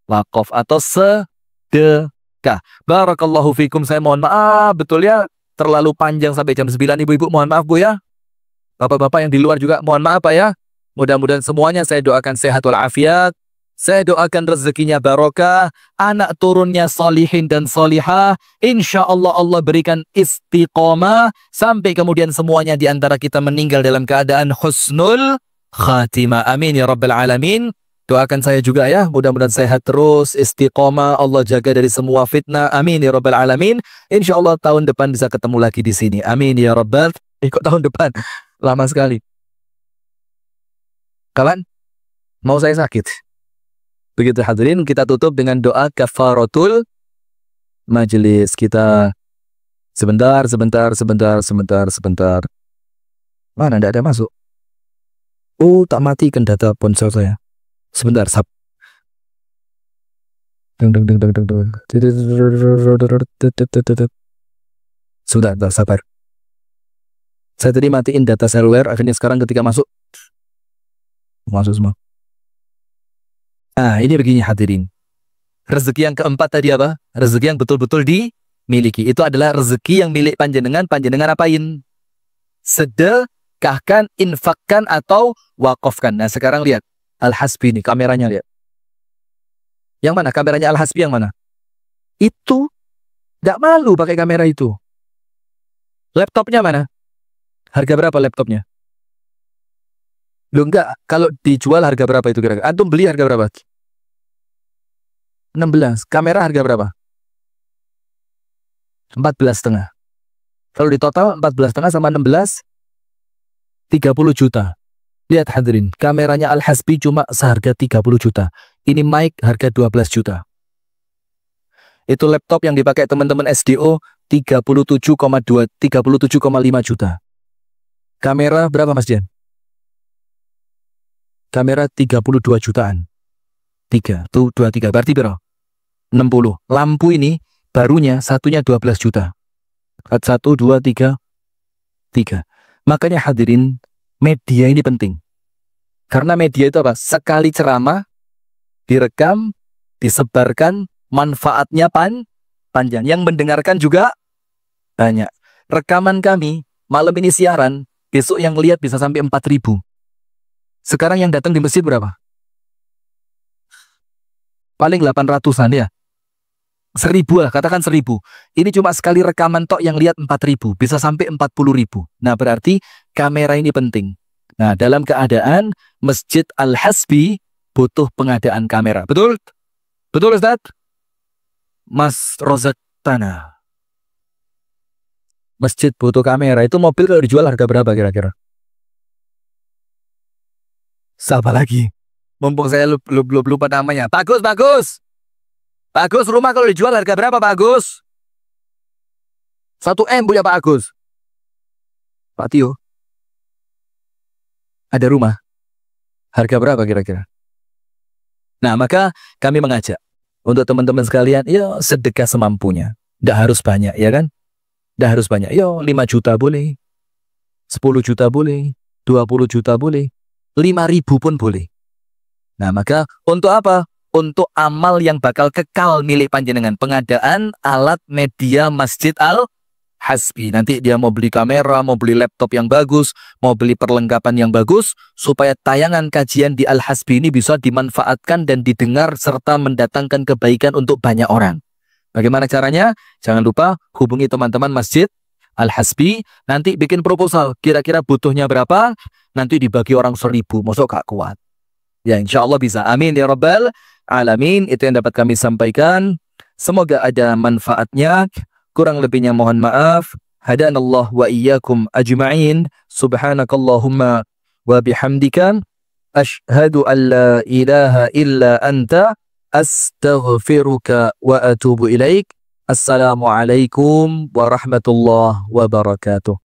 wakaf atau sedekah. Barakallahu fikum. Saya mohon maaf, betul ya, terlalu panjang sampai jam 9. Ibu-ibu mohon maaf Bu ya. Bapak-bapak yang di luar juga mohon maaf Pak ya. Mudah-mudahan semuanya saya doakan sehat walafiat. Saya doakan rezekinya barokah, anak turunnya solihin dan solihah. Insya Allah Allah berikan istiqomah sampai kemudian semuanya di antara kita meninggal dalam keadaan husnul khatimah. Amin ya rabbal alamin. Doakan saya juga ya, mudah-mudahan sehat terus, istiqomah, Allah jaga dari semua fitnah. Amin ya rabbal alamin. Insya Allah tahun depan bisa ketemu lagi di sini. Amin ya rabbal. Kok tahun depan? Lama sekali. Kapan? Mau saya sakit? Begitu hadirin, kita tutup dengan doa kafaratul majelis kita. Sebentar. Mana tidak ada masuk? Oh, tak matikan data ponsel saya. Sebentar, sab. Sudah, sabar. Saya tadi matiin data seluler, akhirnya sekarang ketika masuk semua. Nah, ini begini hadirin. Rezeki yang keempat tadi apa? Rezeki yang betul-betul dimiliki. Itu adalah rezeki yang milik panjenengan. Panjenengan apain? Sedekahkan, infakkan, atau wakafkan. Nah, sekarang lihat. Al-Hasbi ini, kameranya lihat. Yang mana? Kameranya Al-Hasbi yang mana? Itu. Nggak malu pakai kamera itu. Laptopnya mana? Harga berapa laptopnya? Loh enggak, kalau dijual harga berapa itu kira-kira? Antum beli harga berapa? 16. Kamera harga berapa? 14,5. Kalau di total 14,5 sama 16 30 juta. Lihat hadirin, kameranya Al-Hasbi cuma seharga 30 juta. Ini mic harga 12 juta. Itu laptop yang dipakai teman-teman SDO 37,5 juta. Kamera berapa Mas Dian? Kamera 32 jutaan. 3, tuh 23, berarti berapa? 60. Lampu ini barunya satunya 12 juta. 1, 2, 3. Makanya hadirin, media ini penting. Karena media itu apa? Sekali ceramah, direkam, disebarkan, manfaatnya panjang. Yang mendengarkan juga banyak. Rekaman kami, malam ini siaran, besok yang lihat bisa sampai 4.000. Sekarang yang datang di masjid berapa? Paling 800-an ya. 1.000 lah, katakan 1.000. Ini cuma sekali rekaman tok yang lihat 4.000, bisa sampai 40.000. Nah, berarti kamera ini penting. Nah, dalam keadaan Masjid Al-Hasbi butuh pengadaan kamera. Betul? Betul, Ustaz? Mas Rozak Tanah. Masjid butuh kamera. Itu mobil kalau dijual harga berapa kira-kira? Siapa lagi? Mumpung saya belum lupa namanya. Bagus. Bagus, rumah kalau dijual harga berapa Pak Agus? 1 M punya Pak Agus. Pak Tio, ada rumah. Harga berapa kira-kira? Nah, maka kami mengajak untuk teman-teman sekalian, ya sedekah semampunya. Tidak harus banyak, ya kan? Tidak harus banyak. Yo, 5 juta boleh. 10 juta boleh. 20 juta boleh. 5.000 pun boleh. Nah, maka untuk apa? Untuk amal yang bakal kekal milik panjenengan. Pengadaan alat media Masjid Al-Hasbi. Nanti dia mau beli kamera, mau beli laptop yang bagus, mau beli perlengkapan yang bagus, supaya tayangan kajian di Al-Hasbi ini bisa dimanfaatkan dan didengar serta mendatangkan kebaikan untuk banyak orang. Bagaimana caranya? Jangan lupa hubungi teman-teman Masjid Al-Hasbi. Nanti bikin proposal. Kira-kira butuhnya berapa? Nanti dibagi orang 1.000. Masuk gak kuat? Ya, insya Allah bisa. Amin ya rabbal alamin. Itu yang dapat kami sampaikan. Semoga ada manfaatnya. Kurang lebihnya mohon maaf. Hadanallah wa iyyakum ajma'in. Subhanakallahumma wa bihamdika. Ashhadu an la ilaha illa anta. Astaghfiruka wa atubu ilaik. Assalamualaikum warahmatullahi wabarakatuh.